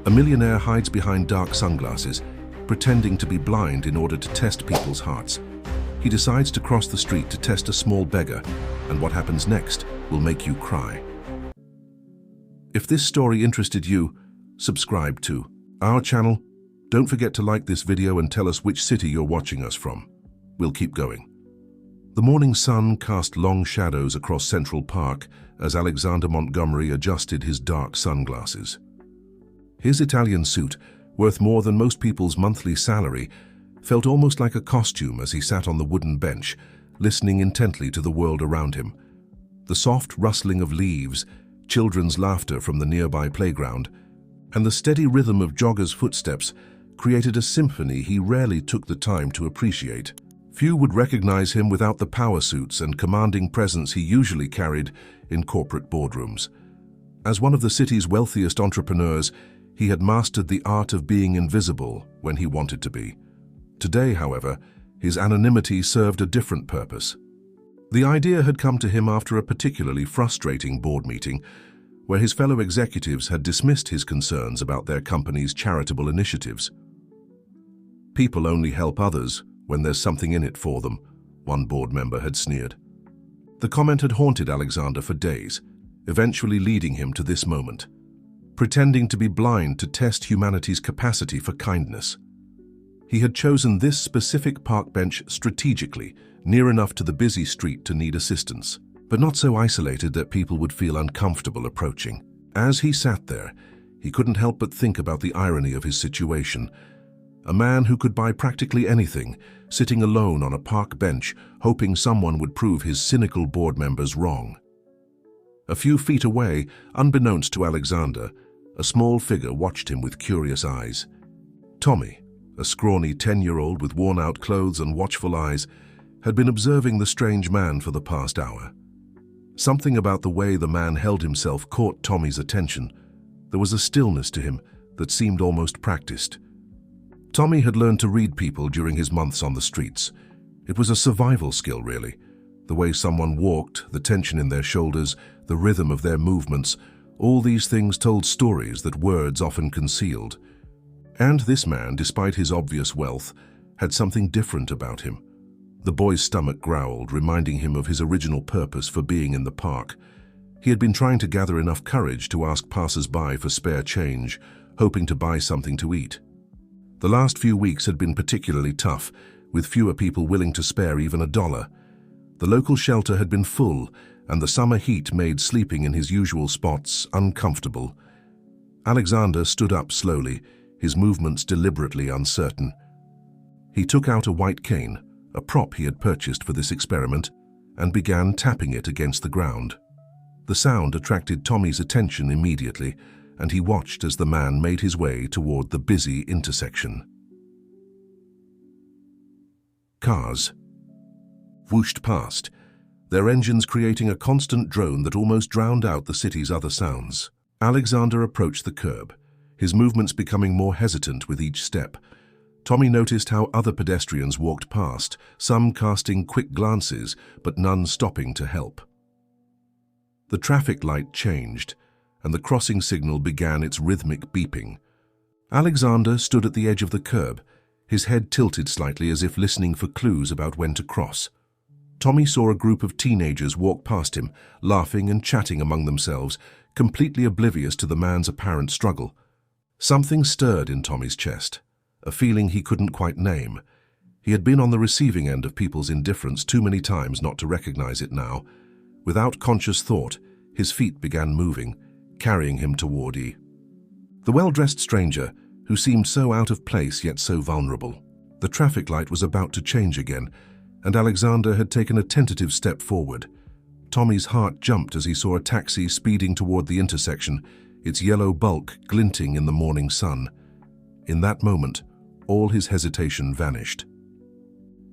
A millionaire hides behind dark sunglasses, pretending to be blind in order to test people's hearts. He decides to cross the street to test a small beggar, and what happens next will make you cry. If this story interested you, subscribe to our channel. Don't forget to like this video and tell us which city you're watching us from. We'll keep going. The morning sun cast long shadows across Central Park as Alexander Montgomery adjusted his dark sunglasses. His Italian suit, worth more than most people's monthly salary, felt almost like a costume as he sat on the wooden bench, listening intently to the world around him. The soft rustling of leaves, children's laughter from the nearby playground, and the steady rhythm of joggers' footsteps created a symphony he rarely took the time to appreciate. Few would recognize him without the power suits and commanding presence he usually carried in corporate boardrooms. As one of the city's wealthiest entrepreneurs, he had mastered the art of being invisible when he wanted to be. Today, however, his anonymity served a different purpose. The idea had come to him after a particularly frustrating board meeting, where his fellow executives had dismissed his concerns about their company's charitable initiatives. "People only help others when there's something in it for them," one board member had sneered. The comment had haunted Alexander for days, eventually leading him to this moment, pretending to be blind to test humanity's capacity for kindness. He had chosen this specific park bench strategically, near enough to the busy street to need assistance, but not so isolated that people would feel uncomfortable approaching. As he sat there, he couldn't help but think about the irony of his situation. A man who could buy practically anything, sitting alone on a park bench, hoping someone would prove his cynical board members wrong. A few feet away, unbeknownst to Alexander, a small figure watched him with curious eyes. Tommy, a scrawny 10-year-old with worn-out clothes and watchful eyes, had been observing the strange man for the past hour. Something about the way the man held himself caught Tommy's attention. There was a stillness to him that seemed almost practiced. Tommy had learned to read people during his months on the streets. It was a survival skill, really. The way someone walked, the tension in their shoulders, the rhythm of their movements, all these things told stories that words often concealed. And this man, despite his obvious wealth, had something different about him. The boy's stomach growled, reminding him of his original purpose for being in the park. He had been trying to gather enough courage to ask passers-by for spare change, hoping to buy something to eat. The last few weeks had been particularly tough, with fewer people willing to spare even $1. The local shelter had been full, and the summer heat made sleeping in his usual spots uncomfortable. Alexander stood up slowly, his movements deliberately uncertain. He took out a white cane, a prop he had purchased for this experiment, and began tapping it against the ground. The sound attracted Tommy's attention immediately, and he watched as the man made his way toward the busy intersection. Cars whooshed past, their engines creating a constant drone that almost drowned out the city's other sounds. Alexander approached the curb, his movements becoming more hesitant with each step. Tommy noticed how other pedestrians walked past, some casting quick glances, but none stopping to help. The traffic light changed, and the crossing signal began its rhythmic beeping. Alexander stood at the edge of the curb, his head tilted slightly as if listening for clues about when to cross. Tommy saw a group of teenagers walk past him, laughing and chatting among themselves, completely oblivious to the man's apparent struggle. Something stirred in Tommy's chest, a feeling he couldn't quite name. He had been on the receiving end of people's indifference too many times not to recognize it now. Without conscious thought, his feet began moving, carrying him toward E. The well-dressed stranger, who seemed so out of place yet so vulnerable. The traffic light was about to change again, and Alexander had taken a tentative step forward. Tommy's heart jumped as he saw a taxi speeding toward the intersection, its yellow bulk glinting in the morning sun. In that moment, all his hesitation vanished.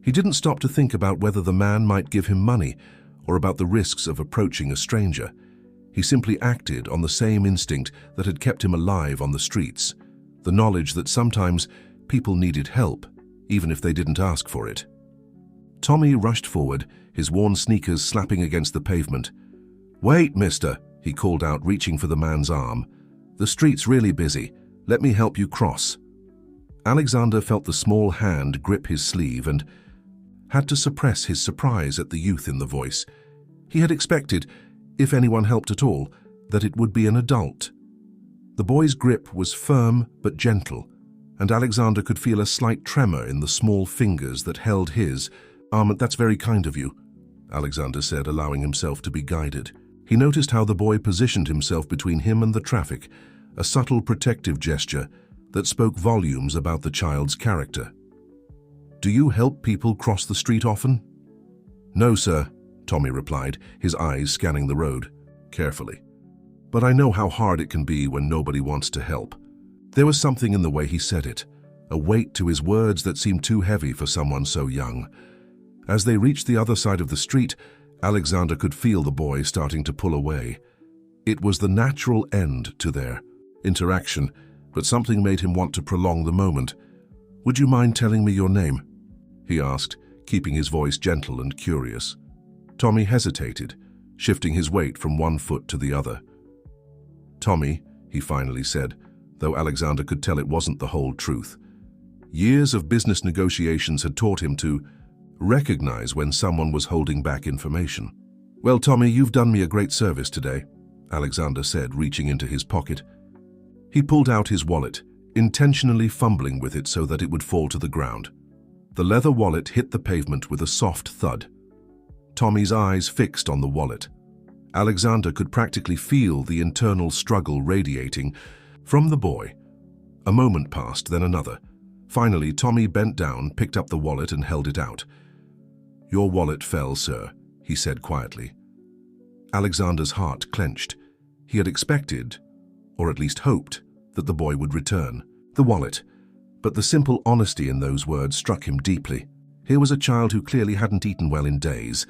He didn't stop to think about whether the man might give him money or about the risks of approaching a stranger. He simply acted on the same instinct that had kept him alive on the streets, the knowledge that sometimes people needed help, even if they didn't ask for it. Tommy rushed forward, his worn sneakers slapping against the pavement. "Wait, mister," he called out, reaching for the man's arm. "The street's really busy. Let me help you cross." Alexander felt the small hand grip his sleeve and had to suppress his surprise at the youth in the voice. He had expected, if anyone helped at all, that it would be an adult. The boy's grip was firm but gentle, and Alexander could feel a slight tremor in the small fingers that held his. "That's very kind of you," Alexander said, allowing himself to be guided. He noticed how the boy positioned himself between him and the traffic, a subtle protective gesture that spoke volumes about the child's character. "Do you help people cross the street often?" "No, sir," Tommy replied, his eyes scanning the road carefully. "But I know how hard it can be when nobody wants to help." There was something in the way he said it, a weight to his words that seemed too heavy for someone so young. As they reached the other side of the street, Alexander could feel the boy starting to pull away. It was the natural end to their interaction, but something made him want to prolong the moment. "Would you mind telling me your name?" he asked, keeping his voice gentle and curious. Tommy hesitated, shifting his weight from one foot to the other. "Tommy," he finally said, though Alexander could tell it wasn't the whole truth. Years of business negotiations had taught him to recognize when someone was holding back information. "Well, Tommy, you've done me a great service today," Alexander said, reaching into his pocket. He pulled out his wallet, intentionally fumbling with it so that it would fall to the ground. The leather wallet hit the pavement with a soft thud. Tommy's eyes fixed on the wallet. Alexander could practically feel the internal struggle radiating from the boy. A moment passed, then another. Finally, Tommy bent down, picked up the wallet and held it out. "Your wallet fell, sir," he said quietly. Alexander's heart clenched. He had expected, or at least hoped, that the boy would return the wallet. But the simple honesty in those words struck him deeply. Here was a child who clearly hadn't eaten well in days,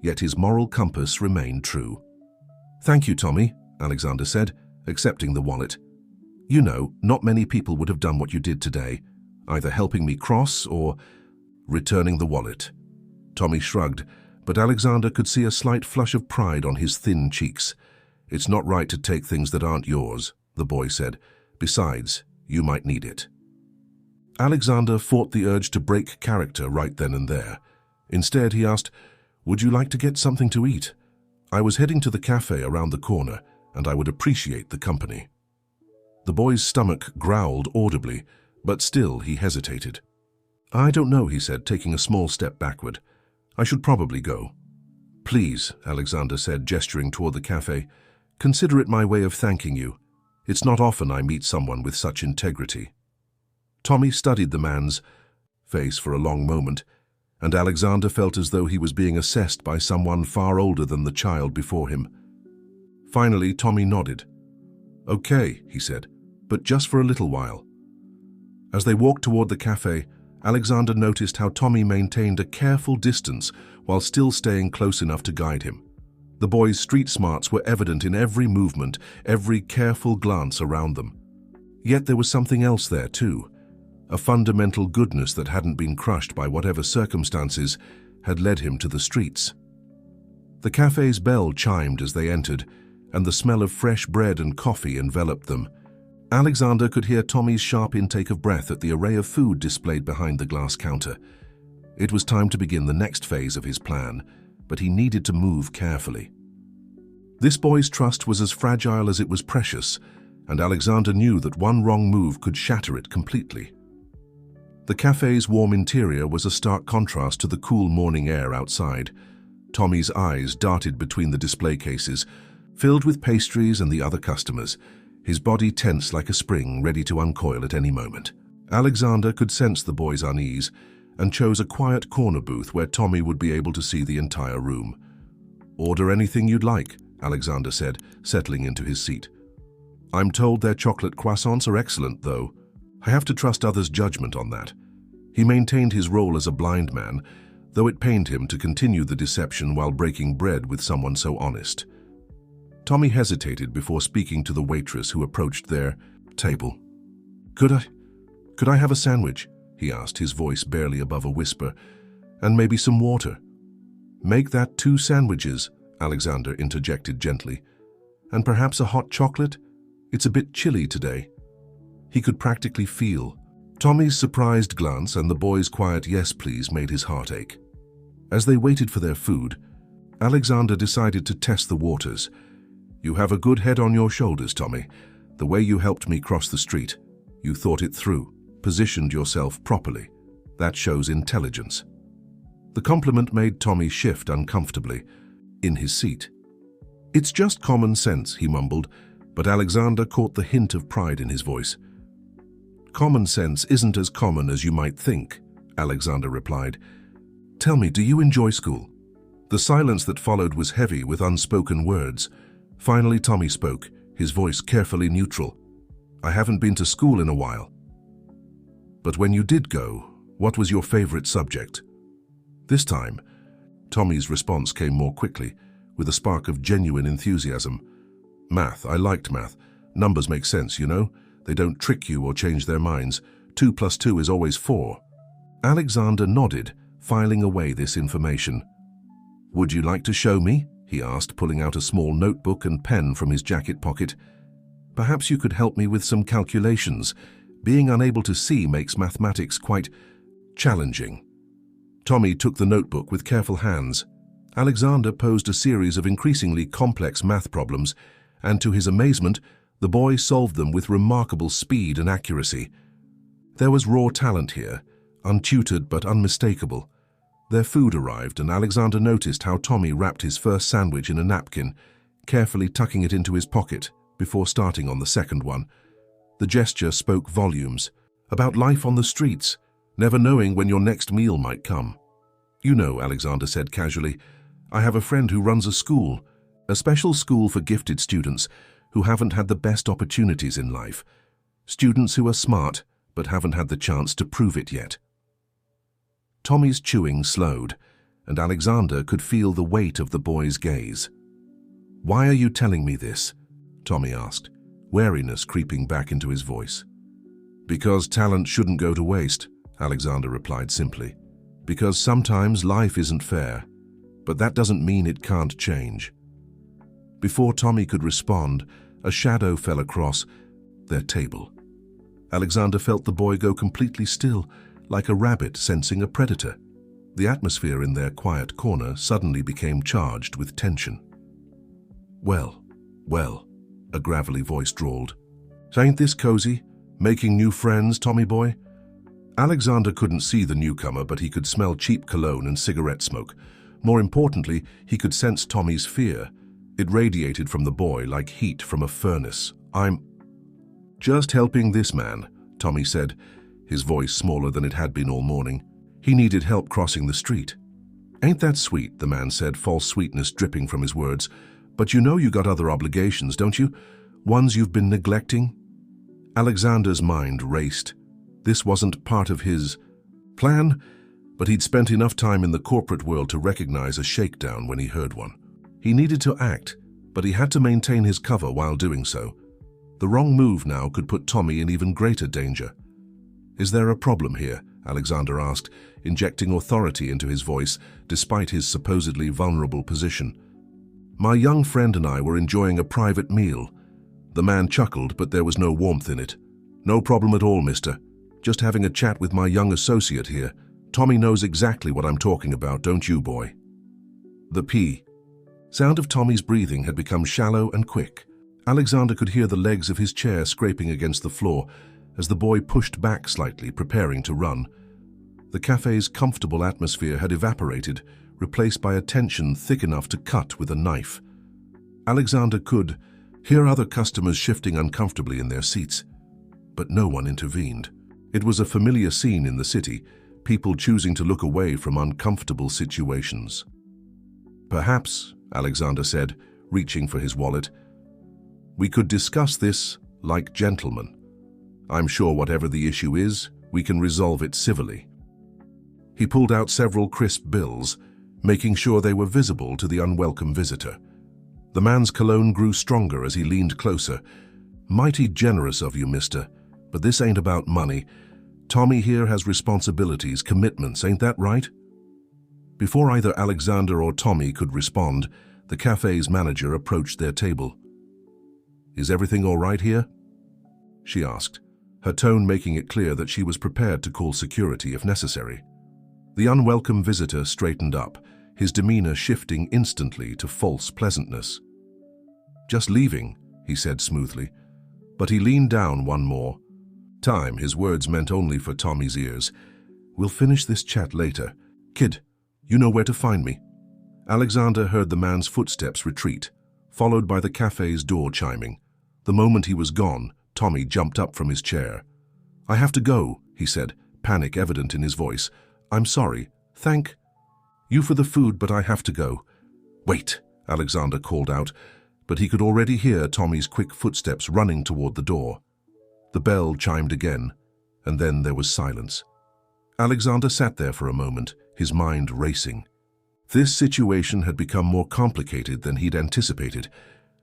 yet his moral compass remained true. "Thank you, Tommy," Alexander said, accepting the wallet. "You know, not many people would have done what you did today, either helping me cross or returning the wallet." Tommy shrugged, but Alexander could see a slight flush of pride on his thin cheeks. "It's not right to take things that aren't yours," the boy said. "Besides, you might need it." Alexander fought the urge to break character right then and there. Instead, he asked, "Would you like to get something to eat? I was heading to the cafe around the corner, and I would appreciate the company." The boy's stomach growled audibly, but still he hesitated. "I don't know," he said, taking a small step backward. "I should probably go." "Please," Alexander said, gesturing toward the cafe, "consider it my way of thanking you. It's not often I meet someone with such integrity." Tommy studied the man's face for a long moment, and Alexander felt as though he was being assessed by someone far older than the child before him. Finally, Tommy nodded. "Okay," he said, "but just for a little while." As they walked toward the cafe, Alexander noticed how Tommy maintained a careful distance while still staying close enough to guide him. The boy's street smarts were evident in every movement, every careful glance around them. Yet there was something else there too, a fundamental goodness that hadn't been crushed by whatever circumstances had led him to the streets. The cafe's bell chimed as they entered, and the smell of fresh bread and coffee enveloped them. Alexander could hear Tommy's sharp intake of breath at the array of food displayed behind the glass counter. It was time to begin the next phase of his plan, but he needed to move carefully. This boy's trust was as fragile as it was precious, and Alexander knew that one wrong move could shatter it completely. The cafe's warm interior was a stark contrast to the cool morning air outside. Tommy's eyes darted between the display cases, filled with pastries and the other customers, his body tense like a spring ready to uncoil at any moment. Alexander could sense the boy's unease and chose a quiet corner booth where Tommy would be able to see the entire room. "Order anything you'd like," Alexander said, settling into his seat. "I'm told their chocolate croissants are excellent, though. I have to trust others' judgment on that." He maintained his role as a blind man, though it pained him to continue the deception while breaking bread with someone so honest. Tommy hesitated before speaking to the waitress who approached their table. Could I have a sandwich?" he asked, his voice barely above a whisper. "And maybe some water." "Make that 2 sandwiches," Alexander interjected gently. "And perhaps a hot chocolate? It's a bit chilly today." He could practically feel. Tommy's surprised glance and the boy's quiet "yes please" made his heart ache. As they waited for their food, Alexander decided to test the waters. "You have a good head on your shoulders, Tommy. The way you helped me cross the street, you thought it through, positioned yourself properly. That shows intelligence." The compliment made Tommy shift uncomfortably in his seat. "It's just common sense," he mumbled, but Alexander caught the hint of pride in his voice. "Common sense isn't as common as you might think," Alexander replied. "Tell me, do you enjoy school?" The silence that followed was heavy with unspoken words. Finally, Tommy spoke, his voice carefully neutral. "I haven't been to school in a while." "But when you did go, what was your favorite subject?" This time, Tommy's response came more quickly, with a spark of genuine enthusiasm. "Math. I liked math. Numbers make sense, you know? They don't trick you or change their minds. 2 plus 2 is always 4. Alexander nodded, filing away this information. "Would you like to show me?" he asked, pulling out a small notebook and pen from his jacket pocket. "Perhaps you could help me with some calculations. Being unable to see makes mathematics quite challenging." Tommy took the notebook with careful hands. Alexander posed a series of increasingly complex math problems, and to his amazement, the boy solved them with remarkable speed and accuracy. There was raw talent here, untutored but unmistakable. Their food arrived, and Alexander noticed how Tommy wrapped his first sandwich in a napkin, carefully tucking it into his pocket before starting on the second one. The gesture spoke volumes about life on the streets, never knowing when your next meal might come. "You know," Alexander said casually, "I have a friend who runs a school, a special school for gifted students who haven't had the best opportunities in life. Students who are smart but haven't had the chance to prove it yet." Tommy's chewing slowed, and Alexander could feel the weight of the boy's gaze. "Why are you telling me this?" Tommy asked, wariness creeping back into his voice. "Because talent shouldn't go to waste," Alexander replied simply. "Because sometimes life isn't fair, but that doesn't mean it can't change." Before Tommy could respond, a shadow fell across their table. Alexander felt the boy go completely still, like a rabbit sensing a predator. The atmosphere in their quiet corner suddenly became charged with tension. Well, a gravelly voice drawled. "Ain't this cozy? Making new friends, Tommy boy?" Alexander couldn't see the newcomer, but he could smell cheap cologne and cigarette smoke. More importantly, he could sense Tommy's fear. It radiated from the boy like heat from a furnace. "I'm just helping this man," Tommy said, his voice smaller than it had been all morning. "He needed help crossing the street." "Ain't that sweet?" the man said, false sweetness dripping from his words. "But you know you got other obligations, don't you? Ones you've been neglecting?" Alexander's mind raced. This wasn't part of his plan, but he'd spent enough time in the corporate world to recognize a shakedown when he heard one. He needed to act, but he had to maintain his cover while doing so. The wrong move now could put Tommy in even greater danger. "Is there a problem here?" Alexander asked, injecting authority into his voice despite his supposedly vulnerable position. "My young friend and I were enjoying a private meal." The man chuckled, but there was no warmth in it. "No problem at all, mister. Just having a chat with my young associate here. Tommy knows exactly what I'm talking about, don't you, boy?" The sound of Tommy's breathing had become shallow and quick. Alexander could hear the legs of his chair scraping against the floor as the boy pushed back slightly, preparing to run. The cafe's comfortable atmosphere had evaporated, replaced by a tension thick enough to cut with a knife. Alexander could hear other customers shifting uncomfortably in their seats, but no one intervened. It was a familiar scene in the city, people choosing to look away from uncomfortable situations. "Perhaps," Alexander said, reaching for his wallet, "we could discuss this like gentlemen. I'm sure whatever the issue is, we can resolve it civilly." He pulled out several crisp bills, making sure they were visible to the unwelcome visitor. The man's cologne grew stronger as he leaned closer. "Mighty generous of you, mister, but this ain't about money. Tommy here has responsibilities, commitments, ain't that right?" Before either Alexander or Tommy could respond, the cafe's manager approached their table. "Is everything all right here?" she asked. her tone making it clear that she was prepared to call security if necessary. The unwelcome visitor straightened up, his demeanor shifting instantly to false pleasantness. "Just leaving," he said smoothly, but he leaned down one more time. His words meant only for Tommy's ears. "We'll finish this chat later. Kid, you know where to find me." Alexander heard the man's footsteps retreat, followed by the cafe's door chiming. The moment he was gone, Tommy jumped up from his chair. "I have to go," he said, panic evident in his voice. "I'm sorry. Thank you for the food, but I have to go." "Wait," Alexander called out, but he could already hear Tommy's quick footsteps running toward the door. The bell chimed again, and then there was silence. Alexander sat there for a moment, his mind racing. This situation had become more complicated than he'd anticipated,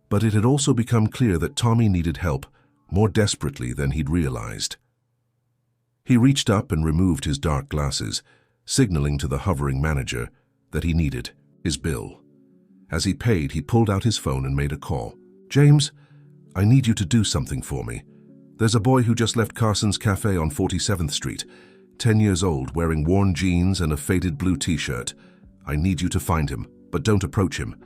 but it had also become clear that Tommy needed help more desperately than he'd realized. He reached up and removed his dark glasses, signaling to the hovering manager that he needed his bill. As he paid, he pulled out his phone and made a call. "James, I need you to do something for me. There's a boy who just left Carson's Cafe on 47th Street, 10 years old, wearing worn jeans and a faded blue t-shirt. I need you to find him, but don't approach him.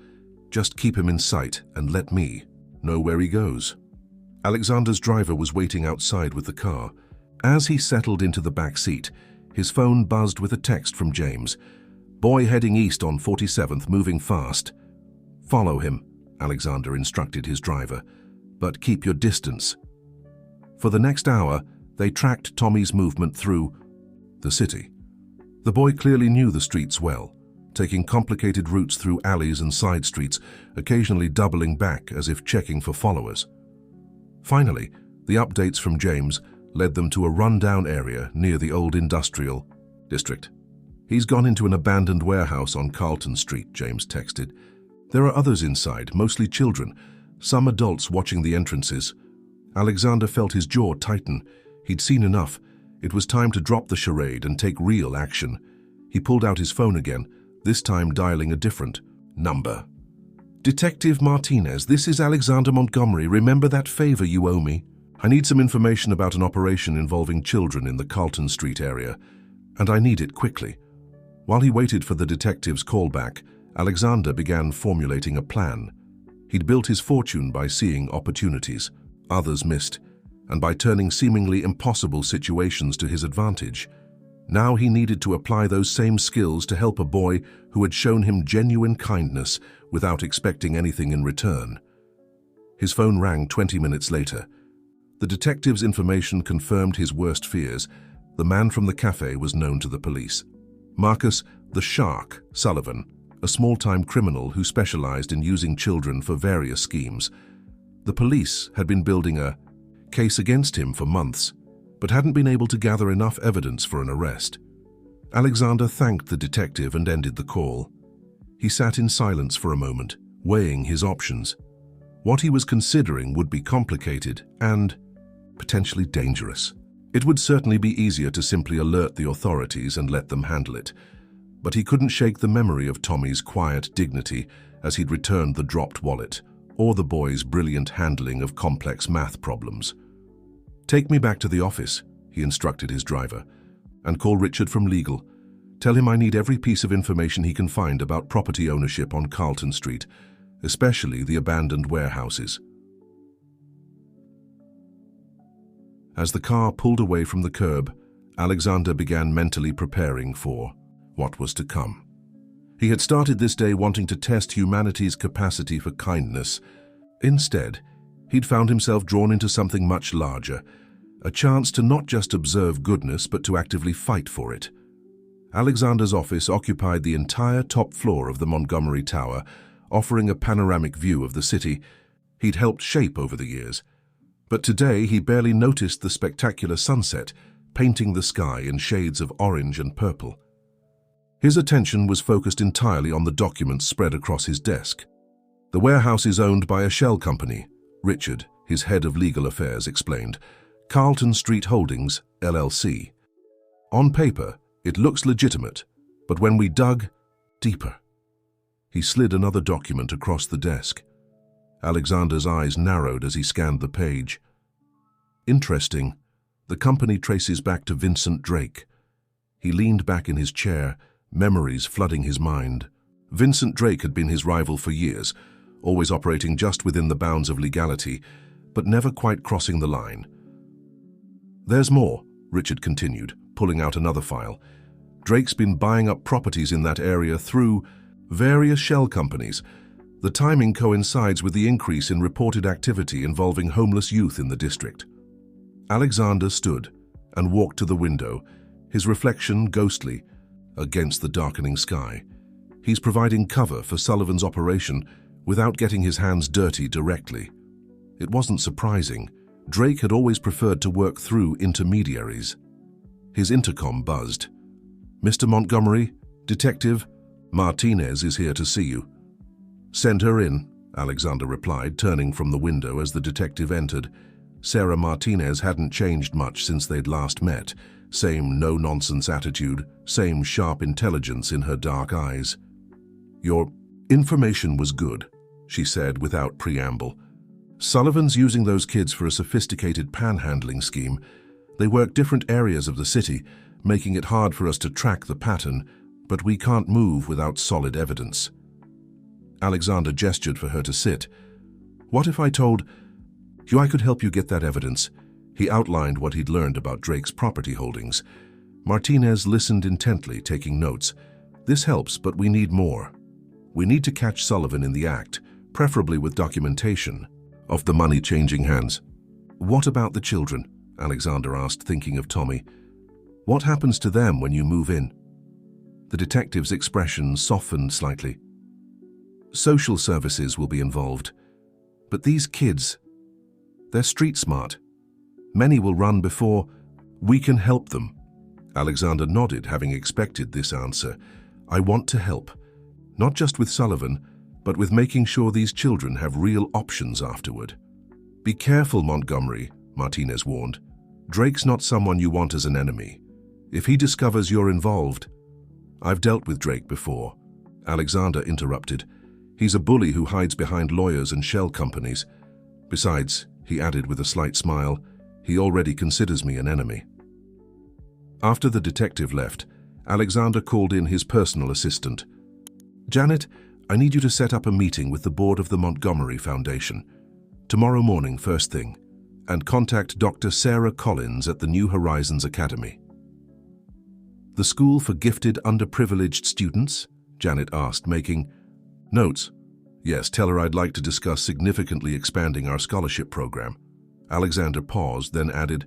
Just keep him in sight and let me know where he goes." Alexander's driver was waiting outside with the car. As he settled into the back seat, his phone buzzed with a text from James. "Boy heading east on 47th, moving fast." "Follow him," Alexander instructed his driver, "but keep your distance." For the next hour, they tracked Tommy's movement through the city. The boy clearly knew the streets well, taking complicated routes through alleys and side streets, occasionally doubling back as if checking for followers. Finally, the updates from James led them to a rundown area near the old industrial district. "He's gone into an abandoned warehouse on Carlton Street," James texted. "There are others inside, mostly children, some adults watching the entrances." Alexander felt his jaw tighten. He'd seen enough. It was time to drop the charade and take real action. He pulled out his phone again, this time dialing a different number. "Detective Martinez, this is Alexander Montgomery. Remember that favor you owe me? I need some information about an operation involving children in the Carlton Street area, and I need it quickly." While he waited for the detective's callback, Alexander began formulating a plan. He'd built his fortune by seeing opportunities others missed, and by turning seemingly impossible situations to his advantage. Now he needed to apply those same skills to help a boy who had shown him genuine kindness without expecting anything in return. His phone rang 20 minutes later. The detective's information confirmed his worst fears. The man from the cafe was known to the police. Marcus "the Shark" Sullivan, a small-time criminal who specialized in using children for various schemes. The police had been building a case against him for months, but hadn't been able to gather enough evidence for an arrest. Alexander thanked the detective and ended the call. He sat in silence for a moment, weighing his options. What he was considering would be complicated and potentially dangerous. It would certainly be easier to simply alert the authorities and let them handle it, but he couldn't shake the memory of Tommy's quiet dignity as he'd returned the dropped wallet, or the boy's brilliant handling of complex math problems. "Take me back to the office," he instructed his driver, "and call Richard from legal. Tell him I need every piece of information he can find about property ownership on Carlton Street, especially the abandoned warehouses." As the car pulled away from the curb, Alexander began mentally preparing for what was to come. He had started this day wanting to test humanity's capacity for kindness. Instead, he'd found himself drawn into something much larger, a chance to not just observe goodness but to actively fight for it. Alexander's office occupied the entire top floor of the Montgomery Tower, offering a panoramic view of the city he'd helped shape over the years. But today he barely noticed the spectacular sunset, painting the sky in shades of orange and purple. His attention was focused entirely on the documents spread across his desk. "The warehouse is owned by a shell company," Richard, his head of legal affairs, explained. "Carlton Street Holdings, LLC. On paper, it looks legitimate, but when we dug deeper..." He slid another document across the desk. Alexander's eyes narrowed as he scanned the page. "Interesting," The company traces back to Vincent Drake. He leaned back in his chair, memories flooding his mind. Vincent Drake had been his rival for years, always operating just within the bounds of legality, but never quite crossing the line. "There's more," Richard continued, pulling out another file. "Drake's been buying up properties in that area through various shell companies. The timing coincides with the increase in reported activity involving homeless youth in the district." Alexander stood and walked to the window, his reflection ghostly against the darkening sky. He's providing cover for Sullivan's operation without getting his hands dirty directly. It wasn't surprising. Drake had always preferred to work through intermediaries. His intercom buzzed. "Mr. Montgomery, Detective Martinez is here to see you." "Send her in," Alexander replied, turning from the window as the detective entered. Sarah Martinez hadn't changed much since they'd last met. Same no-nonsense attitude, same sharp intelligence in her dark eyes. "Your information was good," she said without preamble. "Sullivan's using those kids for a sophisticated panhandling scheme. They work different areas of the city, making it hard for us to track the pattern, but we can't move without solid evidence." Alexander gestured for her to sit. "What if I told you I could help you get that evidence?" He outlined what he'd learned about Drake's property holdings. Martinez listened intently, taking notes. "This helps, but we need more. We need to catch Sullivan in the act, preferably with documentation of the money changing hands." "What about the children?" Alexander asked, thinking of Tommy. "What happens to them when you move in?" The detective's expression softened slightly. "Social services will be involved. But these kids, they're street smart. Many will run before we can help them." Alexander nodded, having expected this answer. "I want to help, not just with Sullivan, but with making sure these children have real options afterward." "Be careful, Montgomery," Martinez warned. "Drake's not someone you want as an enemy. If he discovers you're involved—" "I've dealt with Drake before," Alexander interrupted. "He's a bully who hides behind lawyers and shell companies. Besides," he added with a slight smile, "he already considers me an enemy." After the detective left, Alexander called in his personal assistant. "Janet, I need you to set up a meeting with the board of the Montgomery Foundation. Tomorrow morning, first thing. And contact Dr. Sarah Collins at the New Horizons Academy." "The school for gifted, underprivileged students?" Janet asked, making notes. "Yes, tell her I'd like to discuss significantly expanding our scholarship program." Alexander paused, then added,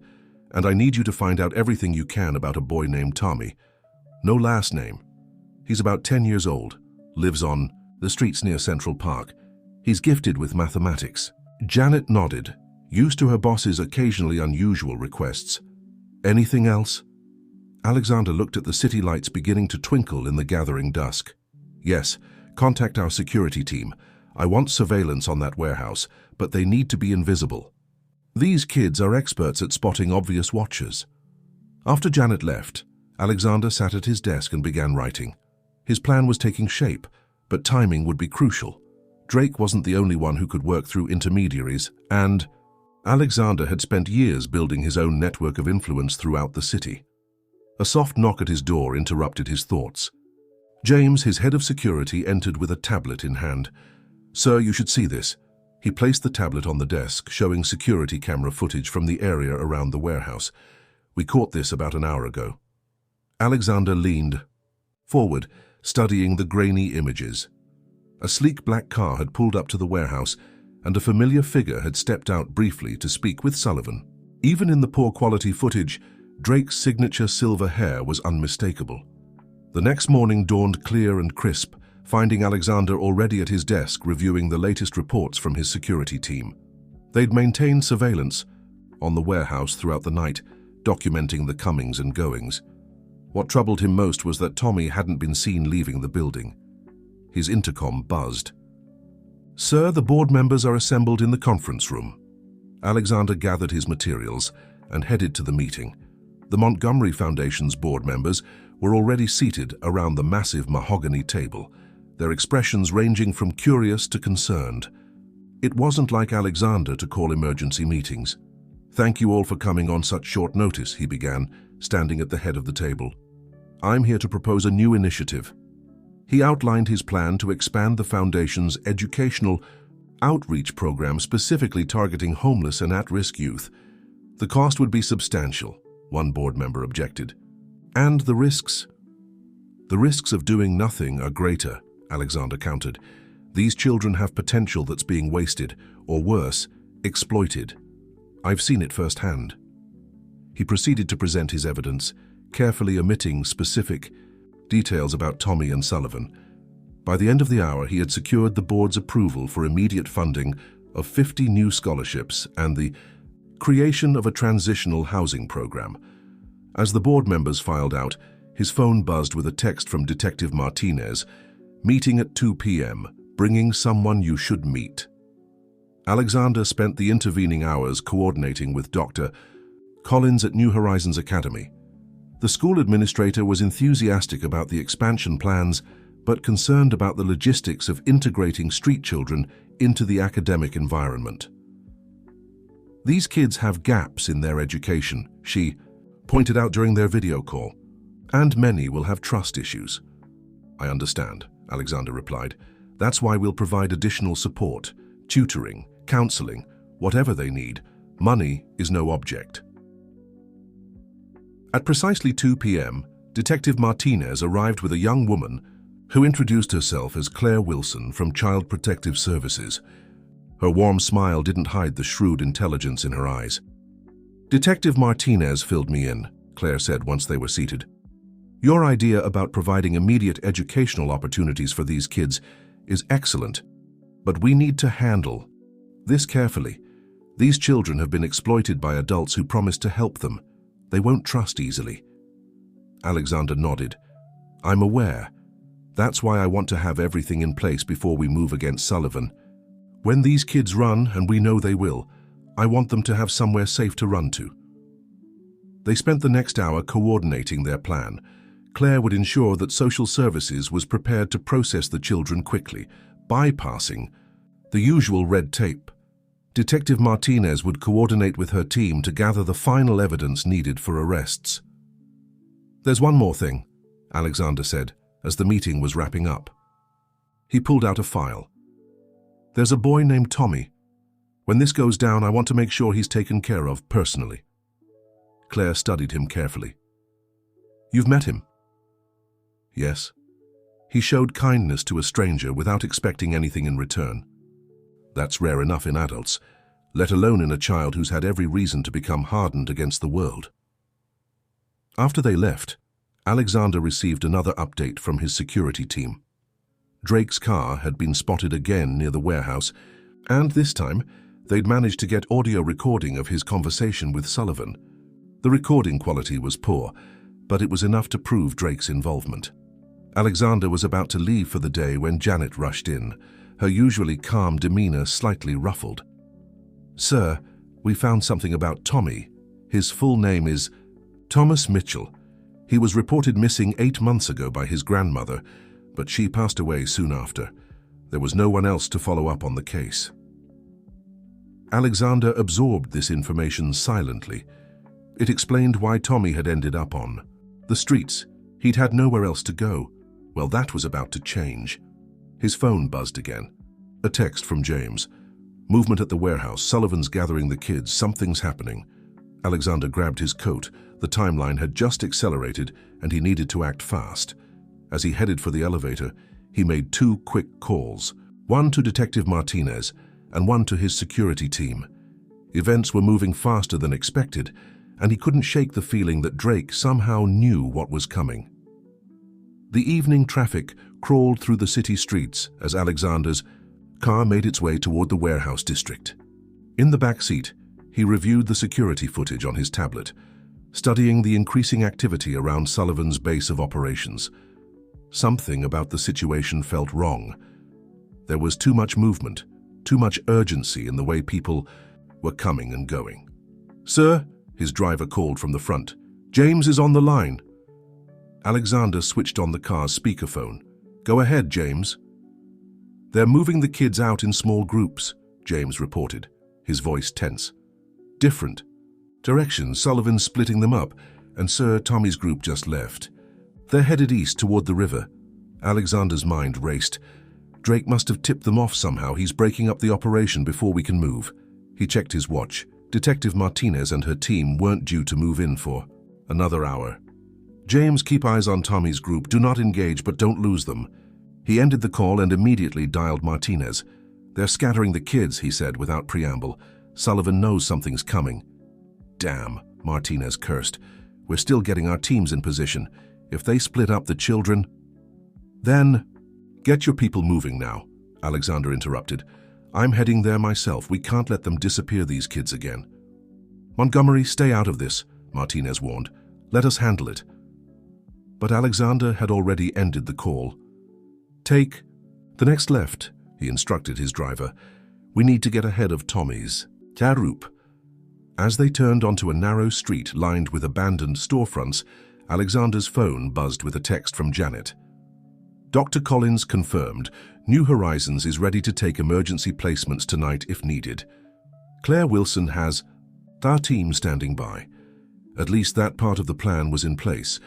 "And I need you to find out everything you can about a boy named Tommy. No last name. He's about 10 years old, lives on the streets near Central Park. He's gifted with mathematics." Janet nodded, used to her boss's occasionally unusual requests. "Anything else?" Alexander looked at the city lights beginning to twinkle in the gathering dusk. "Yes, contact our security team. I want surveillance on that warehouse, but they need to be invisible. These kids are experts at spotting obvious watchers." After Janet left, Alexander sat at his desk and began writing. His plan was taking shape, but timing would be crucial. Drake wasn't the only one who could work through intermediaries, and Alexander had spent years building his own network of influence throughout the city. A soft knock at his door interrupted his thoughts. James, his head of security, entered with a tablet in hand. "Sir, you should see this." He placed the tablet on the desk, showing security camera footage from the area around the warehouse. "We caught this about an hour ago." Alexander leaned forward, studying the grainy images. A sleek black car had pulled up to the warehouse, and a familiar figure had stepped out briefly to speak with Sullivan. Even in the poor quality footage, Drake's signature silver hair was unmistakable. The next morning dawned clear and crisp, finding Alexander already at his desk reviewing the latest reports from his security team. They'd maintained surveillance on the warehouse throughout the night, documenting the comings and goings. What troubled him most was that Tommy hadn't been seen leaving the building. His intercom buzzed. "Sir, the board members are assembled in the conference room." Alexander gathered his materials and headed to the meeting. The Montgomery Foundation's board members were already seated around the massive mahogany table, their expressions ranging from curious to concerned. It wasn't like Alexander to call emergency meetings. "Thank you all for coming on such short notice," he began, standing at the head of the table. "I'm here to propose a new initiative." He outlined his plan to expand the Foundation's educational outreach program specifically targeting homeless and at-risk youth. The cost would be substantial, one board member objected. "And the risks?" "The risks of doing nothing are greater," Alexander countered. "These children have potential that's being wasted, or worse, exploited. I've seen it firsthand." He proceeded to present his evidence, carefully omitting specific details about Tommy and Sullivan. By the end of the hour, he had secured the board's approval for immediate funding of 50 new scholarships and the creation of a transitional housing program. As the board members filed out, his phone buzzed with a text from Detective Martinez, "Meeting at 2 p.m., bringing someone you should meet." Alexander spent the intervening hours coordinating with Dr. Collins at New Horizons Academy. The school administrator was enthusiastic about the expansion plans, but concerned about the logistics of integrating street children into the academic environment. "These kids have gaps in their education," she pointed out during their video call, "and many will have trust issues." "I understand," Alexander replied. "That's why we'll provide additional support, tutoring, counseling, whatever they need. Money is no object." At precisely 2 p.m., Detective Martinez arrived with a young woman who introduced herself as Claire Wilson from Child Protective Services. Her warm smile didn't hide the shrewd intelligence in her eyes. "Detective Martinez filled me in," Claire said once they were seated. "Your idea about providing immediate educational opportunities for these kids is excellent, but we need to handle this carefully. These children have been exploited by adults who promise to help them. They won't trust easily." Alexander nodded. "I'm aware. That's why I want to have everything in place before we move against Sullivan. When these kids run, and we know they will, I want them to have somewhere safe to run to." They spent the next hour coordinating their plan. Claire would ensure that social services was prepared to process the children quickly, bypassing the usual red tape. Detective Martinez would coordinate with her team to gather the final evidence needed for arrests. "There's one more thing," Alexander said, as the meeting was wrapping up. He pulled out a file. "There's a boy named Tommy. When this goes down, I want to make sure he's taken care of personally." Claire studied him carefully. "You've met him?" "Yes." "He showed kindness to a stranger without expecting anything in return. That's rare enough in adults, let alone in a child who's had every reason to become hardened against the world." After they left, Alexander received another update from his security team. Drake's car had been spotted again near the warehouse, and this time they'd managed to get audio recording of his conversation with Sullivan. The recording quality was poor, but it was enough to prove Drake's involvement. Alexander was about to leave for the day when Janet rushed in, her usually calm demeanor slightly ruffled. "Sir, we found something about Tommy. His full name is Thomas Mitchell. He was reported missing 8 months ago by his grandmother, but she passed away soon after. There was no one else to follow up on the case." Alexander absorbed this information silently. It explained why Tommy had ended up on the streets. He'd had nowhere else to go. Well, that was about to change. His phone buzzed again. A text from James. "Movement at the warehouse. Sullivan's gathering the kids. Something's happening." Alexander grabbed his coat. The timeline had just accelerated, and he needed to act fast. As he headed for the elevator, he made 2 quick calls, one to Detective Martinez and one to his security team. Events were moving faster than expected, and he couldn't shake the feeling that Drake somehow knew what was coming. The evening traffic crawled through the city streets as Alexander's car made its way toward the warehouse district. In the back seat, he reviewed the security footage on his tablet, studying the increasing activity around Sullivan's base of operations. Something about the situation felt wrong. There was too much movement, too much urgency in the way people were coming and going. "Sir," his driver called from the front, "James is on the line." Alexander switched on the car's speakerphone. "Go ahead, James." "They're moving the kids out in small groups," James reported, his voice tense. "Different. Directions, Sullivan's splitting them up, and Sir Tommy's group just left. They're headed east toward the river. Alexander's mind raced. Drake must have tipped them off somehow. He's breaking up the operation before we can move. He checked his watch. Detective Martinez and her team weren't due to move in for another hour. James, keep eyes on Tommy's group. Do not engage, but don't lose them. He ended the call and immediately dialed Martinez. They're scattering the kids, he said without preamble. Sullivan knows something's coming. Damn, Martinez cursed. We're still getting our teams in position. If they split up the children... Then... Get your people moving now, Alexander interrupted. I'm heading there myself. We can't let them disappear these kids again. Montgomery, stay out of this, Martinez warned. Let us handle it. But Alexander had already ended the call. Take the next left, he instructed his driver. We need to get ahead of Tommy's. Tarup. As they turned onto a narrow street lined with abandoned storefronts, Alexander's phone buzzed with a text from Janet. Dr. Collins confirmed. New Horizons is ready to take emergency placements tonight if needed. Claire Wilson has our team standing by. At least that part of the plan was in place.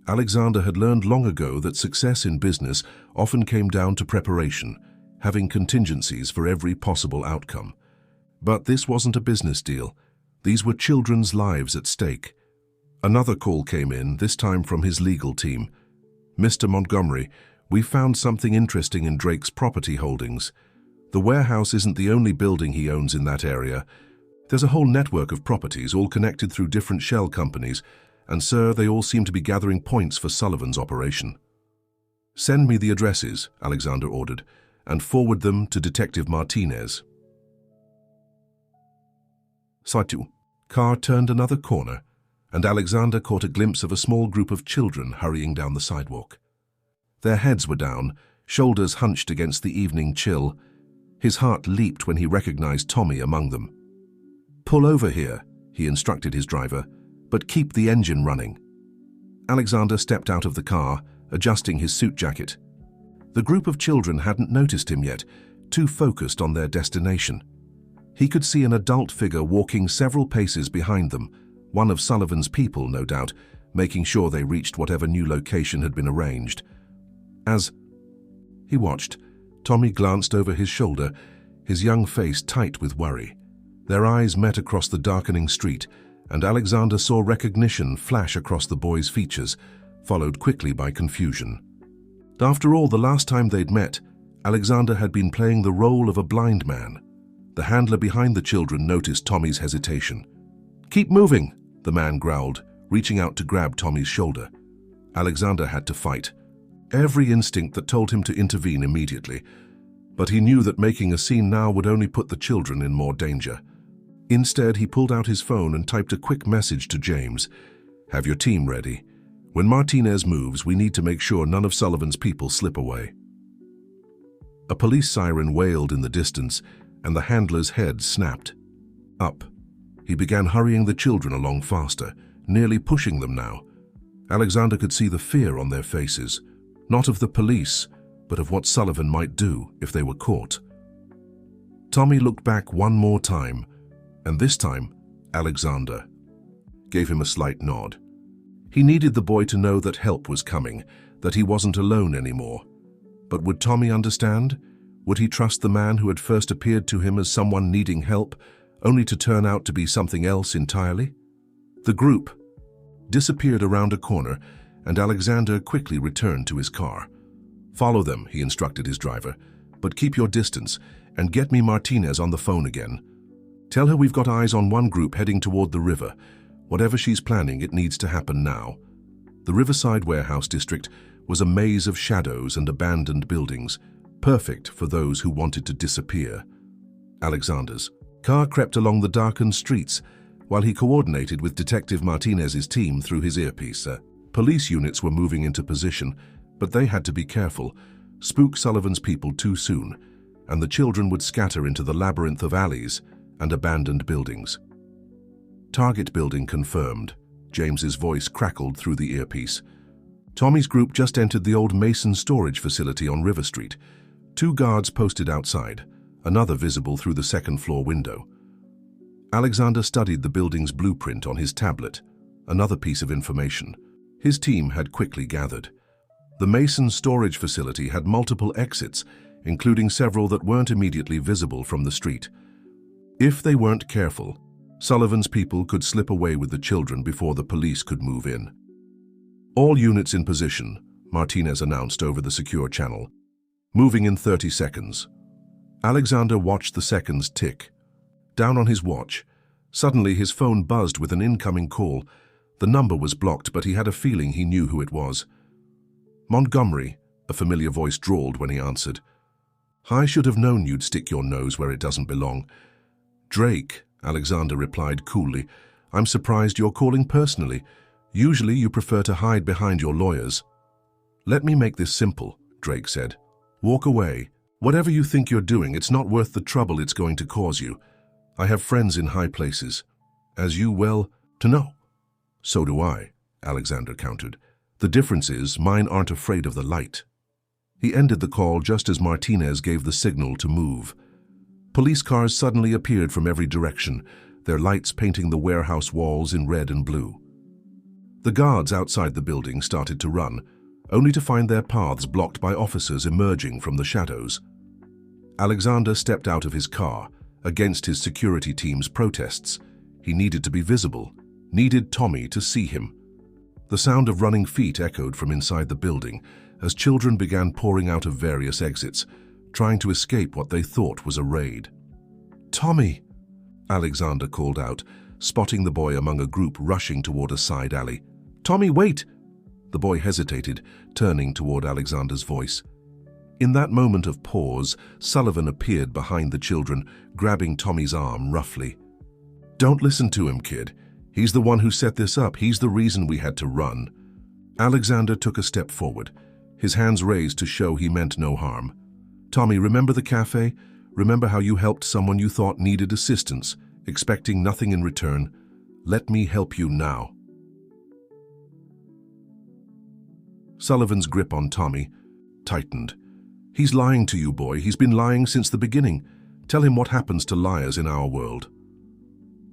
Alexander had learned long ago that success in business often came down to preparation, having contingencies for every possible outcome. But this wasn't a business deal. These were children's lives at stake. Another call came in, this time from his legal team. Mr. Montgomery, we found something interesting in Drake's property holdings. The warehouse isn't the only building he owns in that area. There's a whole network of properties, all connected through different shell companies, and sir, they all seem to be gathering points for Sullivan's operation. Send me the addresses, Alexander ordered, and forward them to Detective Martinez. Saitu. Car turned another corner, and Alexander caught a glimpse of a small group of children hurrying down the sidewalk. Their heads were down, shoulders hunched against the evening chill. His heart leaped when he recognized Tommy among them. Pull over here, he instructed his driver, but keep the engine running. Alexander stepped out of the car, adjusting his suit jacket. The group of children hadn't noticed him yet, too focused on their destination. He could see an adult figure walking several paces behind them, one of Sullivan's people, no doubt, making sure they reached whatever new location had been arranged. As he watched, Tommy glanced over his shoulder, his young face tight with worry. Their eyes met across the darkening street, and Alexander saw recognition flash across the boy's features, followed quickly by confusion. After all, the last time they'd met, Alexander had been playing the role of a blind man. The handler behind the children noticed Tommy's hesitation. "Keep moving," the man growled, reaching out to grab Tommy's shoulder. Alexander had to fight. Every instinct that told him to intervene immediately, but he knew that making a scene now would only put the children in more danger. Instead, he pulled out his phone and typed a quick message to James. "Have your team ready. When Martinez moves, we need to make sure none of Sullivan's people slip away." A police siren wailed in the distance, and the handler's head snapped. Up. He began hurrying the children along faster, nearly pushing them now. Alexander could see the fear on their faces. Not of the police, but of what Sullivan might do if they were caught. Tommy looked back one more time, and this time, Alexander gave him a slight nod. He needed the boy to know that help was coming, that he wasn't alone anymore. But would Tommy understand? Would he trust the man who had first appeared to him as someone needing help, only to turn out to be something else entirely? The group disappeared around a corner, and Alexander quickly returned to his car. "Follow them," he instructed his driver, "but keep your distance, and get me Martinez on the phone again. Tell her we've got eyes on one group heading toward the river. Whatever she's planning, it needs to happen now." The Riverside Warehouse District was a maze of shadows and abandoned buildings, perfect for those who wanted to disappear. Alexander's car crept along the darkened streets while he coordinated with Detective Martinez's team through his earpiece. Police units were moving into position, but they had to be careful. Spook Sullivan's people too soon, and the children would scatter into the labyrinth of alleys and abandoned buildings. "Target building confirmed," James's voice crackled through the earpiece. Tommy's group just entered the old Mason storage facility on River Street. 2 guards posted outside, another visible through the second-floor window. Alexander studied the building's blueprint on his tablet, another piece of information his team had quickly gathered. The Mason storage facility had multiple exits, including several that weren't immediately visible from the street. If they weren't careful, Sullivan's people could slip away with the children before the police could move in. "All units in position," Martinez announced over the secure channel. "Moving in 30 seconds. Alexander watched the seconds tick. Down on his watch, suddenly his phone buzzed with an incoming call. The number was blocked, but he had a feeling he knew who it was. "Montgomery," a familiar voice drawled when he answered. "I should have known you'd stick your nose where it doesn't belong." "Drake," Alexander replied coolly. "I'm surprised you're calling personally. Usually you prefer to hide behind your lawyers." "Let me make this simple," Drake said. "Walk away. Whatever you think you're doing, it's not worth the trouble it's going to cause you. I have friends in high places, as you well to know." "So do I," Alexander countered. "The difference is mine aren't afraid of the light." He ended the call just as Martinez gave the signal to move. Police cars suddenly appeared from every direction, their lights painting the warehouse walls in red and blue. The guards outside the building started to run, only to find their paths blocked by officers emerging from the shadows. Alexander stepped out of his car, against his security team's protests. He needed to be visible, needed Tommy to see him. The sound of running feet echoed from inside the building as children began pouring out of various exits, trying to escape what they thought was a raid. "Tommy!" Alexander called out, spotting the boy among a group rushing toward a side alley. "Tommy, wait!" The boy hesitated, turning toward Alexander's voice. In that moment of pause, Sullivan appeared behind the children, grabbing Tommy's arm roughly. "Don't listen to him, kid. He's the one who set this up. He's the reason we had to run." Alexander took a step forward, his hands raised to show he meant no harm. "Tommy, remember the cafe? Remember how you helped someone you thought needed assistance, expecting nothing in return? Let me help you now." Sullivan's grip on Tommy tightened. "He's lying to you, boy. He's been lying since the beginning. Tell him what happens to liars in our world."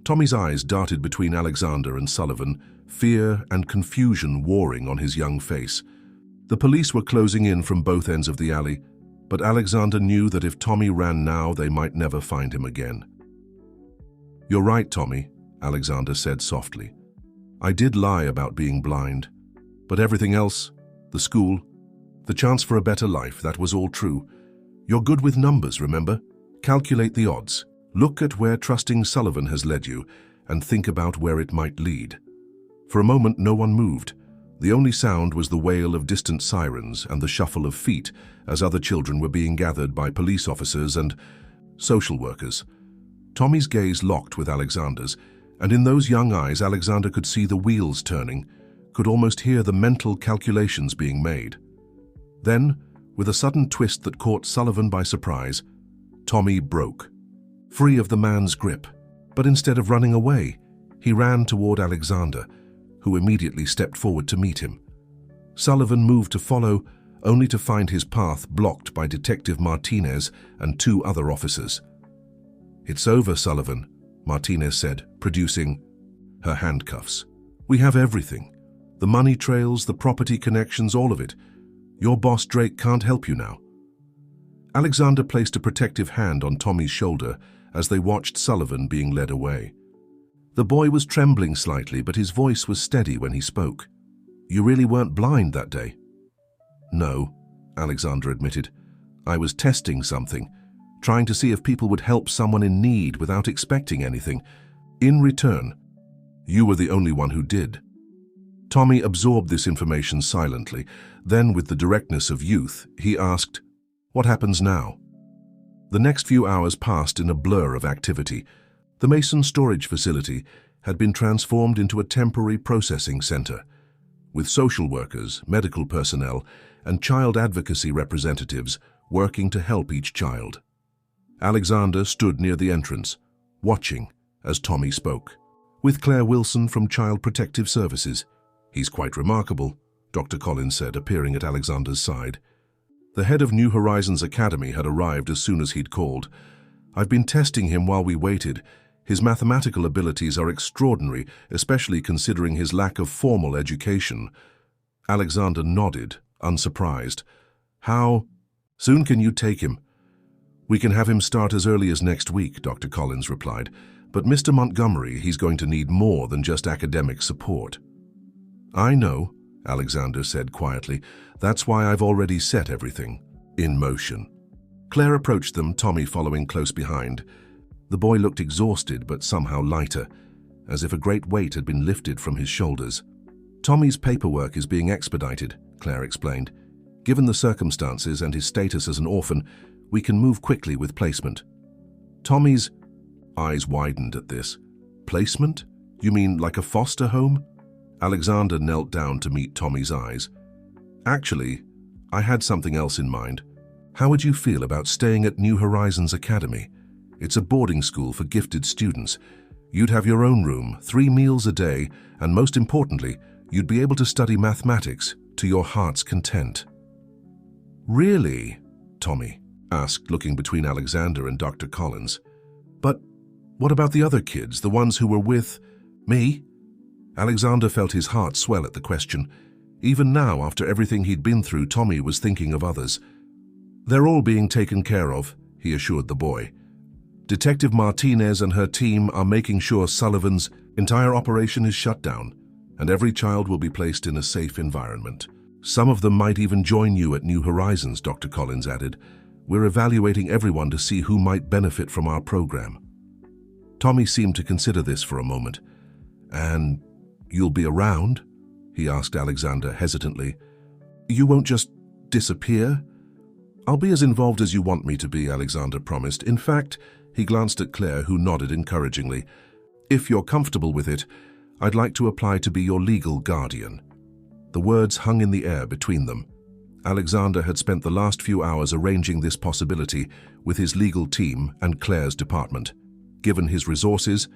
Tommy's eyes darted between Alexander and Sullivan, fear and confusion warring on his young face. The police were closing in from both ends of the alley, but Alexander knew that if Tommy ran now, they might never find him again. "You're right, Tommy," Alexander said softly. "I did lie about being blind, but everything else, the school, the chance for a better life, that was all true. You're good with numbers, remember? Calculate the odds. Look at where trusting Sullivan has led you, and think about where it might lead." For a moment, no one moved. The only sound was the wail of distant sirens and the shuffle of feet as other children were being gathered by police officers and social workers. Tommy's gaze locked with Alexander's, and in those young eyes Alexander could see the wheels turning, could almost hear the mental calculations being made. Then, with a sudden twist that caught Sullivan by surprise, Tommy broke, free of the man's grip. But instead of running away, he ran toward Alexander, who immediately stepped forward to meet him. Sullivan moved to follow, only to find his path blocked by Detective Martinez and two other officers. "It's over, Sullivan," Martinez said, producing her handcuffs. "We have everything. The money trails, the property connections, all of it. Your boss Drake can't help you now." Alexander placed a protective hand on Tommy's shoulder as they watched Sullivan being led away. The boy was trembling slightly, but his voice was steady when he spoke. "You really weren't blind that day?" "No," Alexander admitted. "I was testing something, trying to see if people would help someone in need without expecting anything. In return, you were the only one who did." Tommy absorbed this information silently. Then, with the directness of youth, he asked, "What happens now?" The next few hours passed in a blur of activity. The Mason storage facility had been transformed into a temporary processing center, with social workers, medical personnel, and child advocacy representatives working to help each child. Alexander stood near the entrance, watching as Tommy spoke. "With Claire Wilson from Child Protective Services." "He's quite remarkable," Dr. Collins said, appearing at Alexander's side. The head of New Horizons Academy had arrived as soon as he'd called. "I've been testing him while we waited. His mathematical abilities are extraordinary, especially considering his lack of formal education. Alexander nodded, unsurprised. How soon can you take him? We can have him start as early as next week, Dr. Collins replied. But Mr. Montgomery, he's going to need more than just academic support. I know, Alexander said quietly. That's why I've already set everything in motion. Claire approached them, Tommy following close behind. The boy looked exhausted but somehow lighter, as if a great weight had been lifted from his shoulders. Tommy's paperwork is being expedited, Claire explained. Given the circumstances and his status as an orphan, we can move quickly with placement. Tommy's eyes widened at this. Placement? You mean like a foster home? Alexander knelt down to meet Tommy's eyes. Actually, I had something else in mind. How would you feel about staying at New Horizons Academy? It's a boarding school for gifted students. You'd have your own room, 3 meals a day, and most importantly, you'd be able to study mathematics to your heart's content. Really? Tommy asked, looking between Alexander and Dr. Collins. But what about the other kids, the ones who were with me? Alexander felt his heart swell at the question. Even now, after everything he'd been through, Tommy was thinking of others. They're all being taken care of, he assured the boy. Detective Martinez and her team are making sure Sullivan's entire operation is shut down, and every child will be placed in a safe environment. Some of them might even join you at New Horizons, Dr. Collins added. We're evaluating everyone to see who might benefit from our program. Tommy seemed to consider this for a moment. And you'll be around? He asked Alexander hesitantly. You won't just disappear? I'll be as involved as you want me to be, Alexander promised. In fact, he glanced at Claire, who nodded encouragingly. If you're comfortable with it, I'd like to apply to be your legal guardian. The words hung in the air between them. Alexander had spent the last few hours arranging this possibility with his legal team and Claire's department. Given his resources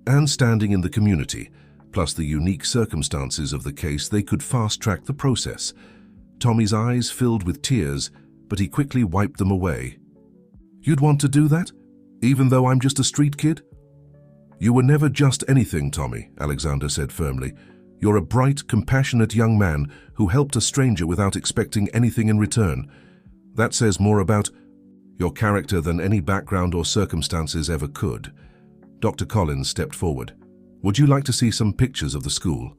and standing in the community, plus the unique circumstances of the case, they could fast-track the process. Tommy's eyes filled with tears, but he quickly wiped them away. You'd want to do that, even though I'm just a street kid? You were never just anything, Tommy, Alexander said firmly. You're a bright, compassionate young man who helped a stranger without expecting anything in return. That says more about your character than any background or circumstances ever could. Dr. Collins stepped forward. Would you like to see some pictures of the school?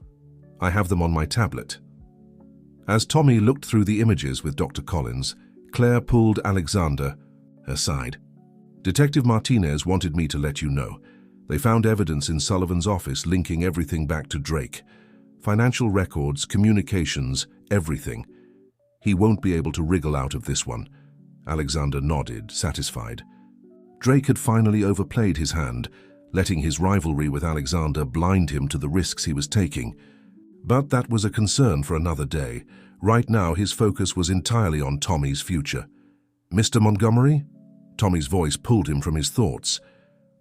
I have them on my tablet. As Tommy looked through the images with Dr. Collins, Claire pulled Alexander aside. Detective Martinez wanted me to let you know. They found evidence in Sullivan's office linking everything back to Drake. Financial records, communications, everything. He won't be able to wriggle out of this one. Alexander nodded, satisfied. Drake had finally overplayed his hand, letting his rivalry with Alexander blind him to the risks he was taking. But that was a concern for another day. Right now, his focus was entirely on Tommy's future. Mr. Montgomery? Tommy's voice pulled him from his thoughts.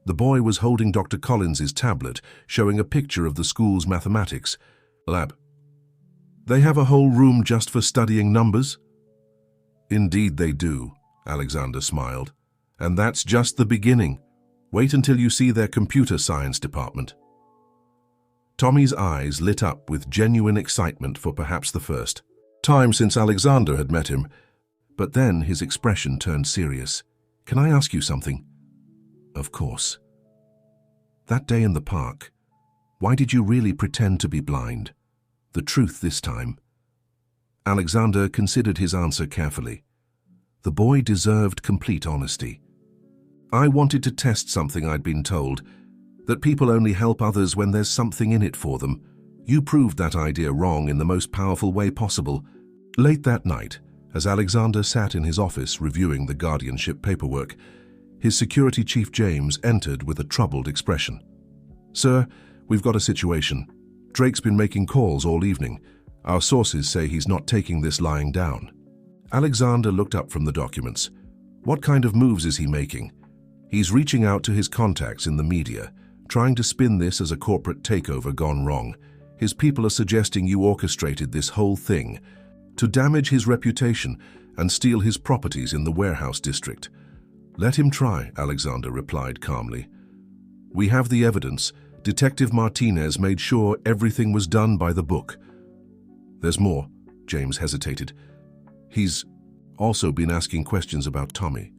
The boy was holding Dr. Collins's tablet, showing a picture of the school's mathematics lab. They have a whole room just for studying numbers? Indeed they do, Alexander smiled. And that's just the beginning. Wait until you see their computer science department. Tommy's eyes lit up with genuine excitement for perhaps the first time since Alexander had met him. But then his expression turned serious. Can I ask you something? Of course. That day in the park, why did you really pretend to be blind? The truth this time. Alexander considered his answer carefully. The boy deserved complete honesty. I wanted to test something I'd been told, that people only help others when there's something in it for them. You proved that idea wrong in the most powerful way possible. Late that night, as Alexander sat in his office reviewing the guardianship paperwork, his security chief James entered with a troubled expression. Sir, we've got a situation. Drake's been making calls all evening. Our sources say he's not taking this lying down. Alexander looked up from the documents. What kind of moves is he making? He's reaching out to his contacts in the media, trying to spin this as a corporate takeover gone wrong. His people are suggesting you orchestrated this whole thing to damage his reputation and steal his properties in the warehouse district. Let him try, Alexander replied calmly. We have the evidence. Detective Martinez made sure everything was done by the book. There's more, James hesitated. He's also been asking questions about Tommy,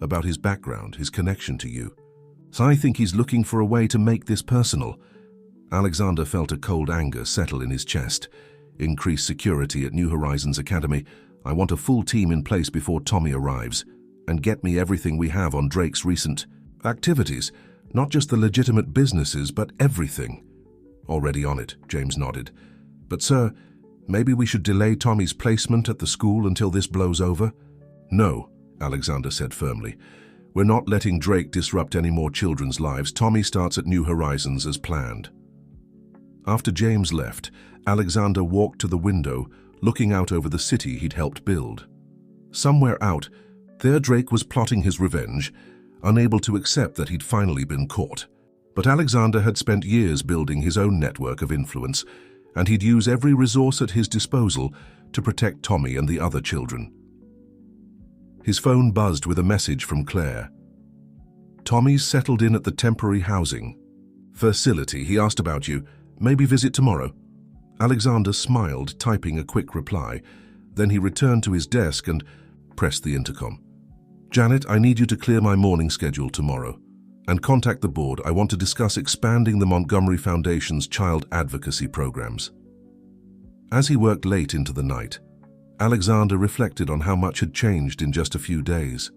about his background, his connection to you. So I think he's looking for a way to make this personal. Alexander felt a cold anger settle in his chest. Increase security at New Horizons Academy. I want a full team in place before Tommy arrives. And get me everything we have on Drake's recent activities. Not just the legitimate businesses, but everything. Already on it, James nodded. But sir, maybe we should delay Tommy's placement at the school until this blows over? No, Alexander said firmly. We're not letting Drake disrupt any more children's lives. Tommy starts at New Horizons as planned. After James left, Alexander walked to the window, looking out over the city he'd helped build. Somewhere out, there Drake was plotting his revenge, unable to accept that he'd finally been caught. But Alexander had spent years building his own network of influence, and he'd use every resource at his disposal to protect Tommy and the other children. His phone buzzed with a message from Claire. Tommy's settled in at the temporary housing facility. He asked about you. Maybe visit tomorrow. Alexander smiled, typing a quick reply. Then he returned to his desk and pressed the intercom. Janet, I need you to clear my morning schedule tomorrow and contact the board. I want to discuss expanding the Montgomery Foundation's child advocacy programs. As he worked late into the night, Alexander reflected on how much had changed in just a few days.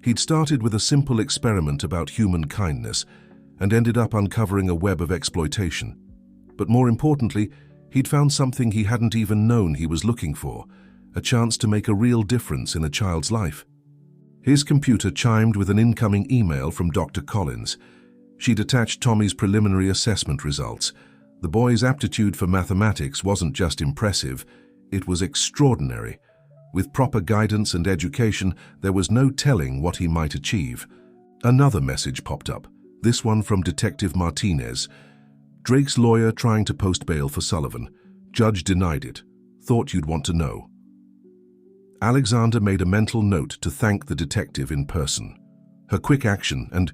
He'd started with a simple experiment about human kindness and ended up uncovering a web of exploitation. But more importantly, he'd found something he hadn't even known he was looking for, a chance to make a real difference in a child's life. His computer chimed with an incoming email from Dr. Collins. She'd attached Tommy's preliminary assessment results. The boy's aptitude for mathematics wasn't just impressive, it was extraordinary. With proper guidance and education, there was no telling what he might achieve. Another message popped up, this one from Detective Martinez. Drake's lawyer trying to post bail for Sullivan. Judge denied it. Thought you'd want to know. Alexander made a mental note to thank the detective in person. Her quick action and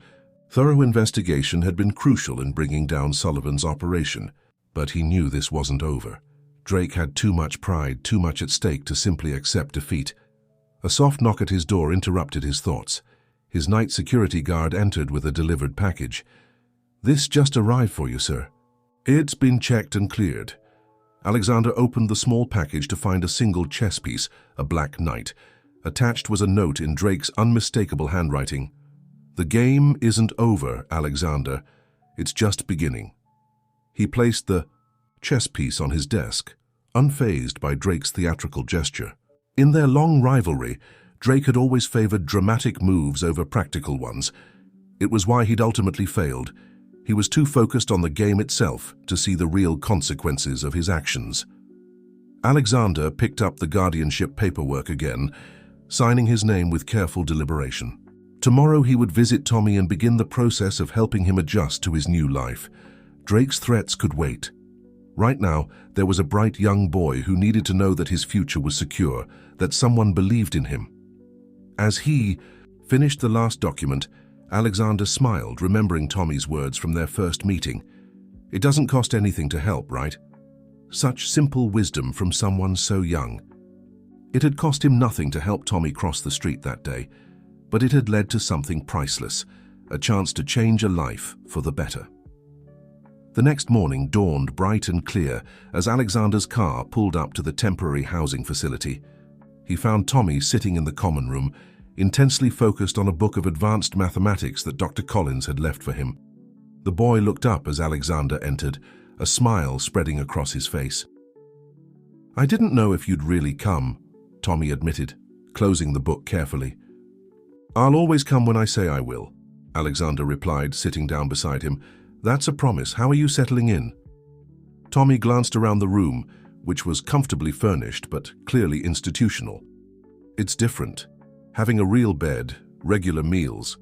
thorough investigation had been crucial in bringing down Sullivan's operation, but he knew this wasn't over. Drake had too much pride, too much at stake to simply accept defeat. A soft knock at his door interrupted his thoughts. His night security guard entered with a delivered package. This just arrived for you, sir. It's been checked and cleared. Alexander opened the small package to find a single chess piece, a black knight. Attached was a note in Drake's unmistakable handwriting. The game isn't over, Alexander. It's just beginning. He placed the chess piece on his desk, unfazed by Drake's theatrical gesture. In their long rivalry, Drake had always favored dramatic moves over practical ones. It was why he'd ultimately failed. He was too focused on the game itself to see the real consequences of his actions. Alexander picked up the guardianship paperwork again, signing his name with careful deliberation. Tomorrow he would visit Tommy and begin the process of helping him adjust to his new life. Drake's threats could wait. Right now, there was a bright young boy who needed to know that his future was secure, that someone believed in him. As he finished the last document, Alexander smiled, remembering Tommy's words from their first meeting. It doesn't cost anything to help, right? Such simple wisdom from someone so young. It had cost him nothing to help Tommy cross the street that day, but it had led to something priceless, a chance to change a life for the better. The next morning dawned bright and clear as Alexander's car pulled up to the temporary housing facility. He found Tommy sitting in the common room, intensely focused on a book of advanced mathematics that Dr. Collins had left for him. The boy looked up as Alexander entered, a smile spreading across his face. I didn't know if you'd really come, Tommy admitted, closing the book carefully. I'll always come when I say I will, Alexander replied, sitting down beside him. That's a promise. How are you settling in? Tommy glanced around the room, which was comfortably furnished but clearly institutional. It's different. Having a real bed, regular meals.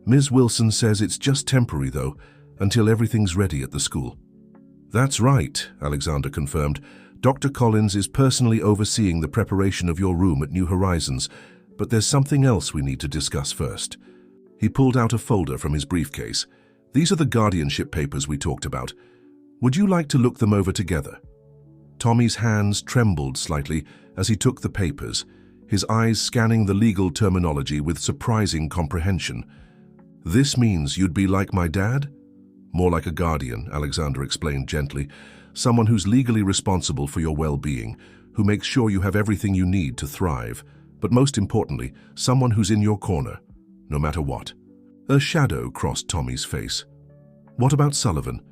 Ms. Wilson says it's just temporary, though, until everything's ready at the school. That's right, Alexander confirmed. Dr. Collins is personally overseeing the preparation of your room at New Horizons, but there's something else we need to discuss first. He pulled out a folder from his briefcase. These are the guardianship papers we talked about. Would you like to look them over together? Tommy's hands trembled slightly as he took the papers, his eyes scanning the legal terminology with surprising comprehension. This means you'd be like my dad? More like a guardian, Alexander explained gently. Someone who's legally responsible for your well-being, who makes sure you have everything you need to thrive. But most importantly, someone who's in your corner, no matter what. A shadow crossed Tommy's face. What about Sullivan?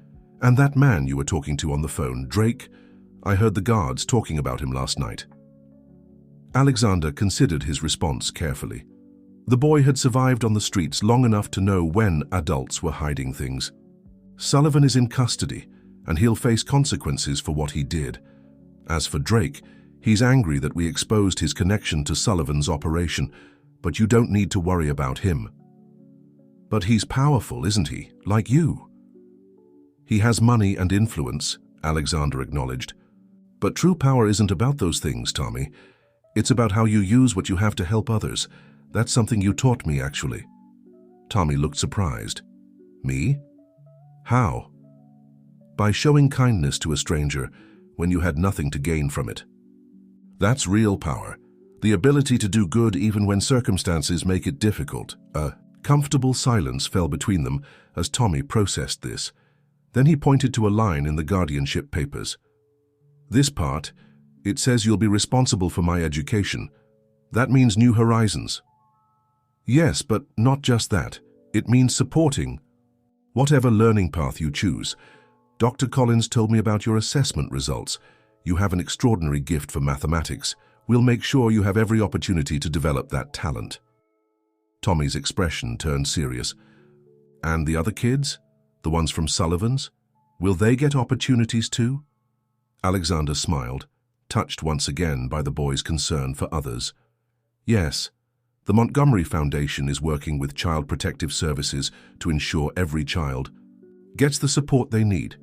And that man you were talking to on the phone, Drake? I heard the guards talking about him last night. Alexander considered his response carefully. The boy had survived on the streets long enough to know when adults were hiding things. Sullivan is in custody, and he'll face consequences for what he did. As for Drake, he's angry that we exposed his connection to Sullivan's operation, but you don't need to worry about him. But he's powerful, isn't he? Like you. He has money and influence, Alexander acknowledged. But true power isn't about those things, Tommy. It's about how you use what you have to help others. That's something you taught me, actually. Tommy looked surprised. Me? How? By showing kindness to a stranger when you had nothing to gain from it. That's real power. The ability to do good even when circumstances make it difficult. A comfortable silence fell between them as Tommy processed this. Then he pointed to a line in the guardianship papers. This part, it says you'll be responsible for my education. That means New Horizons. Yes, but not just that. It means supporting whatever learning path you choose. Dr. Collins told me about your assessment results. You have an extraordinary gift for mathematics. We'll make sure you have every opportunity to develop that talent. Tommy's expression turned serious. And the other kids? The ones from Sullivan's? Will they get opportunities too? Alexander smiled, touched once again by the boy's concern for others. Yes, the Montgomery Foundation is working with Child Protective Services to ensure every child gets the support they need.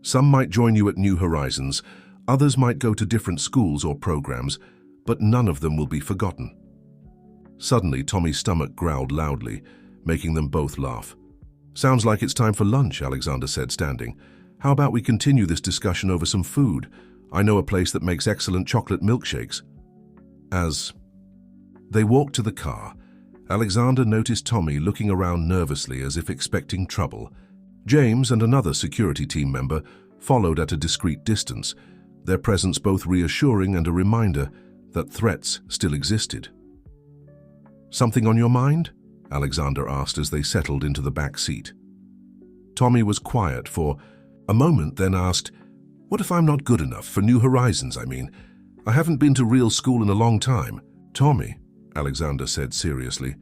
Some might join you at New Horizons, others might go to different schools or programs, but none of them will be forgotten. Suddenly, Tommy's stomach growled loudly, making them both laugh. Sounds like it's time for lunch, Alexander said, standing. How about we continue this discussion over some food? I know a place that makes excellent chocolate milkshakes. As they walked to the car, Alexander noticed Tommy looking around nervously as if expecting trouble. James and another security team member followed at a discreet distance, their presence both reassuring and a reminder that threats still existed. Something on your mind? Alexander asked as they settled into the back seat. Tommy was quiet for a moment, then asked, What if I'm not good enough for New Horizons, I mean? I haven't been to real school in a long time. Tommy, Alexander said seriously,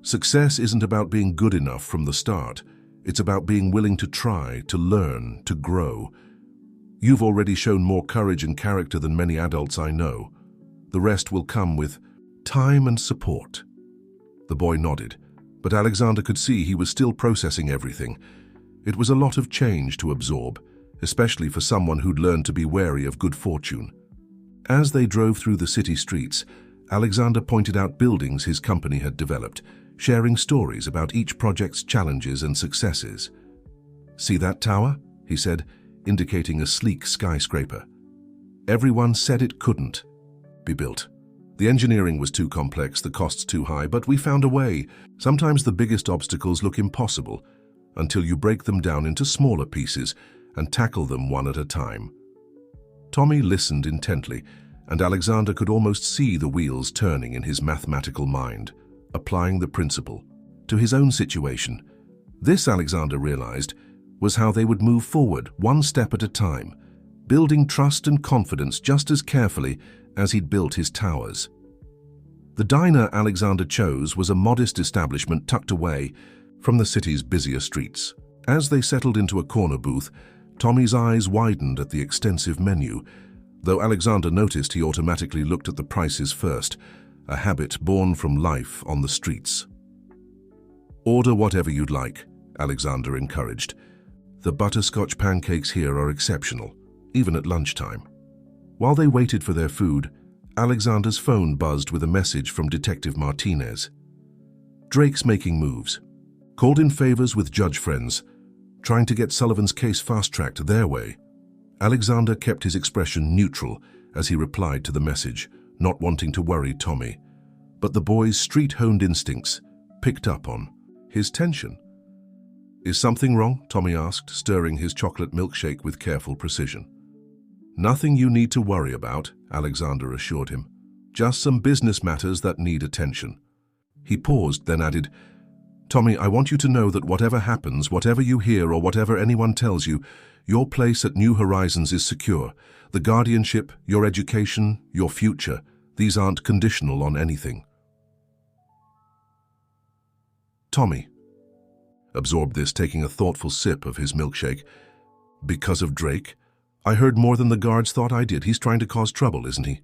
success isn't about being good enough from the start. It's about being willing to try, to learn, to grow. You've already shown more courage and character than many adults I know. The rest will come with time and support. The boy nodded, but Alexander could see he was still processing everything. It was a lot of change to absorb, especially for someone who'd learned to be wary of good fortune. As they drove through the city streets, Alexander pointed out buildings his company had developed, sharing stories about each project's challenges and successes. See that tower? He said, indicating a sleek skyscraper. Everyone said it couldn't be built. The engineering was too complex, the costs too high, but we found a way. Sometimes the biggest obstacles look impossible until you break them down into smaller pieces and tackle them one at a time. Tommy listened intently, and Alexander could almost see the wheels turning in his mathematical mind, applying the principle to his own situation. This, Alexander realized, was how they would move forward, one step at a time, building trust and confidence just as carefully as he'd built his towers. The diner Alexander chose was a modest establishment tucked away from the city's busier streets. As they settled into a corner booth, Tommy's eyes widened at the extensive menu. Though Alexander noticed, he automatically looked at the prices first, a habit born from life on the streets. Order whatever you'd like, Alexander encouraged. The butterscotch pancakes here are exceptional, even at lunchtime. While they waited for their food, Alexander's phone buzzed with a message from Detective Martinez. Drake's making moves. Called in favors with judge friends, trying to get Sullivan's case fast-tracked their way. Alexander kept his expression neutral as he replied to the message, not wanting to worry Tommy. But the boy's street-honed instincts picked up on his tension. "Is something wrong?" Tommy asked, stirring his chocolate milkshake with careful precision. "Nothing you need to worry about," Alexander assured him. "Just some business matters that need attention." He paused, then added, "Tommy, I want you to know that whatever happens, whatever you hear or whatever anyone tells you, your place at New Horizons is secure. The guardianship, your education, your future, these aren't conditional on anything." Tommy absorbed this, taking a thoughtful sip of his milkshake. "Because of Drake? I heard more than the guards thought I did. He's trying to cause trouble, isn't he?"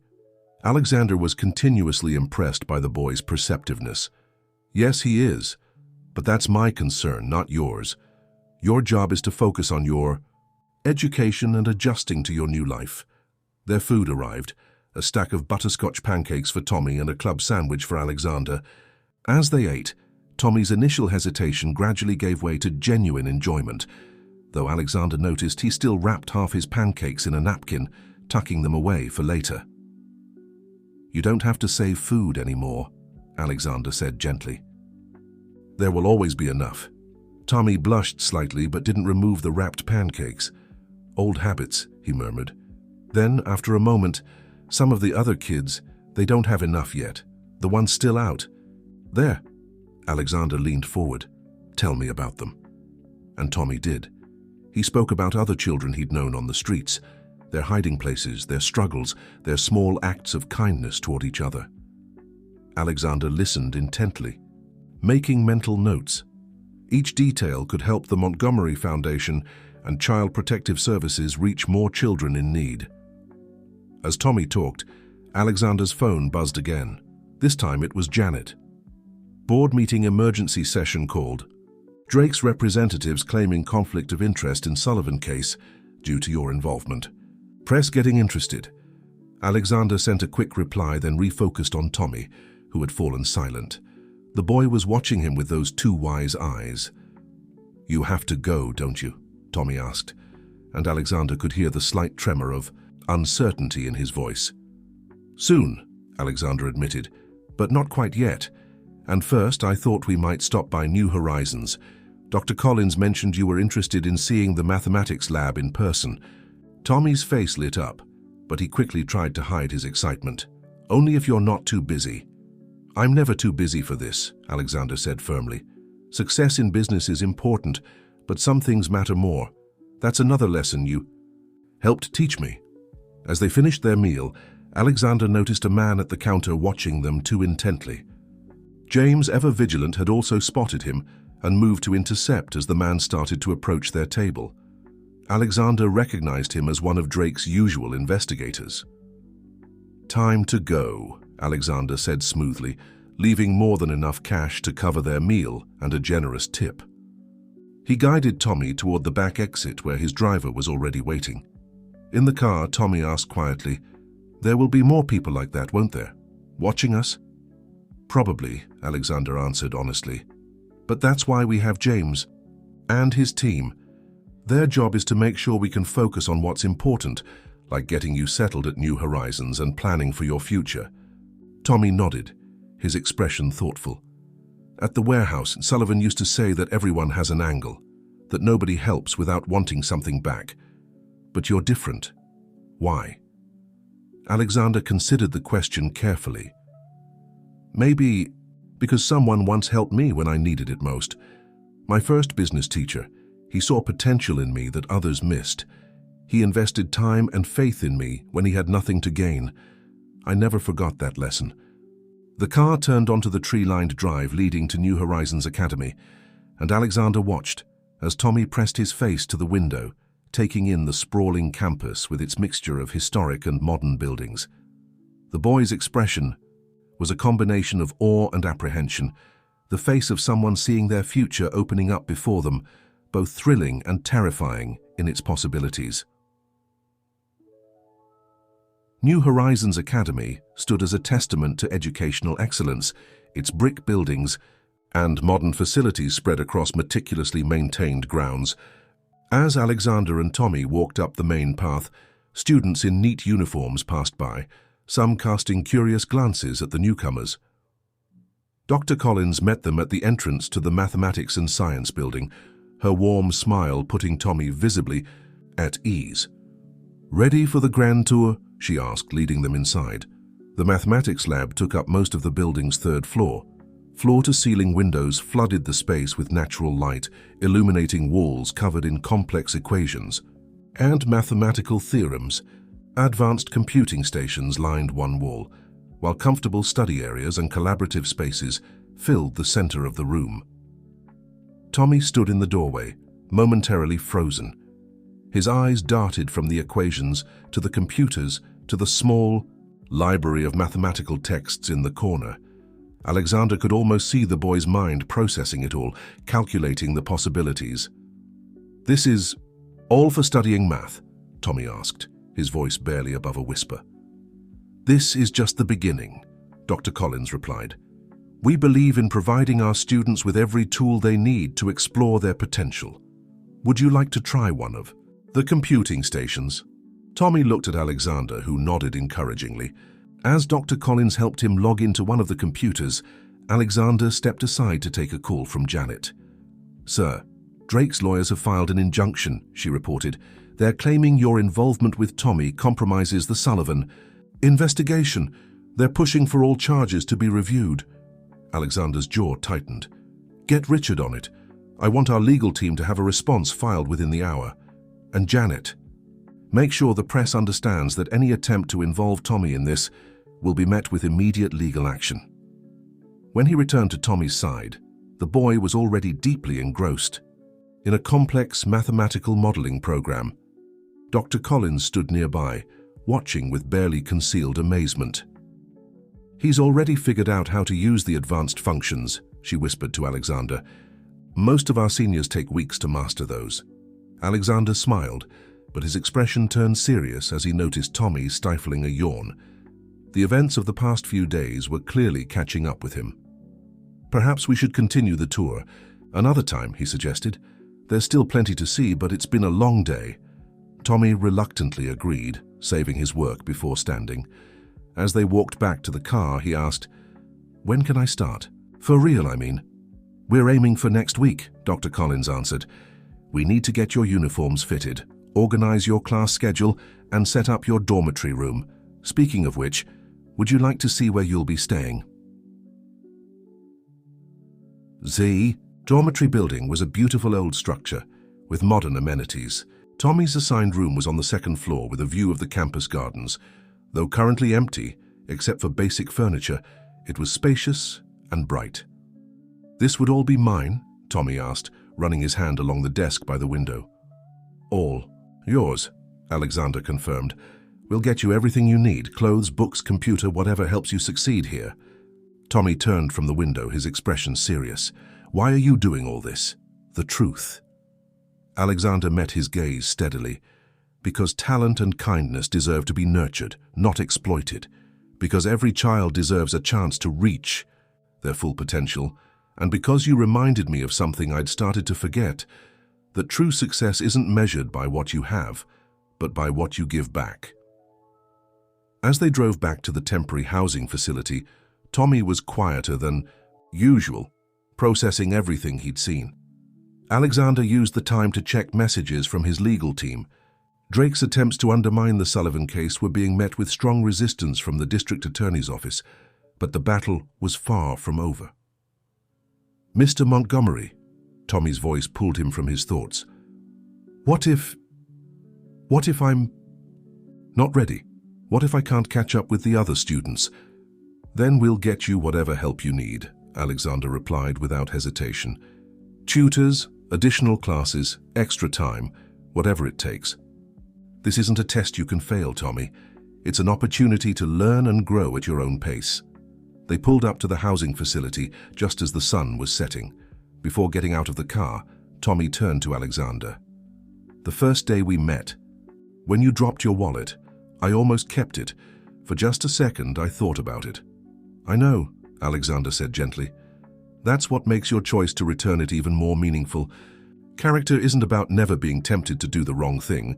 Alexander was continuously impressed by the boy's perceptiveness. "Yes, he is. But that's my concern, not yours. Your job is to focus on your education and adjusting to your new life." Their food arrived, a stack of butterscotch pancakes for Tommy and a club sandwich for Alexander. As they ate, Tommy's initial hesitation gradually gave way to genuine enjoyment, though Alexander noticed he still wrapped half his pancakes in a napkin, tucking them away for later. "You don't have to save food anymore," Alexander said gently. "There will always be enough." Tommy blushed slightly but didn't remove the wrapped pancakes. "Old habits," he murmured. Then, after a moment, "Some of the other kids, they don't have enough yet. The ones still out. There." Alexander leaned forward. "Tell me about them." And Tommy did. He spoke about other children he'd known on the streets, their hiding places, their struggles, their small acts of kindness toward each other. Alexander listened intently, making mental notes. Each detail could help the Montgomery Foundation and Child Protective Services reach more children in need. As Tommy talked, Alexander's phone buzzed again. This time it was Janet. "Board meeting emergency session called. Drake's representatives claiming conflict of interest in Sullivan case due to your involvement. Press getting interested." Alexander sent a quick reply, then refocused on Tommy, who had fallen silent. The boy was watching him with those two wise eyes. "You have to go, don't you?" Tommy asked, and Alexander could hear the slight tremor of uncertainty in his voice. "Soon," Alexander admitted, "but not quite yet. And first, I thought we might stop by New Horizons. Dr. Collins mentioned you were interested in seeing the mathematics lab in person." Tommy's face lit up, but he quickly tried to hide his excitement. "Only if you're not too busy." "I'm never too busy for this," Alexander said firmly. "Success in business is important, but some things matter more. That's another lesson you helped teach me." As they finished their meal, Alexander noticed a man at the counter watching them too intently. James, ever vigilant, had also spotted him and moved to intercept as the man started to approach their table. Alexander recognized him as one of Drake's usual investigators. "Time to go," Alexander said smoothly, leaving more than enough cash to cover their meal and a generous tip. He guided Tommy toward the back exit where his driver was already waiting. In the car, Tommy asked quietly, "There will be more people like that, won't there? Watching us?" "Probably," Alexander answered honestly. "But that's why we have James and his team. Their job is to make sure we can focus on what's important, like getting you settled at New Horizons and planning for your future." Tommy nodded, his expression thoughtful. "At the warehouse, Sullivan used to say that everyone has an angle, that nobody helps without wanting something back. But you're different. Why?" Alexander considered the question carefully. "Maybe because someone once helped me when I needed it most. My first business teacher, he saw potential in me that others missed. He invested time and faith in me when he had nothing to gain. I never forgot that lesson." The car turned onto the tree-lined drive leading to New Horizons Academy, and Alexander watched as Tommy pressed his face to the window, taking in the sprawling campus with its mixture of historic and modern buildings. The boy's expression was a combination of awe and apprehension, the face of someone seeing their future opening up before them, both thrilling and terrifying in its possibilities. New Horizons Academy stood as a testament to educational excellence, its brick buildings, and modern facilities spread across meticulously maintained grounds. As Alexander and Tommy walked up the main path, students in neat uniforms passed by, some casting curious glances at the newcomers. Dr. Collins met them at the entrance to the Mathematics and Science building, her warm smile putting Tommy visibly at ease. "Ready for the grand tour?" she asked, leading them inside. The mathematics lab took up most of the building's third floor. Floor-to-ceiling windows flooded the space with natural light, illuminating walls covered in complex equations and mathematical theorems. Advanced computing stations lined one wall, while comfortable study areas and collaborative spaces filled the center of the room. Tommy stood in the doorway, momentarily frozen. His eyes darted from the equations to the computers to the small library of mathematical texts in the corner. Alexander could almost see the boy's mind processing it all, calculating the possibilities. "This is all for studying math?" Tommy asked, his voice barely above a whisper. "This is just the beginning," Dr. Collins replied. "We believe in providing our students with every tool they need to explore their potential. Would you like to try one of the computing stations?" Tommy looked at Alexander, who nodded encouragingly. As Dr. Collins helped him log into one of the computers, Alexander stepped aside to take a call from Janet. "Sir, Drake's lawyers have filed an injunction," she reported. "They're claiming your involvement with Tommy compromises the Sullivan investigation. They're pushing for all charges to be reviewed." Alexander's jaw tightened. "Get Richard on it. I want our legal team to have a response filed within the hour. And Janet, make sure the press understands that any attempt to involve Tommy in this will be met with immediate legal action." When he returned to Tommy's side, the boy was already deeply engrossed in a complex mathematical modeling program. Dr. Collins stood nearby, watching with barely concealed amazement. "He's already figured out how to use the advanced functions," she whispered to Alexander. "Most of our seniors take weeks to master those." Alexander smiled, but his expression turned serious as he noticed Tommy stifling a yawn. The events of the past few days were clearly catching up with him. "Perhaps we should continue the tour another time," he suggested. "There's still plenty to see, but it's been a long day." Tommy reluctantly agreed, saving his work before standing. As they walked back to the car, he asked, "When can I start? For real, I mean." "We're aiming for next week," Dr. Collins answered. "We need to get your uniforms fitted, organize your class schedule, and set up your dormitory room. Speaking of which, would you like to see where you'll be staying?" The dormitory building was a beautiful old structure with modern amenities. Tommy's assigned room was on the second floor with a view of the campus gardens. Though currently empty, except for basic furniture, it was spacious and bright. "This would all be mine?" Tommy asked, running his hand along the desk by the window. "All yours," Alexander confirmed. "We'll get you everything you need, clothes, books, computer, whatever helps you succeed here." Tommy turned from the window, his expression serious. "Why are you doing all this?" "The truth." Alexander met his gaze steadily. "Because talent and kindness deserve to be nurtured, not exploited. Because every child deserves a chance to reach their full potential. And because you reminded me of something I'd started to forget, that true success isn't measured by what you have, but by what you give back." As they drove back to the temporary housing facility, Tommy was quieter than usual, processing everything he'd seen. Alexander used the time to check messages from his legal team. Drake's attempts to undermine the Sullivan case were being met with strong resistance from the district attorney's office, but the battle was far from over. "Mr. Montgomery," Tommy's voice pulled him from his thoughts. What if I'm not ready? What if I can't catch up with the other students?" "Then we'll get you whatever help you need," Alexander replied without hesitation. "Tutors, additional classes, extra time, whatever it takes. This isn't a test you can fail, Tommy. It's an opportunity to learn and grow at your own pace." They pulled up to the housing facility just as the sun was setting. Before getting out of the car, Tommy turned to Alexander. "The first day we met, when you dropped your wallet, I almost kept it. For just a second, I thought about it." "I know," Alexander said gently. That's what makes your choice to return it even more meaningful. Character isn't about never being tempted to do the wrong thing.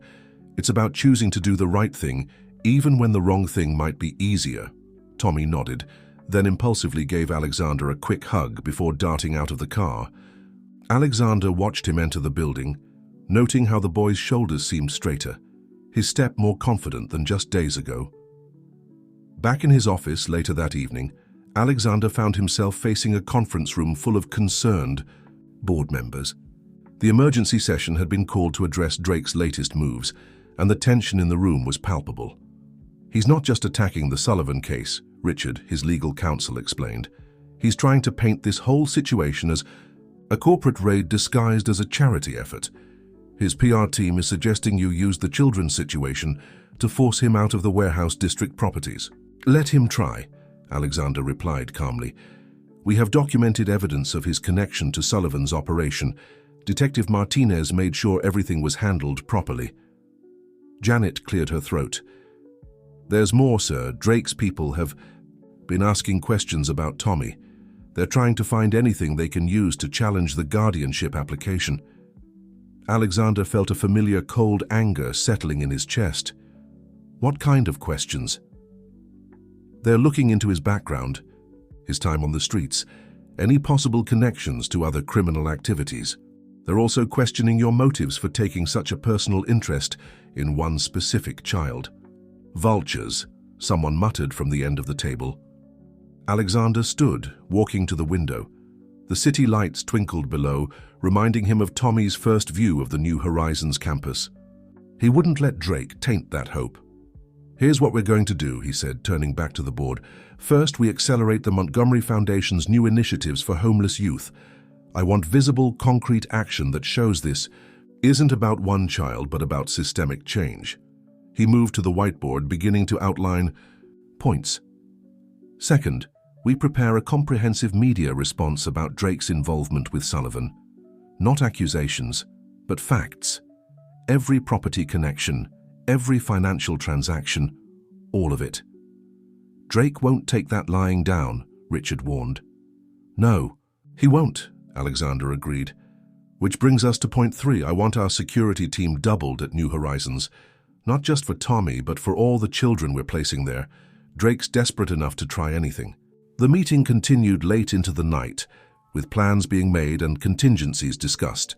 It's about choosing to do the right thing, even when the wrong thing might be easier. Tommy nodded, then impulsively gave Alexander a quick hug before darting out of the car. Alexander watched him enter the building, noting how the boy's shoulders seemed straighter, his step more confident than just days ago. Back in his office later that evening, Alexander found himself facing a conference room full of concerned board members. The emergency session had been called to address Drake's latest moves, and the tension in the room was palpable. He's not just attacking the Sullivan case, Richard, his legal counsel, explained. He's trying to paint this whole situation as a corporate raid disguised as a charity effort. His PR team is suggesting you use the children's situation to force him out of the warehouse district properties. Let him try, Alexander replied calmly. We have documented evidence of his connection to Sullivan's operation. Detective Martinez made sure everything was handled properly. Janet cleared her throat. There's more, sir. Drake's people have been asking questions about Tommy. They're trying to find anything they can use to challenge the guardianship application. Alexander felt a familiar cold anger settling in his chest. What kind of questions? They're looking into his background, his time on the streets, any possible connections to other criminal activities. They're also questioning your motives for taking such a personal interest in one specific child. Vultures, someone muttered from the end of the table. Alexander stood, walking to the window. The city lights twinkled below, reminding him of Tommy's first view of the New Horizons campus. He wouldn't let Drake taint that hope. Here's what we're going to do, he said, turning back to the board. First, we accelerate the Montgomery Foundation's new initiatives for homeless youth. I want visible, concrete action that shows this isn't about one child, but about systemic change. He moved to the whiteboard, beginning to outline points. Second, we prepare a comprehensive media response about Drake's involvement with Sullivan. Not accusations, but facts. Every property connection, every financial transaction, all of it. Drake won't take that lying down, Richard warned. No, he won't, Alexander agreed. Which brings us to point 3. I want our security team doubled at New Horizons. Not just for Tommy, but for all the children we're placing there. Drake's desperate enough to try anything. The meeting continued late into the night, with plans being made and contingencies discussed.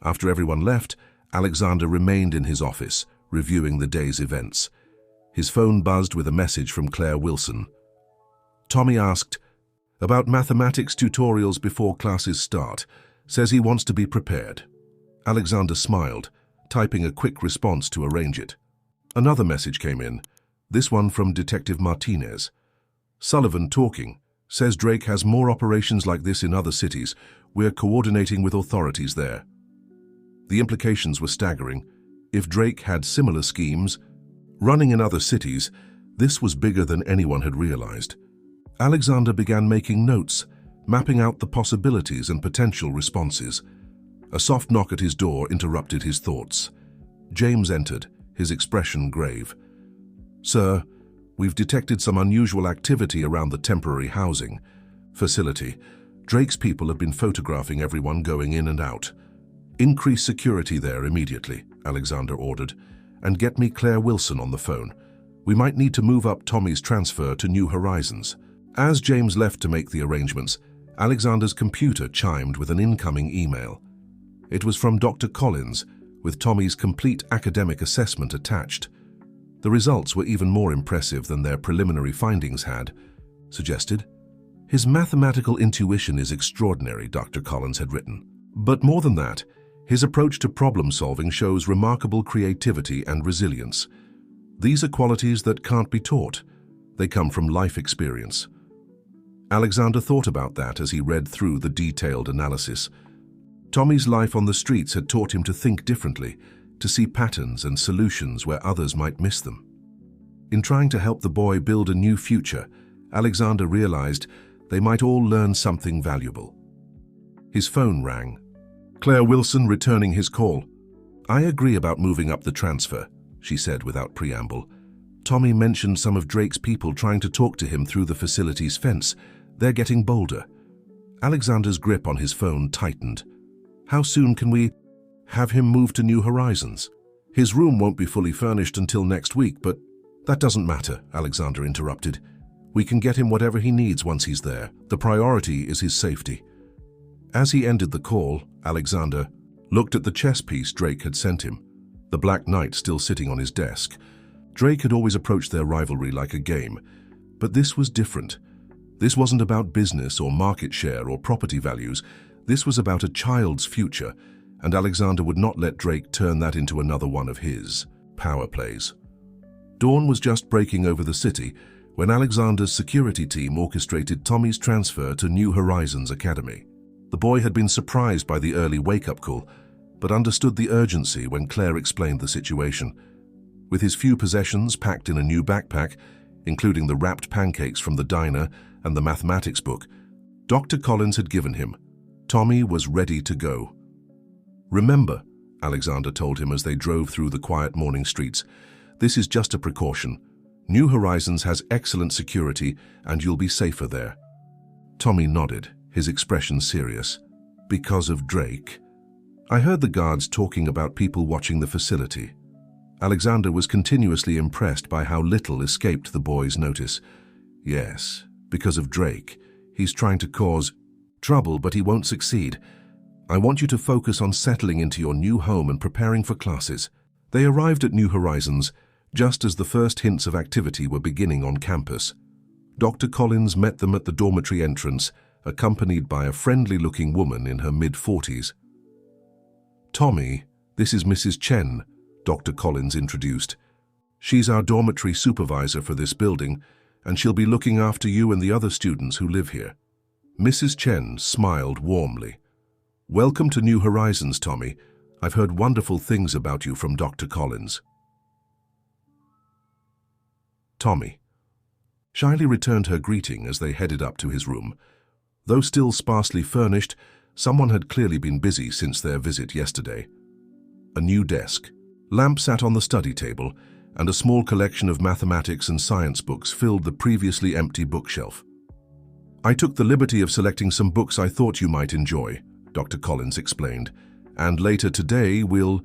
After everyone left, Alexander remained in his office, reviewing the day's events. His phone buzzed with a message from Claire Wilson. Tommy asked, about mathematics tutorials before classes start. Says he wants to be prepared. Alexander smiled, typing a quick response to arrange it. Another message came in, this one from Detective Martinez. Sullivan talking. Says Drake has more operations like this in other cities. We're coordinating with authorities there. The implications were staggering. If Drake had similar schemes, running in other cities, this was bigger than anyone had realized. Alexander began making notes, mapping out the possibilities and potential responses. A soft knock at his door interrupted his thoughts. James entered, his expression grave. Sir, we've detected some unusual activity around the temporary housing facility. Drake's people have been photographing everyone going in and out. Increase security there immediately, Alexander ordered, and get me Claire Wilson on the phone. We might need to move up Tommy's transfer to New Horizons. As James left to make the arrangements, Alexander's computer chimed with an incoming email. It was from Dr. Collins, with Tommy's complete academic assessment attached. The results were even more impressive than their preliminary findings had suggested. His mathematical intuition is extraordinary, Dr. Collins had written. But more than that, his approach to problem-solving shows remarkable creativity and resilience. These are qualities that can't be taught. They come from life experience. Alexander thought about that as he read through the detailed analysis. Tommy's life on the streets had taught him to think differently, to see patterns and solutions where others might miss them. In trying to help the boy build a new future, Alexander realized they might all learn something valuable. His phone rang. Claire Wilson returning his call. I agree about moving up the transfer, she said without preamble. Tommy mentioned some of Drake's people trying to talk to him through the facility's fence. They're getting bolder. Alexander's grip on his phone tightened. How soon can we have him move to New Horizons? His room won't be fully furnished until next week, but that doesn't matter, Alexander interrupted. We can get him whatever he needs once he's there. The priority is his safety. As he ended the call, Alexander looked at the chess piece Drake had sent him, the Black Knight still sitting on his desk. Drake had always approached their rivalry like a game, but this was different. This wasn't about business or market share or property values. This was about a child's future, and Alexander would not let Drake turn that into another one of his power plays. Dawn was just breaking over the city when Alexander's security team orchestrated Tommy's transfer to New Horizons Academy. The boy had been surprised by the early wake-up call, but understood the urgency when Claire explained the situation. With his few possessions packed in a new backpack, including the wrapped pancakes from the diner and the mathematics book Dr. Collins had given him, Tommy was ready to go. Remember, Alexander told him as they drove through the quiet morning streets, this is just a precaution. New Horizons has excellent security and you'll be safer there. Tommy nodded, his expression serious. Because of Drake? I heard the guards talking about people watching the facility. Alexander was continuously impressed by how little escaped the boy's notice. Yes, because of Drake. He's trying to cause trouble, but he won't succeed. I want you to focus on settling into your new home and preparing for classes. They arrived at New Horizons just as the first hints of activity were beginning on campus. Dr. Collins met them at the dormitory entrance, accompanied by a friendly-looking woman in her mid-40s. Tommy, this is Mrs. Chen, Dr. Collins introduced. She's our dormitory supervisor for this building, and she'll be looking after you and the other students who live here. Mrs. Chen smiled warmly. Welcome to New Horizons, Tommy. I've heard wonderful things about you from Dr. Collins. Tommy shyly returned her greeting as they headed up to his room. Though still sparsely furnished, someone had clearly been busy since their visit yesterday. A new desk, lamp sat on the study table, and a small collection of mathematics and science books filled the previously empty bookshelf. I took the liberty of selecting some books I thought you might enjoy, Dr. Collins explained, and later today we'll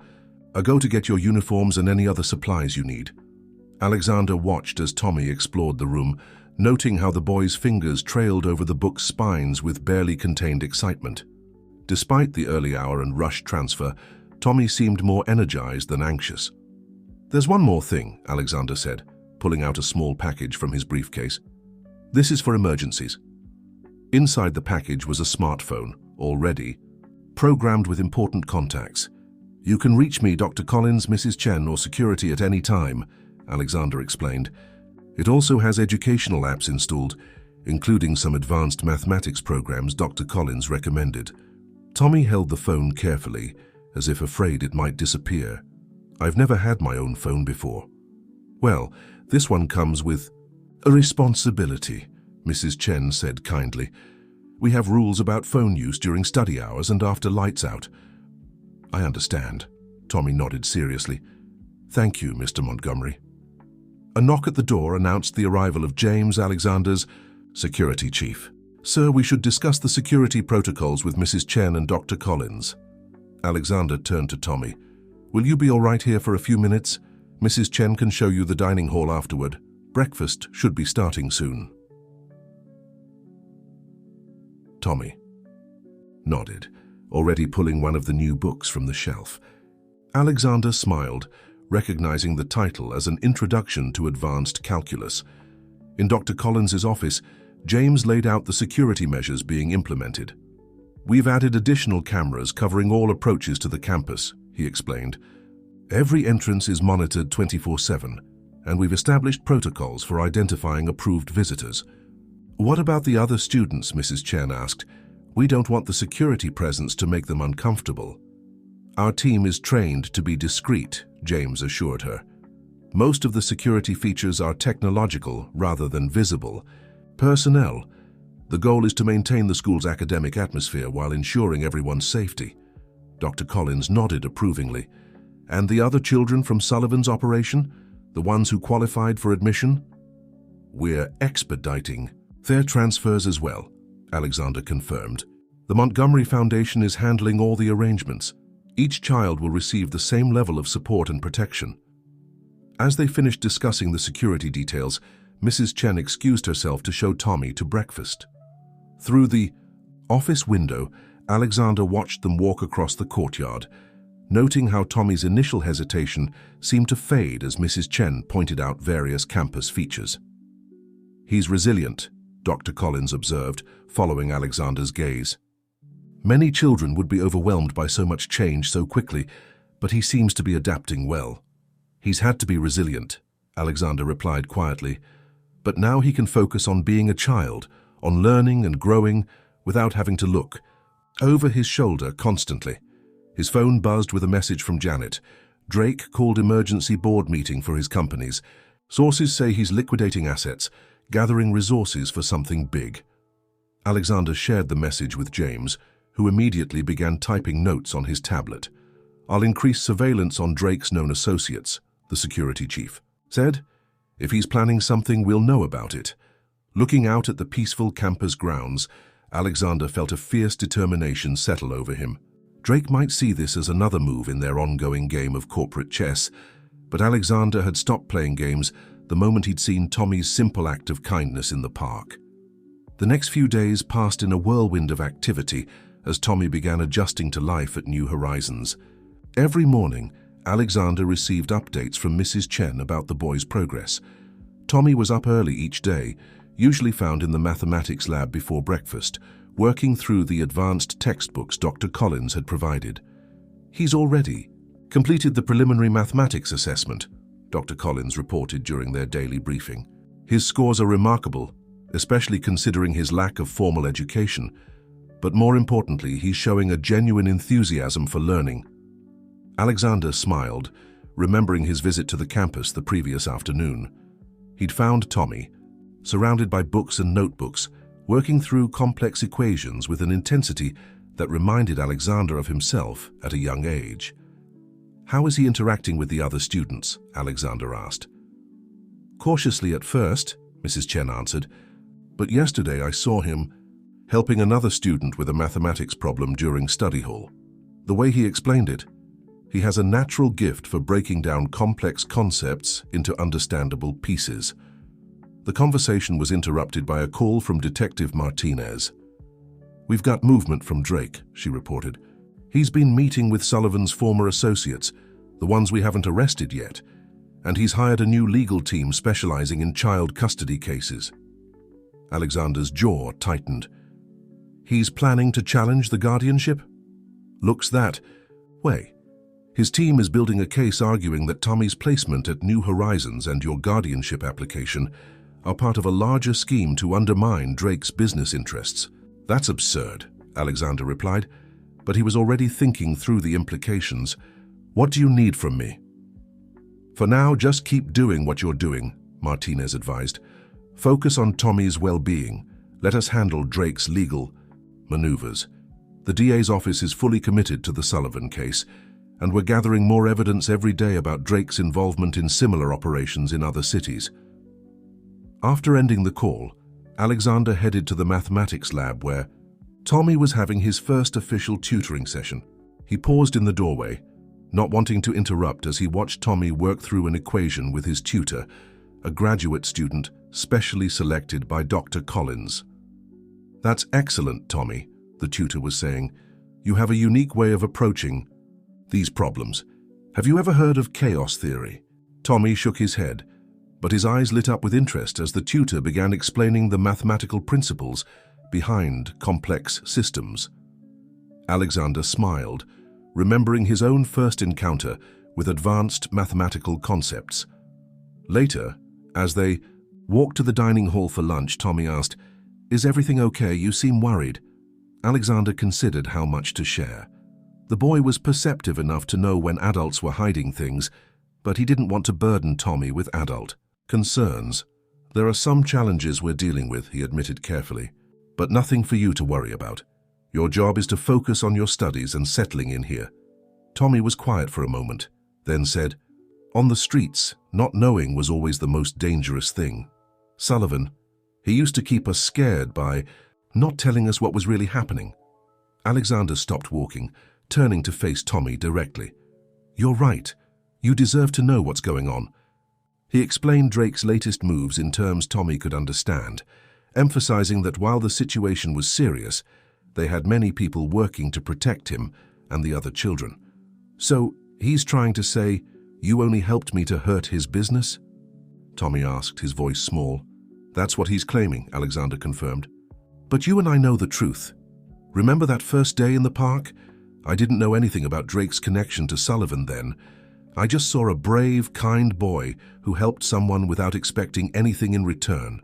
go to get your uniforms and any other supplies you need. Alexander watched as Tommy explored the room, noting how the boy's fingers trailed over the book's spines with barely contained excitement. Despite the early hour and rushed transfer, Tommy seemed more energized than anxious. There's one more thing, Alexander said, pulling out a small package from his briefcase. This is for emergencies. Inside the package was a smartphone, already programmed with important contacts. You can reach me, Dr. Collins, Mrs. Chen, or security at any time, Alexander explained. It also has educational apps installed, including some advanced mathematics programs Dr. Collins recommended. Tommy held the phone carefully, as if afraid it might disappear. I've never had my own phone before. Well, this one comes with a responsibility, Mrs. Chen said kindly. We have rules about phone use during study hours and after lights out. I understand, Tommy nodded seriously. Thank you, Mr. Montgomery. A knock at the door announced the arrival of James, Alexander's security chief. Sir, we should discuss the security protocols with Mrs. Chen and Dr. Collins. Alexander turned to Tommy. Will you be all right here for a few minutes? Mrs. Chen can show you the dining hall afterward. Breakfast should be starting soon. Tommy nodded, already pulling one of the new books from the shelf. Alexander smiled, recognizing the title as an introduction to advanced calculus. In Dr. Collins's office, James laid out the security measures being implemented. We've added additional cameras covering all approaches to the campus, he explained. Every entrance is monitored 24/7, and we've established protocols for identifying approved visitors. What about the other students, Mrs. Chen asked. We don't want the security presence to make them uncomfortable. Our team is trained to be discreet, James assured her. Most of the security features are technological rather than visible. Personnel. The goal is to maintain the school's academic atmosphere while ensuring everyone's safety. Dr. Collins nodded approvingly. And the other children from Sullivan's operation? The ones who qualified for admission? We're expediting their transfers as well, Alexander confirmed. "The Montgomery Foundation is handling all the arrangements. Each child will receive the same level of support and protection." As they finished discussing the security details, Mrs. Chen excused herself to show Tommy to breakfast. Through the office window, Alexander watched them walk across the courtyard, noting how Tommy's initial hesitation seemed to fade as Mrs. Chen pointed out various campus features. "He's resilient," Dr. Collins observed, following Alexander's gaze. "Many children would be overwhelmed by so much change so quickly, but he seems to be adapting well." "He's had to be resilient," Alexander replied quietly, "but now he can focus on being a child, on learning and growing without having to look over his shoulder constantly." His phone buzzed with a message from Janet. Drake called emergency board meeting for his companies. Sources say he's liquidating assets, gathering resources for something big. Alexander shared the message with James, who immediately began typing notes on his tablet. "I'll increase surveillance on Drake's known associates," the security chief said. "If he's planning something, we'll know about it." Looking out at the peaceful campus grounds, Alexander felt a fierce determination settle over him. Drake might see this as another move in their ongoing game of corporate chess, but Alexander had stopped playing games the moment he'd seen Tommy's simple act of kindness in the park. The next few days passed in a whirlwind of activity as Tommy began adjusting to life at New Horizons. Every morning, Alexander received updates from Mrs. Chen about the boy's progress. Tommy was up early each day, usually found in the mathematics lab before breakfast, working through the advanced textbooks Dr. Collins had provided. "He's already completed the preliminary mathematics assessment," Dr. Collins reported during their daily briefing. "His scores are remarkable, especially considering his lack of formal education, but more importantly, he's showing a genuine enthusiasm for learning." Alexander smiled, remembering his visit to the campus the previous afternoon. He'd found Tommy, surrounded by books and notebooks, working through complex equations with an intensity that reminded Alexander of himself at a young age. "How is he interacting with the other students?" Alexander asked. "Cautiously at first," Mrs. Chen answered, "but yesterday I saw him helping another student with a mathematics problem during study hall. The way he explained it, he has a natural gift for breaking down complex concepts into understandable pieces." The conversation was interrupted by a call from Detective Martinez. "We've got movement from Drake," she reported. "He's been meeting with Sullivan's former associates, the ones we haven't arrested yet, and he's hired a new legal team specializing in child custody cases." Alexander's jaw tightened. "He's planning to challenge the guardianship?" "Looks that way. His team is building a case arguing that Tommy's placement at New Horizons and your guardianship application are part of a larger scheme to undermine Drake's business interests." "That's absurd," Alexander replied, but he was already thinking through the implications. "What do you need from me?" "For now, just keep doing what you're doing," Martinez advised. "Focus on Tommy's well-being. Let us handle Drake's legal maneuvers. The DA's office is fully committed to the Sullivan case, and we're gathering more evidence every day about Drake's involvement in similar operations in other cities." After ending the call, Alexander headed to the mathematics lab where Tommy was having his first official tutoring session. He paused in the doorway, not wanting to interrupt as he watched Tommy work through an equation with his tutor, a graduate student specially selected by Dr. Collins. "That's excellent, Tommy," the tutor was saying. "You have a unique way of approaching these problems. Have you ever heard of chaos theory?" Tommy shook his head, but his eyes lit up with interest as the tutor began explaining the mathematical principles behind complex systems. Alexander smiled, remembering his own first encounter with advanced mathematical concepts. Later, as they walked to the dining hall for lunch, Tommy asked, "Is everything okay? You seem worried." Alexander considered how much to share. The boy was perceptive enough to know when adults were hiding things, but he didn't want to burden Tommy with adult concerns. "There are some challenges we're dealing with," he admitted carefully, "but nothing for you to worry about. Your job is to focus on your studies and settling in here." Tommy was quiet for a moment, then said, "On the streets, not knowing was always the most dangerous thing. Sullivan, he used to keep us scared by not telling us what was really happening. Alexander stopped walking, turning to face Tommy directly. You're right. You deserve to know what's going on. He explained Drake's latest moves in terms Tommy could understand, emphasizing that while the situation was serious, they had many people working to protect him and the other children. So, he's trying to say, you only helped me to hurt his business? Tommy asked, his voice small. That's what he's claiming, Alexander confirmed. But you and I know the truth. Remember that first day in the park? I didn't know anything about Drake's connection to Sullivan then. I just saw a brave, kind boy who helped someone without expecting anything in return.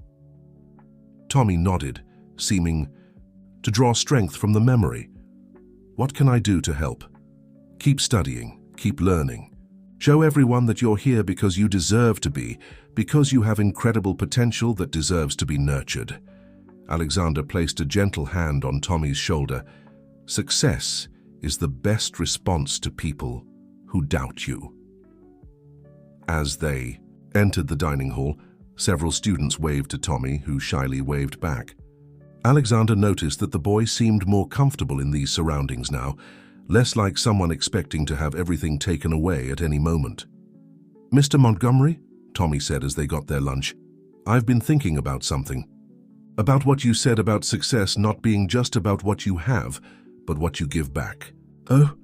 Tommy nodded, seeming to draw strength from the memory. What can I do to help? Keep studying, keep learning. Show everyone that you're here because you deserve to be, because you have incredible potential that deserves to be nurtured. Alexander placed a gentle hand on Tommy's shoulder. Success is the best response to people who doubt you. As they entered the dining hall, several students waved to Tommy, who shyly waved back. Alexander noticed that the boy seemed more comfortable in these surroundings now, less like someone expecting to have everything taken away at any moment. Mr. Montgomery, Tommy said as they got their lunch, I've been thinking about something. About what you said about success not being just about what you have, but what you give back. Oh?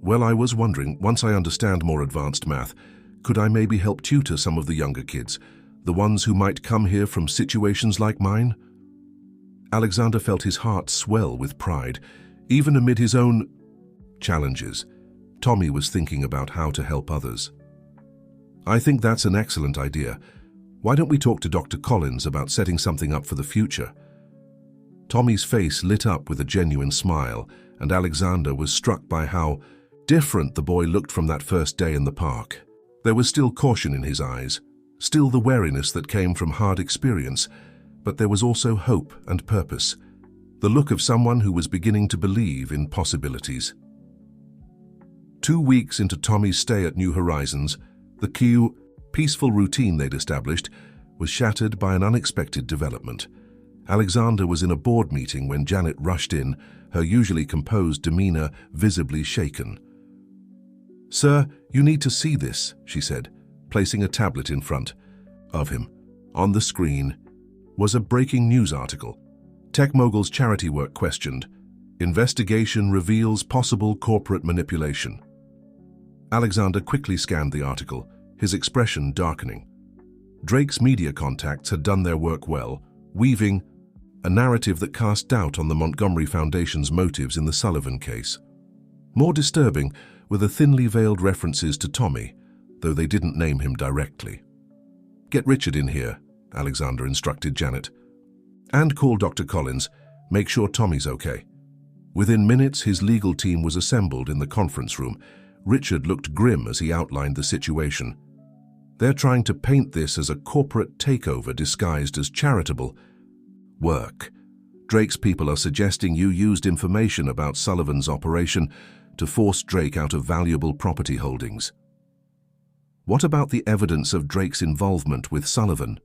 Well, I was wondering, once I understand more advanced math, could I maybe help tutor some of the younger kids, the ones who might come here from situations like mine? Alexander felt his heart swell with pride, even amid his own challenges. Tommy was thinking about how to help others. I think that's an excellent idea. Why don't we talk to Dr. Collins about setting something up for the future? Tommy's face lit up with a genuine smile, and Alexander was struck by how different the boy looked from that first day in the park. There was still caution in his eyes, still the wariness that came from hard experience, but there was also hope and purpose, the look of someone who was beginning to believe in possibilities. 2 weeks into Tommy's stay at New Horizons, the peaceful routine they'd established was shattered by an unexpected development. Alexander was in a board meeting when Janet rushed in, her usually composed demeanor visibly shaken. Sir, you need to see this, she said, placing a tablet in front of him. On the screen was a breaking news article. Tech mogul's charity work questioned. Investigation reveals possible corporate manipulation. Alexander quickly scanned the article, his expression darkening. Drake's media contacts had done their work well, weaving a narrative that cast doubt on the Montgomery Foundation's motives in the Sullivan case. More disturbing were the thinly veiled references to Tommy, though they didn't name him directly. Get Richard in here, Alexander instructed Janet. And call Dr. Collins. Make sure Tommy's okay. Within minutes, his legal team was assembled in the conference room. Richard looked grim as he outlined the situation. They're trying to paint this as a corporate takeover disguised as charitable work. Drake's people are suggesting you used information about Sullivan's operation to force Drake out of valuable property holdings. What about the evidence of Drake's involvement with Sullivan?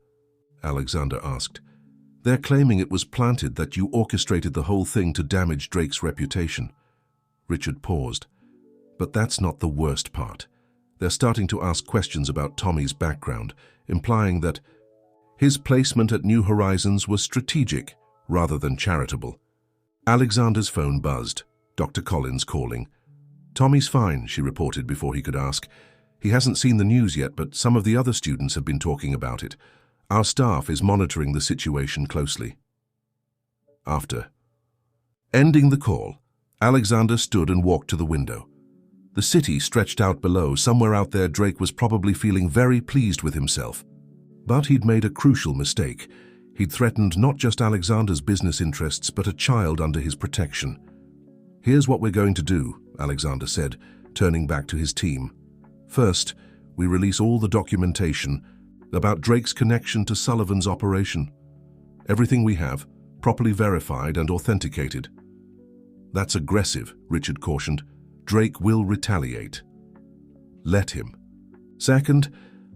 Alexander asked. They're claiming it was planted that you orchestrated the whole thing to damage Drake's reputation. Richard paused. But that's not the worst part. They're starting to ask questions about Tommy's background, implying that his placement at New Horizons was strategic rather than charitable. Alexander's phone buzzed, Dr. Collins calling. Tommy's fine, she reported before he could ask. He hasn't seen the news yet, but some of the other students have been talking about it. Our staff is monitoring the situation closely. After ending the call, Alexander stood and walked to the window. The city stretched out below. Somewhere out there, Drake was probably feeling very pleased with himself. But he'd made a crucial mistake. He'd threatened not just Alexander's business interests, but a child under his protection. Here's what we're going to do, Alexander said, turning back to his team. First, we release all the documentation about Drake's connection to Sullivan's operation. Everything we have, properly verified and authenticated. That's aggressive, Richard cautioned. Drake will retaliate. Let him. Second,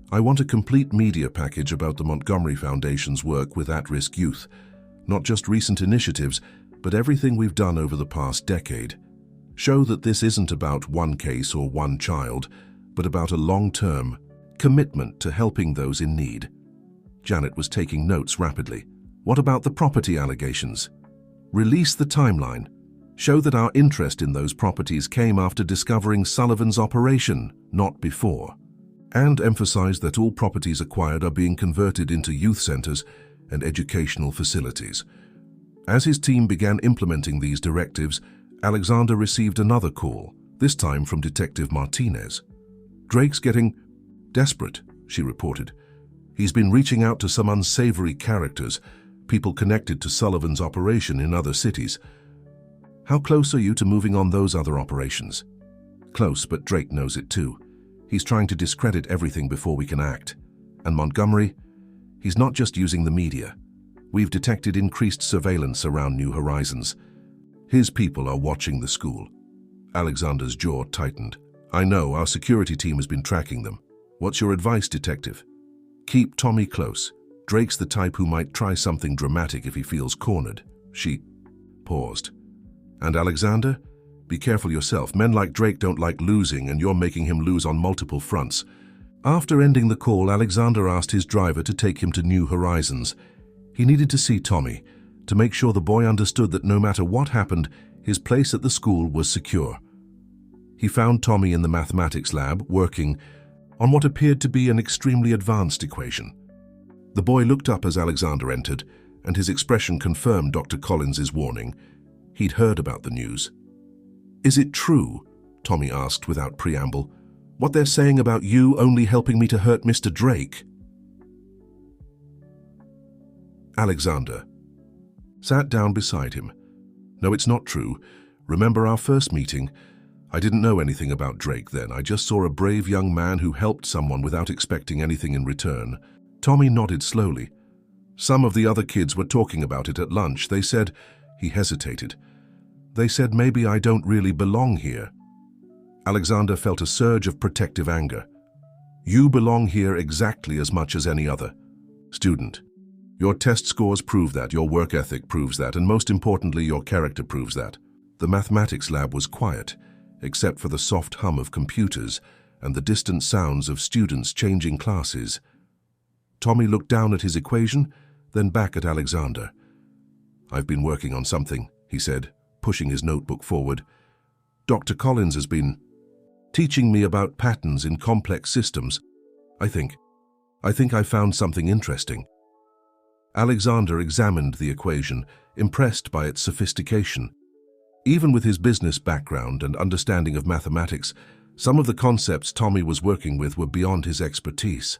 I want a complete media package about the Montgomery Foundation's work with at-risk youth. not just recent initiatives, but everything we've done over the past decade. Show that this isn't about one case or one child, but about a long-term commitment to helping those in need. Janet was taking notes rapidly. What about the property allegations? Release the timeline. Show that our interest in those properties came after discovering Sullivan's operation, not before. And emphasize that all properties acquired are being converted into youth centers and educational facilities. As his team began implementing these directives, Alexander received another call, this time from Detective Martinez. "Drake's getting desperate," she reported. "He's been reaching out to some unsavory characters, people connected to Sullivan's operation in other cities. How close are you to moving on those other operations?" "Close, but Drake knows it too. He's trying to discredit everything before we can act. And Montgomery? He's not just using the media. We've detected increased surveillance around New Horizons. His people are watching the school." Alexander's jaw tightened. "I know, our security team has been tracking them. What's your advice, Detective?" "Keep Tommy close. Drake's the type who might try something dramatic if he feels cornered." She paused. "And Alexander? Be careful yourself. Men like Drake don't like losing, and you're making him lose on multiple fronts." After ending the call, Alexander asked his driver to take him to New Horizons. He needed to see Tommy, to make sure the boy understood that no matter what happened, his place at the school was secure. He found Tommy in the mathematics lab, working on what appeared to be an extremely advanced equation. The boy looked up as Alexander entered, and his expression confirmed Dr. Collins's warning. He'd heard about the news. "Is it true?" Tommy asked without preamble. "What they're saying about you only helping me to hurt Mr. Drake?" Alexander sat down beside him. "No, it's not true. Remember our first meeting? I didn't know anything about Drake then. I just saw a brave young man who helped someone without expecting anything in return." Tommy nodded slowly. "Some of the other kids were talking about it at lunch. They said," he hesitated, "they said maybe I don't really belong here." Alexander felt a surge of protective anger. "You belong here exactly as much as any other student. Your test scores prove that, your work ethic proves that, and most importantly, your character proves that." The mathematics lab was quiet, except for the soft hum of computers and the distant sounds of students changing classes. Tommy looked down at his equation, then back at Alexander. "I've been working on something," he said, pushing his notebook forward. "Dr. Collins has been teaching me about patterns in complex systems. I think I found something interesting." Alexander examined the equation, impressed by its sophistication. Even with his business background and understanding of mathematics, some of the concepts Tommy was working with were beyond his expertise.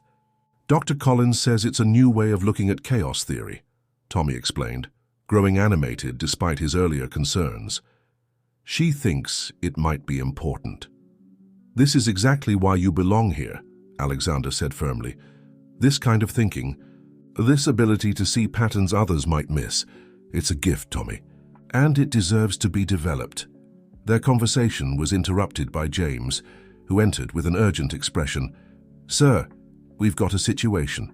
"Dr. Collins says it's a new way of looking at chaos theory," Tommy explained, growing animated despite his earlier concerns. "She thinks it might be important." "This is exactly why you belong here," Alexander said firmly. "This kind of thinking, this ability to see patterns others might miss, it's a gift, Tommy, and it deserves to be developed." Their conversation was interrupted by James, who entered with an urgent expression. "Sir, we've got a situation.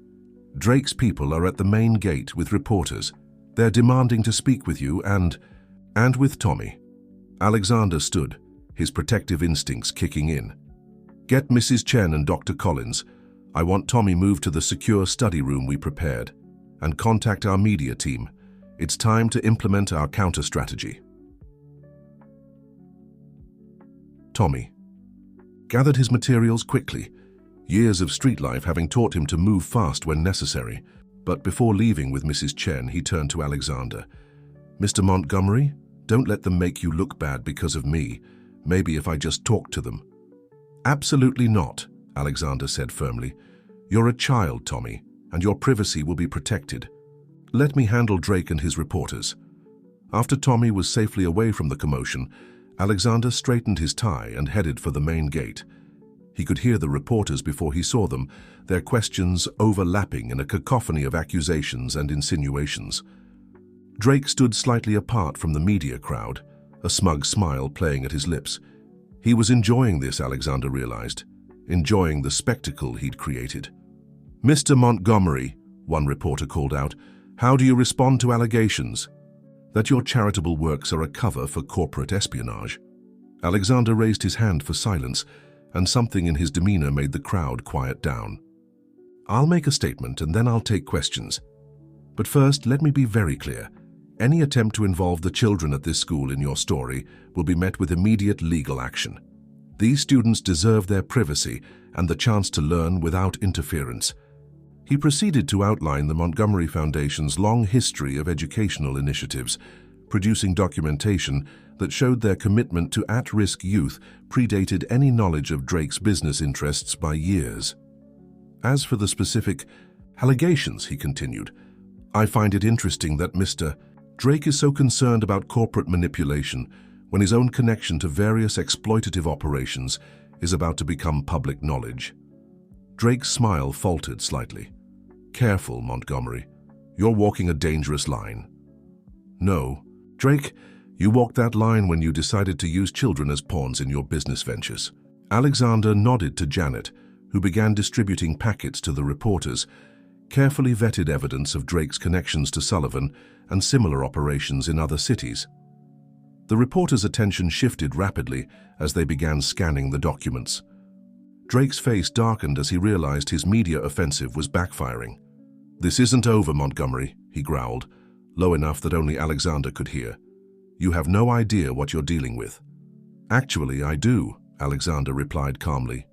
Drake's people are at the main gate with reporters. They're demanding to speak with you and with Tommy." Alexander stood, his protective instincts kicking in. "Get Mrs. Chen and Dr. Collins. I want Tommy moved to the secure study room we prepared. And contact our media team. It's time to implement our counter-strategy." Tommy gathered his materials quickly, years of street life having taught him to move fast when necessary. But before leaving with Mrs. Chen, he turned to Alexander. "Mr. Montgomery, don't let them make you look bad because of me. Maybe if I just talk to them." "Absolutely not," Alexander said firmly. "You're a child, Tommy, and your privacy will be protected. Let me handle Drake and his reporters." After Tommy was safely away from the commotion, Alexander straightened his tie and headed for the main gate. He could hear the reporters before he saw them, their questions overlapping in a cacophony of accusations and insinuations. Drake stood slightly apart from the media crowd, a smug smile playing at his lips. He was enjoying this, Alexander realized, enjoying the spectacle he'd created. "Mr. Montgomery," one reporter called out, How do you respond to allegations that your charitable works are a cover for corporate espionage? Alexander raised his hand for silence, and something in his demeanor made the crowd quiet down. I'll make a statement and then I'll take questions. But first, let me be very clear. Any attempt to involve the children at this school in your story will be met with immediate legal action. These students deserve their privacy and the chance to learn without interference. He proceeded to outline the Montgomery Foundation's long history of educational initiatives, producing documentation that showed their commitment to at-risk youth predated any knowledge of Drake's business interests by years. As for the specific allegations, he continued, I find it interesting that Mr. Drake is so concerned about corporate manipulation when his own connection to various exploitative operations is about to become public knowledge. Drake's smile faltered slightly. Careful, Montgomery. You're walking a dangerous line. No, Drake, you walked that line when you decided to use children as pawns in your business ventures. Alexander nodded to Janet, who began distributing packets to the reporters, carefully vetted evidence of Drake's connections to Sullivan and similar operations in other cities. The reporters' attention shifted rapidly as they began scanning the documents. Drake's face darkened as he realized his media offensive was backfiring. This isn't over, Montgomery, he growled, low enough that only Alexander could hear. You have no idea what you're dealing with. Actually, I do, Alexander replied calmly.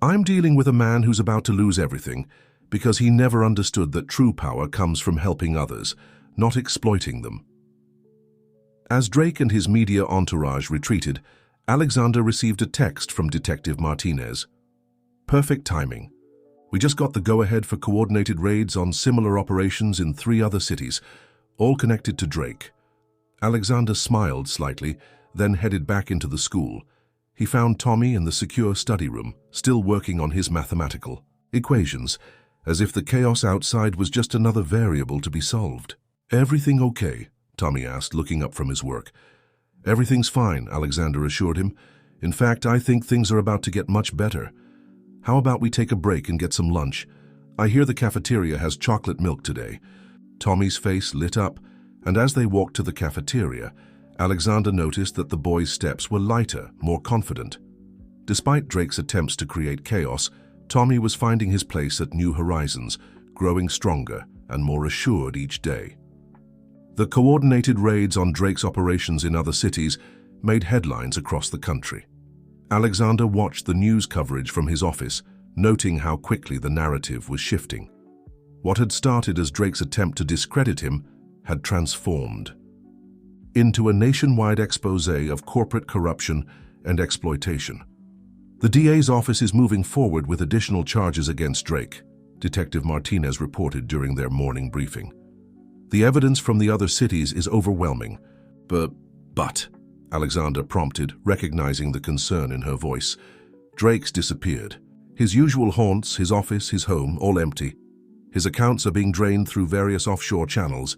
I'm dealing with a man who's about to lose everything because he never understood that true power comes from helping others, not exploiting them. As Drake and his media entourage retreated, Alexander received a text from Detective Martinez. Perfect timing. We just got the go-ahead for coordinated raids on similar operations in 3 other cities, all connected to Drake. Alexander smiled slightly, then headed back into the school. He found Tommy in the secure study room, still working on his mathematical equations, as if the chaos outside was just another variable to be solved. Everything okay? Tommy asked, looking up from his work. Everything's fine, Alexander assured him. In fact, I think things are about to get much better. How about we take a break and get some lunch? I hear the cafeteria has chocolate milk today. Tommy's face lit up, and as they walked to the cafeteria, Alexander noticed that the boy's steps were lighter, more confident. Despite Drake's attempts to create chaos, Tommy was finding his place at New Horizons, growing stronger and more assured each day. The coordinated raids on Drake's operations in other cities made headlines across the country. Alexander watched the news coverage from his office, noting how quickly the narrative was shifting. What had started as Drake's attempt to discredit him had transformed into a nationwide expose of corporate corruption and exploitation. The DA's office is moving forward with additional charges against Drake, Detective Martinez reported during their morning briefing. The evidence from the other cities is overwhelming. But, Alexander prompted, recognizing the concern in her voice. Drake's disappeared. His usual haunts, his office, his home, all empty. His accounts are being drained through various offshore channels.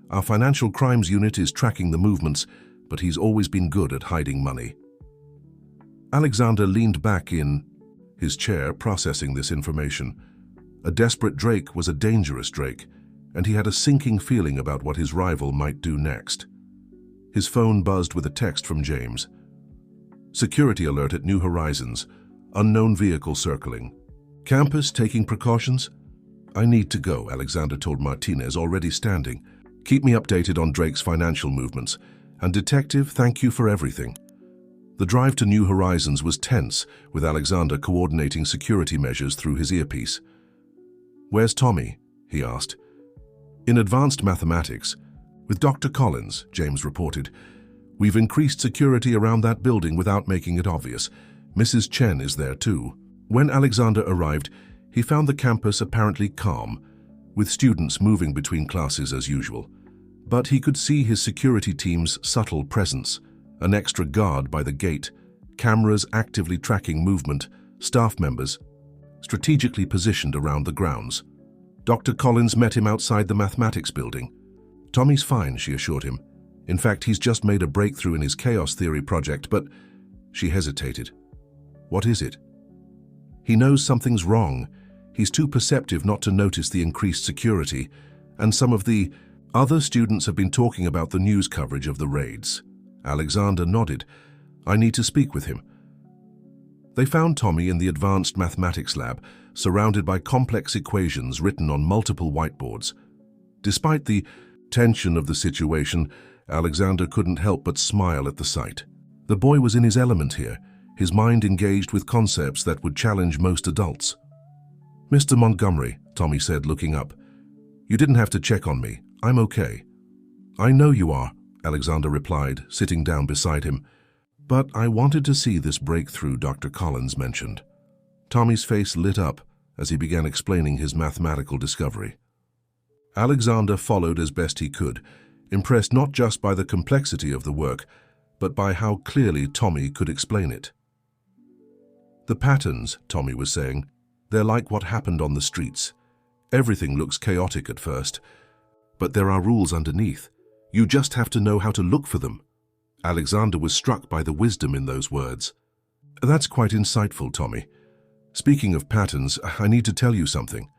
Our financial crimes unit is tracking the movements, but he's always been good at hiding money. Alexander leaned back in his chair, processing this information. A desperate Drake was a dangerous Drake, and he had a sinking feeling about what his rival might do next. His phone buzzed with a text from James. Security alert at New Horizons. Unknown vehicle circling. Campus taking precautions? I need to go, Alexander told Martinez, already standing. Keep me updated on Drake's financial movements. And Detective, thank you for everything. The drive to New Horizons was tense, with Alexander coordinating security measures through his earpiece. Where's Tommy? He asked. In advanced mathematics, with Dr. Collins, James reported. We've increased security around that building without making it obvious. Mrs. Chen is there too. When Alexander arrived, he found the campus apparently calm, with students moving between classes as usual. But he could see his security team's subtle presence, an extra guard by the gate, cameras actively tracking movement, staff members strategically positioned around the grounds. Dr. Collins met him outside the mathematics building. Tommy's fine, she assured him. In fact, he's just made a breakthrough in his chaos theory project, but... She hesitated. What is it? He knows something's wrong. He's too perceptive not to notice the increased security. And some of the other students have been talking about the news coverage of the raids. Alexander nodded. I need to speak with him. They found Tommy in the advanced mathematics lab, surrounded by complex equations written on multiple whiteboards. Despite the tension of the situation, Alexander couldn't help but smile at the sight. The boy was in his element here, his mind engaged with concepts that would challenge most adults. Mr. Montgomery, Tommy said, looking up. You didn't have to check on me. I'm okay. I know you are, Alexander replied, sitting down beside him. But I wanted to see this breakthrough Dr. Collins mentioned. Tommy's face lit up as he began explaining his mathematical discovery. Alexander followed as best he could, impressed not just by the complexity of the work, but by how clearly Tommy could explain it. The patterns, Tommy was saying, they're like what happened on the streets. Everything looks chaotic at first, but there are rules underneath. You just have to know how to look for them. Alexander was struck by the wisdom in those words. That's quite insightful, Tommy. Speaking of patterns, I need to tell you something.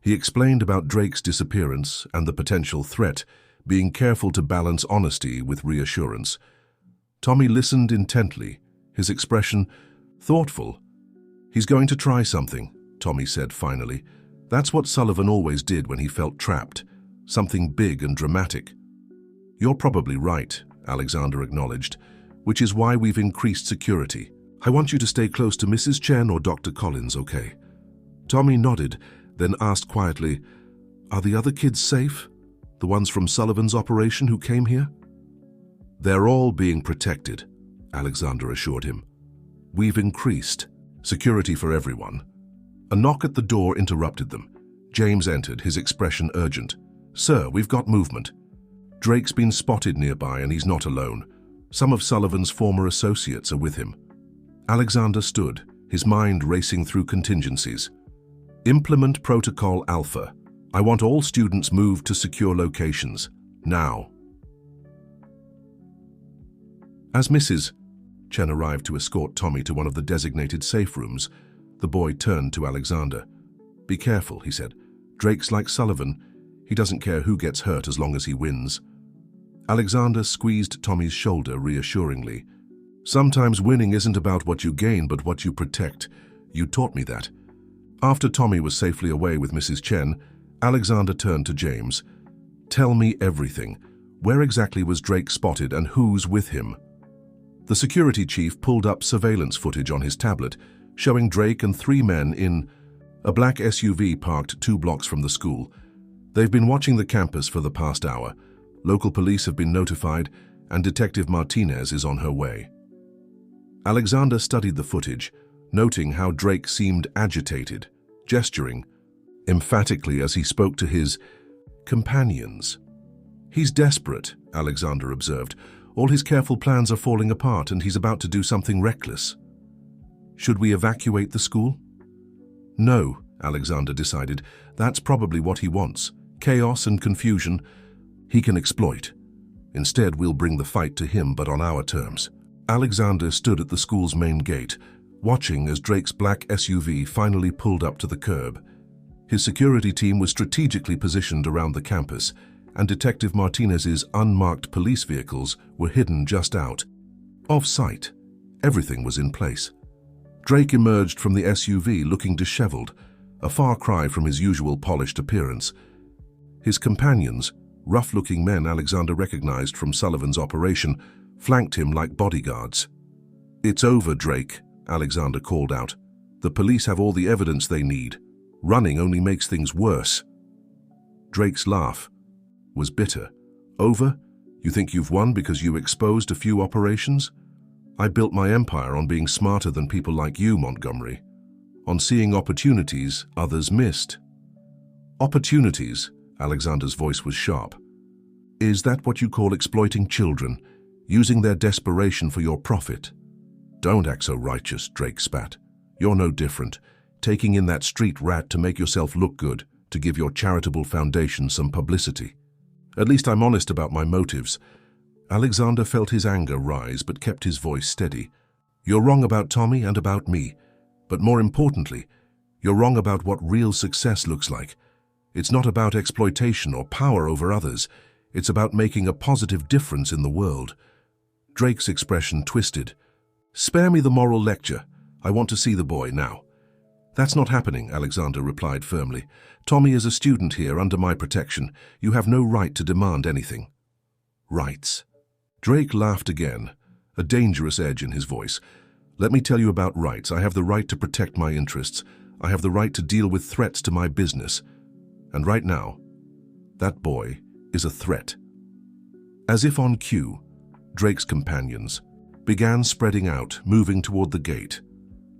He explained about Drake's disappearance and the potential threat, being careful to balance honesty with reassurance. Tommy listened intently, his expression thoughtful. He's going to try something, Tommy said finally. That's what Sullivan always did when he felt trapped, something big and dramatic. You're probably right, Alexander acknowledged, which is why we've increased security. I want you to stay close to Mrs. Chen or Dr. Collins, okay? Tommy nodded, then asked quietly, Are the other kids safe? The ones from Sullivan's operation who came here? They're all being protected, Alexander assured him. We've increased security for everyone. A knock at the door interrupted them. James entered, his expression urgent. Sir, we've got movement. Drake's been spotted nearby and he's not alone. Some of Sullivan's former associates are with him. Alexander stood, his mind racing through contingencies. Implement Protocol Alpha. I want all students moved to secure locations. Now. As Mrs. Chen arrived to escort Tommy to one of the designated safe rooms, the boy turned to Alexander. Be careful, he said. Drake's like Sullivan. He doesn't care who gets hurt as long as he wins. Alexander squeezed Tommy's shoulder reassuringly. Sometimes winning isn't about what you gain, but what you protect. You taught me that. After Tommy was safely away with Mrs. Chen, Alexander turned to James. Tell me everything. Where exactly was Drake spotted and who's with him? The security chief pulled up surveillance footage on his tablet, showing Drake and 3 men in a black SUV parked 2 blocks from the school. They've been watching the campus for the past hour. Local police have been notified, and Detective Martinez is on her way. Alexander studied the footage, noting how Drake seemed agitated, gesturing emphatically as he spoke to his companions. He's desperate, Alexander observed. All his careful plans are falling apart and he's about to do something reckless. Should we evacuate the school? No, Alexander decided. That's probably what he wants. Chaos and confusion he can exploit. Instead, we'll bring the fight to him, but on our terms. Alexander stood at the school's main gate, watching as Drake's black SUV finally pulled up to the curb. His security team was strategically positioned around the campus, and Detective Martinez's unmarked police vehicles were hidden just out. Off sight, everything was in place. Drake emerged from the SUV looking disheveled, a far cry from his usual polished appearance. His companions, rough-looking men Alexander recognized from Sullivan's operation, flanked him like bodyguards. It's over, Drake, Alexander called out. The police have all the evidence they need. Running only makes things worse. Drake's laugh was bitter. Over? You think you've won because you exposed a few operations? I built my empire on being smarter than people like you, Montgomery. On seeing opportunities others missed. Opportunities? Alexander's voice was sharp. Is that what you call exploiting children, using their desperation for your profit? Don't act so righteous, Drake spat. You're no different, taking in that street rat to make yourself look good, to give your charitable foundation some publicity. At least I'm honest about my motives. Alexander felt his anger rise but kept his voice steady. You're wrong about Tommy and about me, but more importantly, you're wrong about what real success looks like. It's not about exploitation or power over others. It's about making a positive difference in the world. Drake's expression twisted. Spare me the moral lecture. I want to see the boy now. That's not happening, Alexander replied firmly. Tommy is a student here under my protection. You have no right to demand anything. Rights. Drake laughed again, a dangerous edge in his voice. Let me tell you about rights. I have the right to protect my interests. I have the right to deal with threats to my business. And right now, that boy is a threat. As if on cue, Drake's companions began spreading out, moving toward the gate.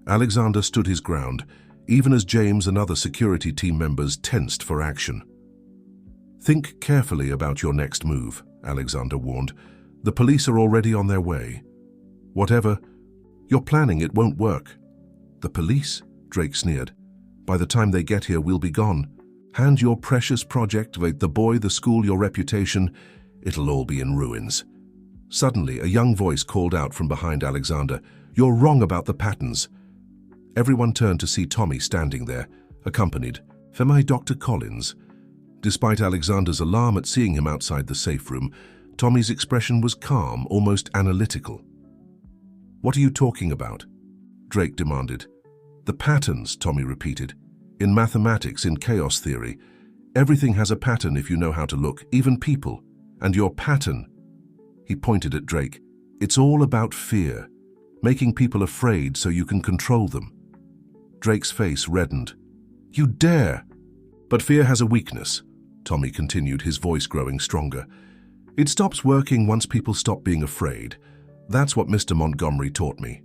Alexander stood his ground, even as James and other security team members tensed for action. Think carefully about your next move, Alexander warned. The police are already on their way. Whatever you're planning, it won't work. The police? Drake sneered. By the time they get here, we'll be gone. Hand your precious project, the boy, the school, your reputation, it'll all be in ruins. Suddenly, a young voice called out from behind Alexander, You're wrong about the patterns. Everyone turned to see Tommy standing there, accompanied by Dr. Collins. Despite Alexander's alarm at seeing him outside the safe room, Tommy's expression was calm, almost analytical. What are you talking about? Drake demanded. The patterns, Tommy repeated. In mathematics, in chaos theory, everything has a pattern if you know how to look, even people. And your pattern, he pointed at Drake, it's all about fear, making people afraid so you can control them. Drake's face reddened. You dare! But fear has a weakness, Tommy continued, his voice growing stronger. It stops working once people stop being afraid. That's what Mr. Montgomery taught me.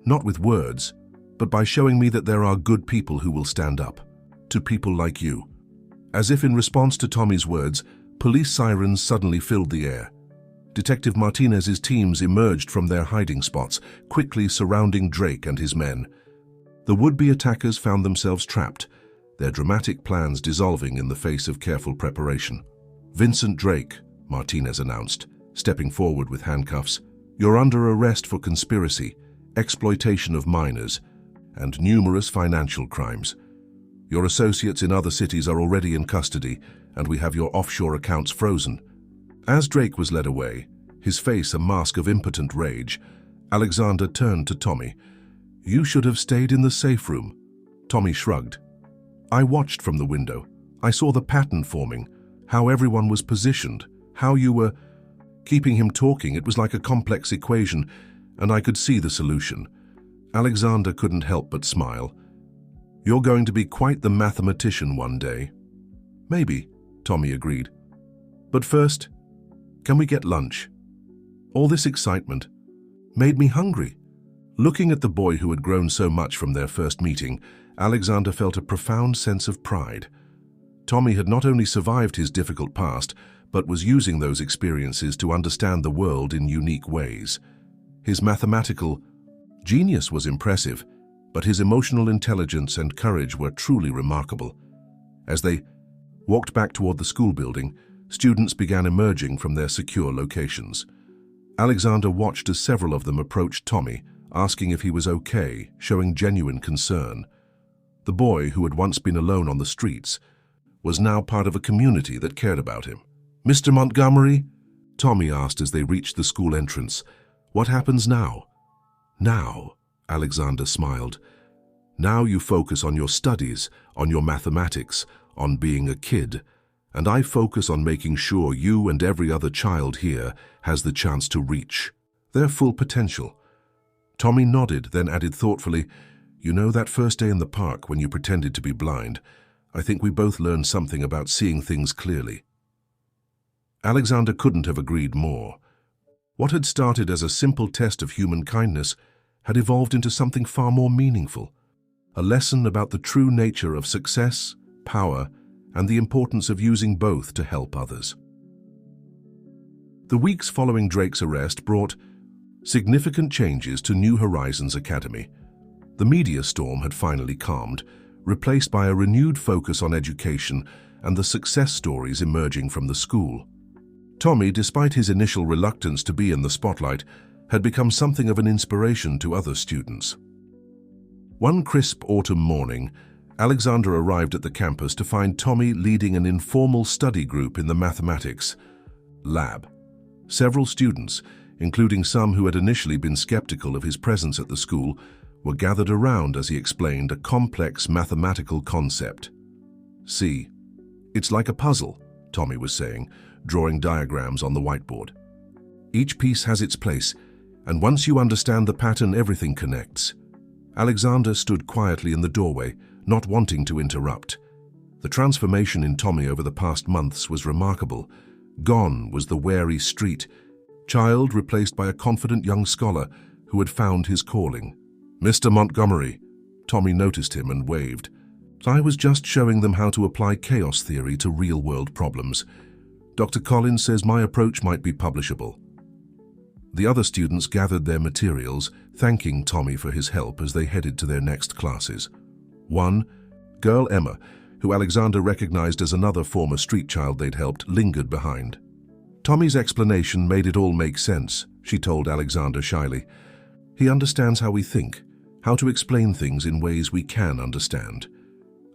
Not with words, but by showing me that there are good people who will stand up. To people like you. As if in response to Tommy's words, police sirens suddenly filled the air. Detective Martinez's teams emerged from their hiding spots, quickly surrounding Drake and his men. The would-be attackers found themselves trapped, their dramatic plans dissolving in the face of careful preparation. Vincent Drake, Martinez announced, stepping forward with handcuffs. You're under arrest for conspiracy, exploitation of minors, and numerous financial crimes. Your associates in other cities are already in custody, and we have your offshore accounts frozen. As Drake was led away, his face a mask of impotent rage, Alexander turned to Tommy. You should have stayed in the safe room. Tommy shrugged. I watched from the window. I saw the pattern forming, how everyone was positioned, how you were keeping him talking. It was like a complex equation, and I could see the solution. Alexander couldn't help but smile. You're going to be quite the mathematician one day. Maybe, Tommy agreed. But first, can we get lunch? All this excitement made me hungry. Looking at the boy who had grown so much from their first meeting, Alexander felt a profound sense of pride. Tommy had not only survived his difficult past, but was using those experiences to understand the world in unique ways. His mathematical genius was impressive, but his emotional intelligence and courage were truly remarkable. As they walked back toward the school building, students began emerging from their secure locations. Alexander watched as several of them approached Tommy, asking if he was okay, showing genuine concern. The boy, who had once been alone on the streets, was now part of a community that cared about him. Mr. Montgomery? Tommy asked as they reached the school entrance. What happens now? Now, Alexander smiled. Now you focus on your studies, on your mathematics, on being a kid, and I focus on making sure you and every other child here has the chance to reach their full potential. Tommy nodded, then added thoughtfully, You know, that first day in the park when you pretended to be blind, I think we both learned something about seeing things clearly. Alexander couldn't have agreed more. What had started as a simple test of human kindness had evolved into something far more meaningful, a lesson about the true nature of success, power, and the importance of using both to help others. The weeks following Drake's arrest brought significant changes to New Horizons Academy. The media storm had finally calmed, replaced by a renewed focus on education and the success stories emerging from the school. Tommy, despite his initial reluctance to be in the spotlight, had become something of an inspiration to other students. One crisp autumn morning, Alexander arrived at the campus to find Tommy leading an informal study group in the mathematics lab. Several students, including some who had initially been skeptical of his presence at the school, were gathered around as he explained a complex mathematical concept. "See, it's like a puzzle," Tommy was saying, drawing diagrams on the whiteboard. "Each piece has its place, and once you understand the pattern, everything connects." Alexander stood quietly in the doorway, not wanting to interrupt. The transformation in Tommy over the past months was remarkable. Gone was the wary street child, replaced by a confident young scholar who had found his calling. "Mr. Montgomery," Tommy noticed him and waved. "I was just showing them how to apply chaos theory to real-world problems. Dr. Collins says my approach might be publishable." The other students gathered their materials, thanking Tommy for his help as they headed to their next classes. One, girl Emma, who Alexander recognized as another former street child they'd helped, lingered behind. Tommy's explanation made it all make sense, she told Alexander shyly. "He understands how we think, how to explain things in ways we can understand."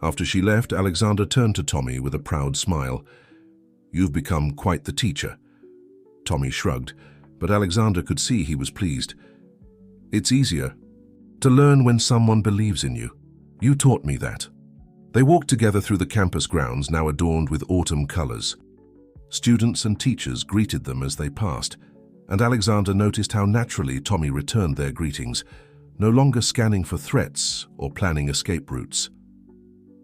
After she left, Alexander turned to Tommy with a proud smile. "You've become quite the teacher." Tommy shrugged, but Alexander could see he was pleased. "It's easier to learn when someone believes in you. You taught me that." They walked together through the campus grounds, now adorned with autumn colors. Students and teachers greeted them as they passed, and Alexander noticed how naturally Tommy returned their greetings, no longer scanning for threats or planning escape routes.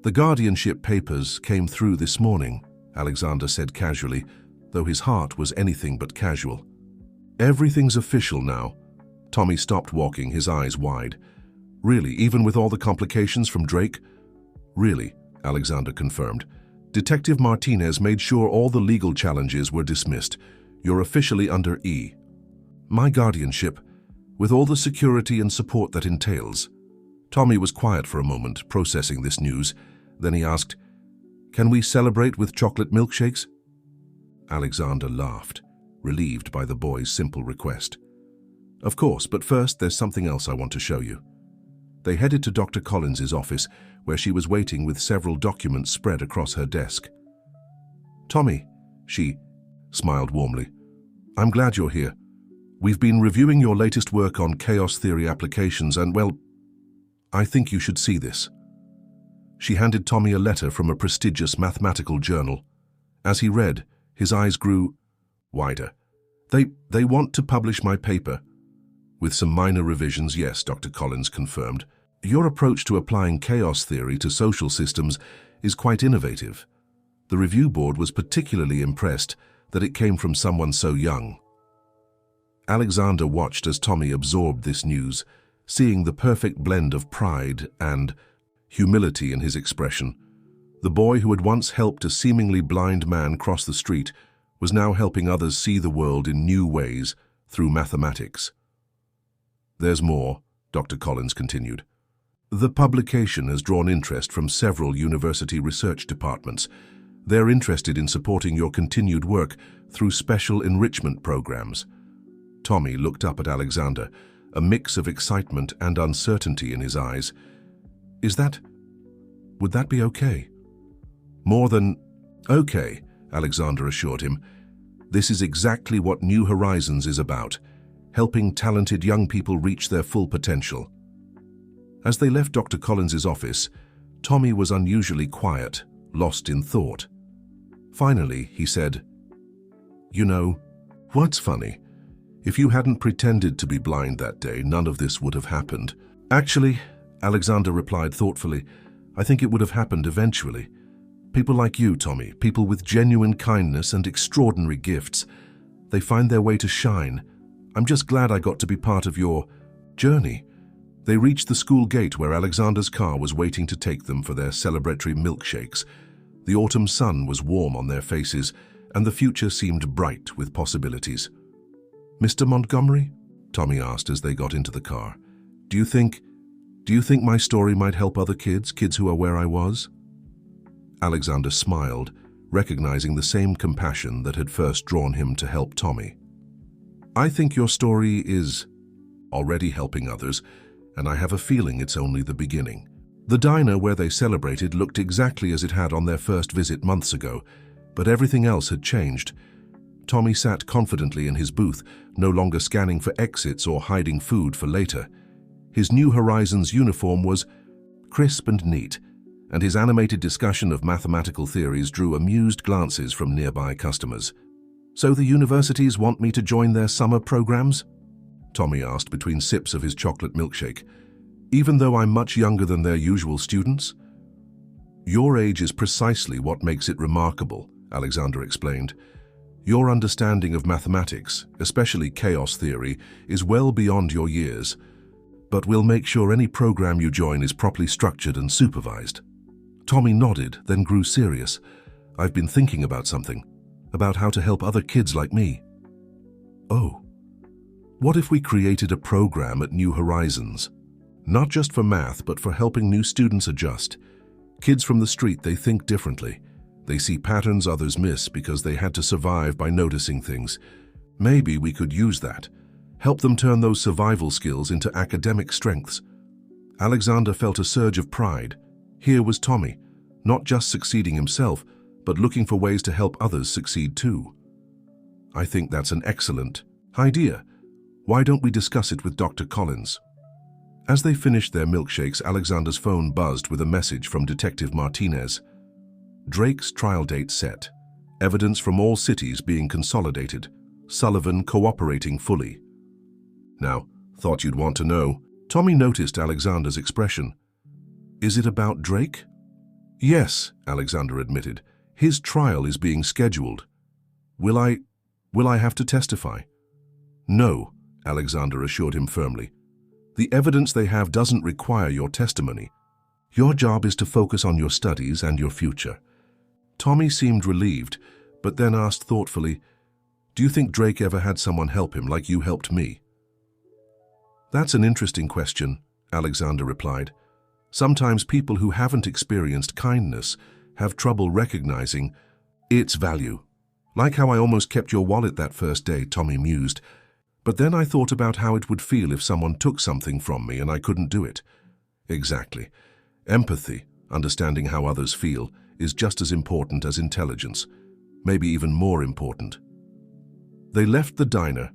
"The guardianship papers came through this morning," Alexander said casually, though his heart was anything but casual. "Everything's official now." Tommy stopped walking, his eyes wide. "Really, even with all the complications from Drake?" "Really," Alexander confirmed. "Detective Martinez made sure all the legal challenges were dismissed. You're officially under E. My guardianship, with all the security and support that entails." Tommy was quiet for a moment, processing this news. Then he asked, "Can we celebrate with chocolate milkshakes?" Alexander laughed, relieved by the boy's simple request. "Of course, but first there's something else I want to show you." They headed to Dr. Collins's office, where she was waiting with several documents spread across her desk. "Tommy," she smiled warmly, "I'm glad you're here. We've been reviewing your latest work on chaos theory applications and, well, I think you should see this." She handed Tommy a letter from a prestigious mathematical journal. As he read, his eyes grew wider. They want to publish my paper." "With some minor revisions, yes," Dr. Collins confirmed. "Your approach to applying chaos theory to social systems is quite innovative." The review board was particularly impressed that it came from someone so young. Alexander watched as Tommy absorbed this news, seeing the perfect blend of pride and humility in his expression. The boy who had once helped a seemingly blind man cross the street was now helping others see the world in new ways through mathematics. "There's more," Dr. Collins continued. "The publication has drawn interest from several university research departments. They're interested in supporting your continued work through special enrichment programs." Tommy looked up at Alexander, a mix of excitement and uncertainty in his eyes. Would that be okay?" "More than okay," Alexander assured him. "This is exactly what New Horizons is about, helping talented young people reach their full potential." As they left Dr. Collins's office, Tommy was unusually quiet, lost in thought. Finally, he said, "You know, what's funny? If you hadn't pretended to be blind that day, none of this would have happened." "Actually," Alexander replied thoughtfully, "I think it would have happened eventually. People like you, Tommy, people with genuine kindness and extraordinary gifts, they find their way to shine. I'm just glad I got to be part of your journey." They reached the school gate where Alexander's car was waiting to take them for their celebratory milkshakes. The autumn sun was warm on their faces, and the future seemed bright with possibilities. "Mr. Montgomery?" Tommy asked as they got into the car. Do you think my story might help other kids who are where I was?" Alexander smiled, recognizing the same compassion that had first drawn him to help Tommy. "I think your story is already helping others, and I have a feeling it's only the beginning." The diner where they celebrated looked exactly as it had on their first visit months ago, but everything else had changed. Tommy sat confidently in his booth, no longer scanning for exits or hiding food for later. His New Horizons uniform was crisp and neat, and his animated discussion of mathematical theories drew amused glances from nearby customers. "So the universities want me to join their summer programs?" Tommy asked between sips of his chocolate milkshake. "Even though I'm much younger than their usual students?" "Your age is precisely what makes it remarkable," Alexander explained. "Your understanding of mathematics, especially chaos theory, is well beyond your years. But we'll make sure any program you join is properly structured and supervised." Tommy nodded, then grew serious. "I've been thinking about something, about how to help other kids like me." "Oh, what if we created a program at New Horizons? Not just for math, but for helping new students adjust. Kids from the street, they think differently. They see patterns others miss because they had to survive by noticing things. Maybe we could use that. Help them turn those survival skills into academic strengths." Alexander felt a surge of pride. Here was Tommy, not just succeeding himself, but looking for ways to help others succeed too. "I think that's an excellent idea. Why don't we discuss it with Dr. Collins?" As they finished their milkshakes, Alexander's phone buzzed with a message from Detective Martinez. Drake's trial date set. Evidence from all cities being consolidated. Sullivan cooperating fully. "Now, thought you'd want to know." Tommy noticed Alexander's expression. "Is it about Drake?" "Yes," Alexander admitted. "His trial is being scheduled." Will I have to testify?" "No," Alexander assured him firmly. "The evidence they have doesn't require your testimony. Your job is to focus on your studies and your future." Tommy seemed relieved, but then asked thoughtfully, "Do you think Drake ever had someone help him like you helped me?" "That's an interesting question," Alexander replied. "Sometimes people who haven't experienced kindness have trouble recognizing its value. Like how I almost kept your wallet that first day," Tommy mused. "But then I thought about how it would feel if someone took something from me and I couldn't do it." Exactly. Empathy, understanding how others feel, is just as important as intelligence, maybe even more important. They left the diner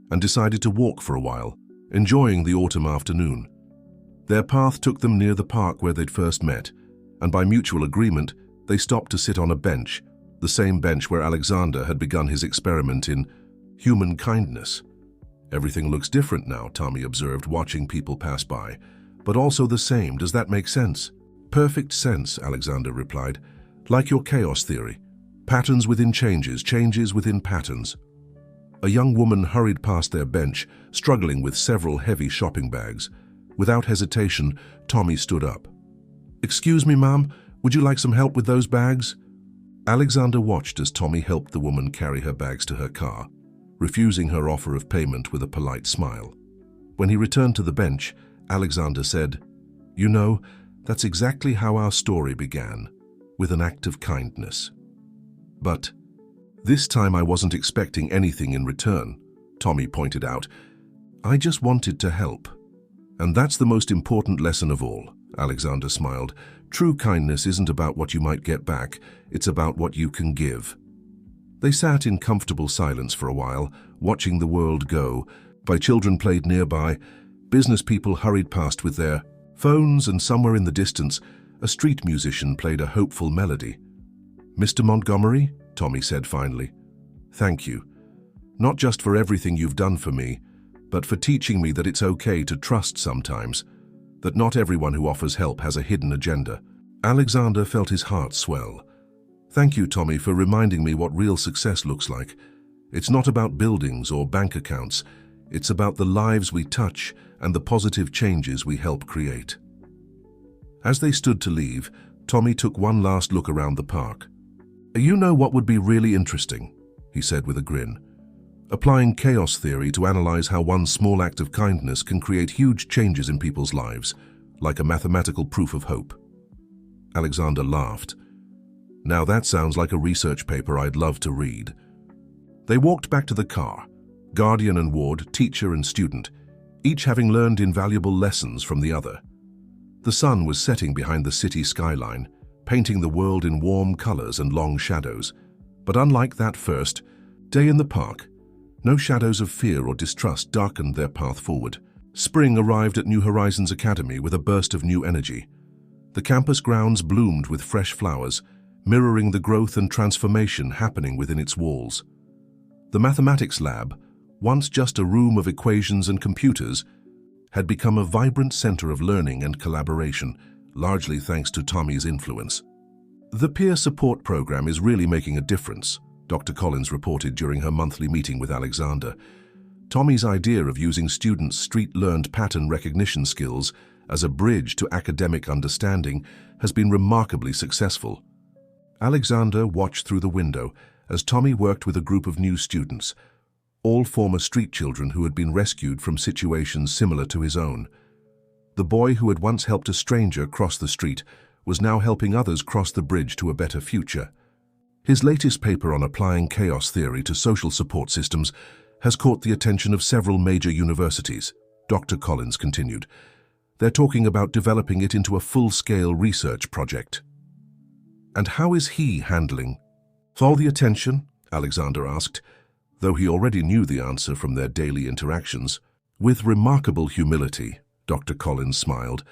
and decided to walk for a while, enjoying the autumn afternoon. Their path took them near the park where they'd first met, and by mutual agreement, they stopped to sit on a bench, the same bench where Alexander had begun his experiment in human kindness. "Everything looks different now," Tommy observed, watching people pass by. "But also the same. Does that make sense?" "Perfect sense," Alexander replied. "Like your chaos theory. Patterns within changes, changes within patterns." A young woman hurried past their bench, struggling with several heavy shopping bags. Without hesitation, Tommy stood up. "Excuse me, ma'am, would you like some help with those bags?" Alexander watched as Tommy helped the woman carry her bags to her car, refusing her offer of payment with a polite smile. When he returned to the bench, Alexander said, "You know, that's exactly how our story began, with an act of kindness. But this time I wasn't expecting anything in return," Tommy pointed out. "I just wanted to help. And that's the most important lesson of all," Alexander smiled. "True kindness isn't about what you might get back, it's about what you can give." They sat in comfortable silence for a while, watching the world go. By children played nearby, business people hurried past with their phones, and somewhere in the distance, a street musician played a hopeful melody. "Mr. Montgomery," Tommy said finally, "thank you. Not just for everything you've done for me, but for teaching me that it's okay to trust sometimes, that not everyone who offers help has a hidden agenda." Alexander felt his heart swell. "Thank you, Tommy, for reminding me what real success looks like. It's not about buildings or bank accounts. It's about the lives we touch and the positive changes we help create." As they stood to leave, Tommy took one last look around the park. "You know what would be really interesting?" he said with a grin. "Applying chaos theory to analyze how one small act of kindness can create huge changes in people's lives, like a mathematical proof of hope." Alexander laughed. "Now that sounds like a research paper I'd love to read." They walked back to the car, guardian and ward, teacher and student, each having learned invaluable lessons from the other. The sun was setting behind the city skyline, painting the world in warm colors and long shadows. But unlike that first day in the park, no shadows of fear or distrust darkened their path forward. Spring arrived at New Horizons Academy with a burst of new energy. The campus grounds bloomed with fresh flowers, mirroring the growth and transformation happening within its walls. The mathematics lab, once just a room of equations and computers, had become a vibrant center of learning and collaboration, largely thanks to Tommy's influence. The peer support program is really making a difference, Dr. Collins reported during her monthly meeting with Alexander. Tommy's idea of using students' street-learned pattern recognition skills as a bridge to academic understanding has been remarkably successful. Alexander watched through the window as Tommy worked with a group of new students, all former street children who had been rescued from situations similar to his own. The boy who had once helped a stranger cross the street was now helping others cross the bridge to a better future. His latest paper on applying chaos theory to social support systems has caught the attention of several major universities, Dr. Collins continued. They're talking about developing it into a full-scale research project. And how is he handling all the attention? Alexander asked, though he already knew the answer from their daily interactions. With remarkable humility, Dr. Collins smiled.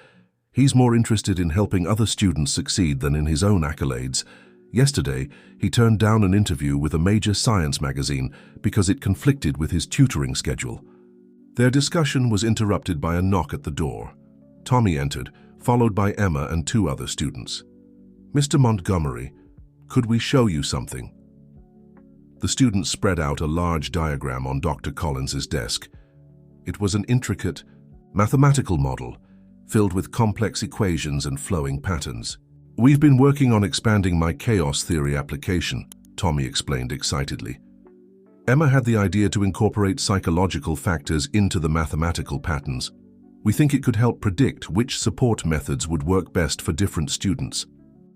He's more interested in helping other students succeed than in his own accolades. Yesterday, he turned down an interview with a major science magazine because it conflicted with his tutoring schedule. Their discussion was interrupted by a knock at the door. Tommy entered, followed by Emma and two other students. "Mr. Montgomery, could we show you something?" The students spread out a large diagram on Dr. Collins's desk. It was an intricate, mathematical model filled with complex equations and flowing patterns. "We've been working on expanding my chaos theory application," Tommy explained excitedly. Emma had the idea to incorporate psychological factors into the mathematical patterns. "We think it could help predict which support methods would work best for different students."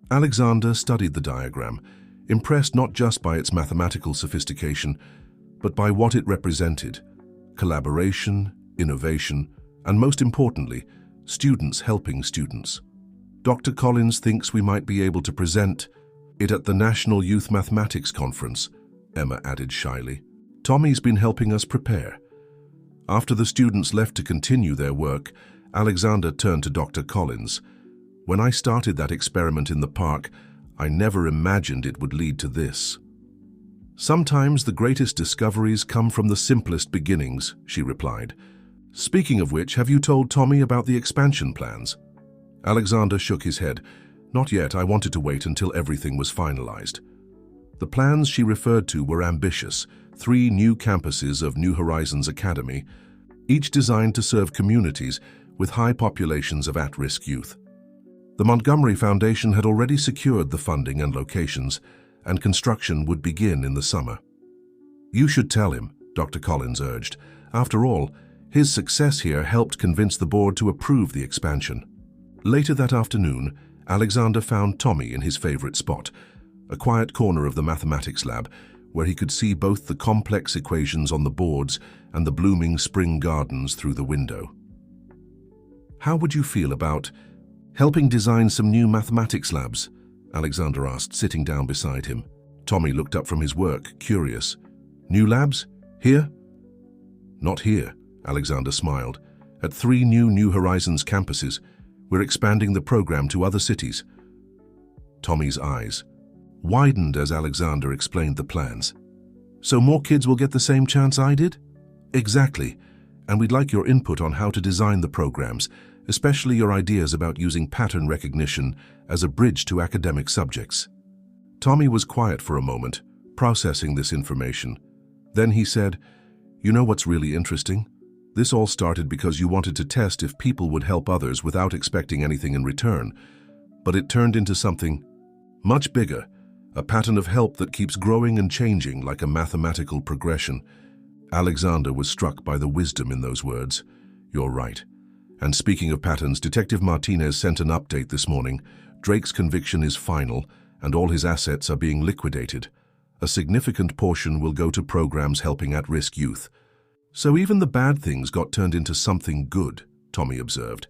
Alexander studied the diagram, impressed not just by its mathematical sophistication, but by what it represented: collaboration, innovation, and most importantly, students helping students. "Dr. Collins thinks we might be able to present it at the National Youth Mathematics Conference," Emma added shyly. "Tommy's been helping us prepare." After the students left to continue their work, Alexander turned to Dr. Collins. "When I started that experiment in the park, I never imagined it would lead to this." "Sometimes the greatest discoveries come from the simplest beginnings," she replied. "Speaking of which, have you told Tommy about the expansion plans?" Alexander shook his head. "Not yet. I wanted to wait until everything was finalized." The plans she referred to were ambitious: 3 new campuses of New Horizons Academy, each designed to serve communities with high populations of at-risk youth. The Montgomery Foundation had already secured the funding and locations, and construction would begin in the summer. "You should tell him," Dr. Collins urged. "After all, his success here helped convince the board to approve the expansion." Later that afternoon, Alexander found Tommy in his favorite spot, a quiet corner of the mathematics lab, where he could see both the complex equations on the boards and the blooming spring gardens through the window. "How would you feel about helping design some new mathematics labs?" Alexander asked, sitting down beside him. Tommy looked up from his work, curious. "New labs? Here?" "Not here," Alexander smiled. "At 3 New Horizons campuses. We're expanding the program to other cities." Tommy's eyes widened as Alexander explained the plans. "So more kids will get the same chance I did?" "Exactly. And we'd like your input on how to design the programs, especially your ideas about using pattern recognition as a bridge to academic subjects." Tommy was quiet for a moment, processing this information. Then he said, "You know what's really interesting? This all started because you wanted to test if people would help others without expecting anything in return. But it turned into something much bigger, a pattern of help that keeps growing and changing like a mathematical progression." Alexander was struck by the wisdom in those words. "You're right. And speaking of patterns, Detective Martinez sent an update this morning. Drake's conviction is final, and all his assets are being liquidated. A significant portion will go to programs helping at-risk youth." "So even the bad things got turned into something good," Tommy observed.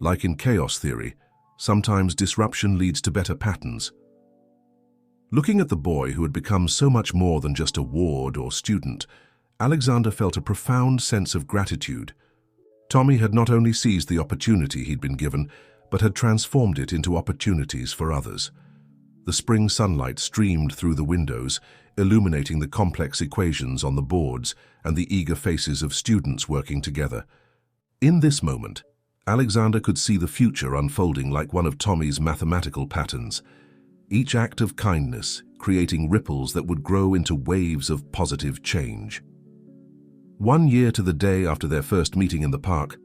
Like in chaos theory, sometimes disruption leads to better patterns. Looking at the boy who had become so much more than just a ward or student, Alexander felt a profound sense of gratitude. Tommy had not only seized the opportunity he'd been given, but had transformed it into opportunities for others. The spring sunlight streamed through the windows, illuminating the complex equations on the boards and the eager faces of students working together. In this moment, Alexander could see the future unfolding like one of Tommy's mathematical patterns, each act of kindness creating ripples that would grow into waves of positive change. 1 year to the day after their first meeting in the park,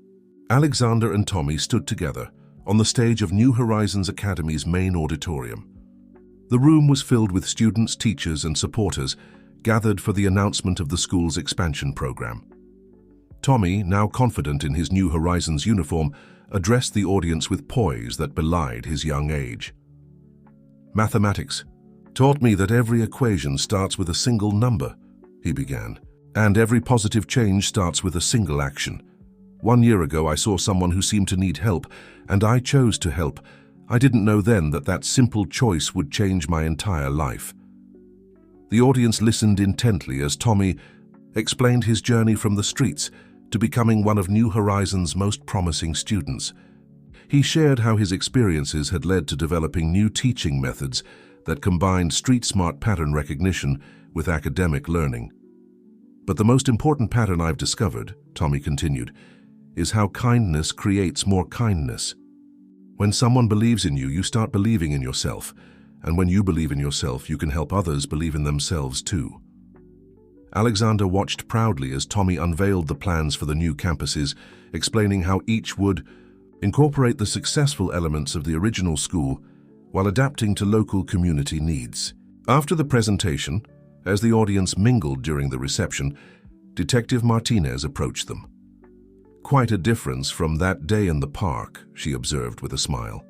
Alexander and Tommy stood together on the stage of New Horizons Academy's main auditorium. The room was filled with students, teachers, and supporters gathered for the announcement of the school's expansion program. Tommy, now confident in his New Horizons uniform, addressed the audience with poise that belied his young age. "Mathematics taught me that every equation starts with a single number," he began, "and every positive change starts with a single action. 1 year ago, I saw someone who seemed to need help, and I chose to help. I didn't know then that that simple choice would change my entire life." The audience listened intently as Tommy explained his journey from the streets to becoming one of New Horizons' most promising students. He shared how his experiences had led to developing new teaching methods that combined street-smart pattern recognition with academic learning. "But the most important pattern I've discovered," Tommy continued, "is how kindness creates more kindness. When someone believes in you, you start believing in yourself, and when you believe in yourself, you can help others believe in themselves too." Alexander watched proudly as Tommy unveiled the plans for the new campuses, explaining how each would incorporate the successful elements of the original school while adapting to local community needs. After the presentation, as the audience mingled during the reception, Detective Martinez approached them. "Quite a difference from that day in the park," she observed with a smile.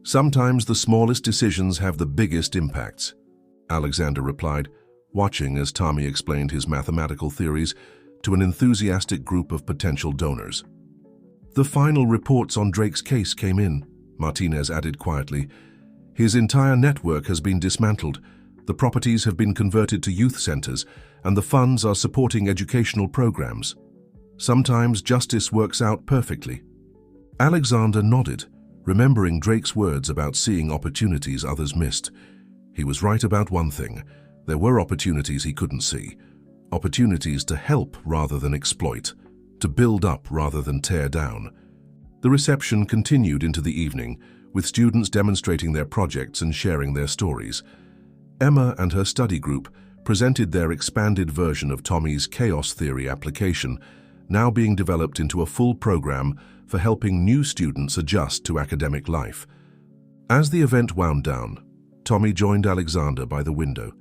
"Sometimes the smallest decisions have the biggest impacts," Alexander replied, watching as Tommy explained his mathematical theories to an enthusiastic group of potential donors. "The final reports on Drake's case came in," Martinez added quietly. "His entire network has been dismantled. The properties have been converted to youth centers, and the funds are supporting educational programs. Sometimes justice works out perfectly." Alexander nodded, remembering Drake's words about seeing opportunities others missed. He was right about one thing. There were opportunities he couldn't see. Opportunities to help rather than exploit, to build up rather than tear down. The reception continued into the evening, with students demonstrating their projects and sharing their stories. Emma and her study group presented their expanded version of Tommy's chaos theory application, now being developed into a full program for helping new students adjust to academic life. As the event wound down, Tommy joined Alexander by the window.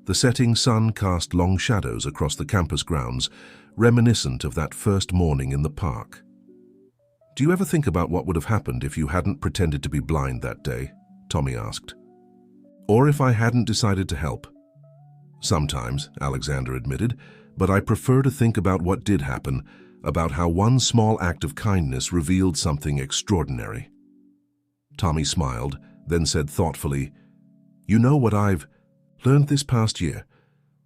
The setting sun cast long shadows across the campus grounds, reminiscent of that first morning in the park. "Do you ever think about what would have happened if you hadn't pretended to be blind that day?" Tommy asked. "Or if I hadn't decided to help?" "Sometimes," Alexander admitted, "but I prefer to think about what did happen, about how one small act of kindness revealed something extraordinary." Tommy smiled, then said thoughtfully, "You know what I've learned this past year?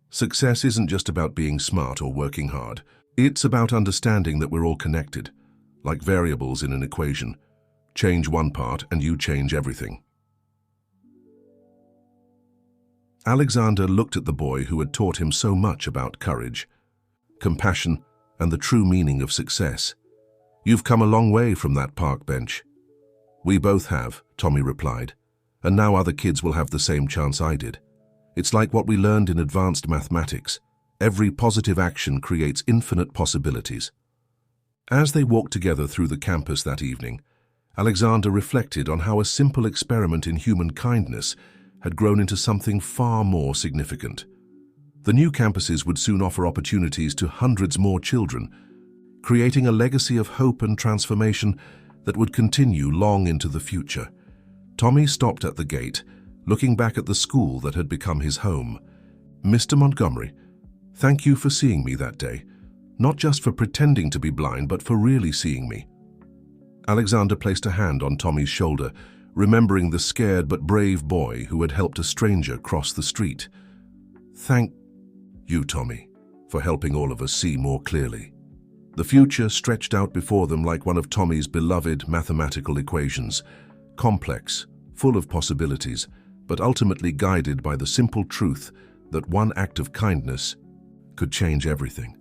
Success isn't just about being smart or working hard. It's about understanding that we're all connected, like variables in an equation. Change one part and you change everything." Alexander looked at the boy who had taught him so much about courage, compassion, and the true meaning of success. "You've come a long way from that park bench." "We both have," Tommy replied, "and now other kids will have the same chance I did. It's like what we learned in advanced mathematics. Every positive action creates infinite possibilities." As they walked together through the campus that evening, Alexander reflected on how a simple experiment in human kindness had grown into something far more significant. The new campuses would soon offer opportunities to hundreds more children, creating a legacy of hope and transformation that would continue long into the future. Tommy stopped at the gate, looking back at the school that had become his home. "Mr. Montgomery, thank you for seeing me that day. Not just for pretending to be blind, but for really seeing me." Alexander placed a hand on Tommy's shoulder, remembering the scared but brave boy who had helped a stranger cross the street. "Thank you, Tommy, for helping all of us see more clearly." The future stretched out before them like one of Tommy's beloved mathematical equations, complex, full of possibilities, but ultimately guided by the simple truth that one act of kindness could change everything.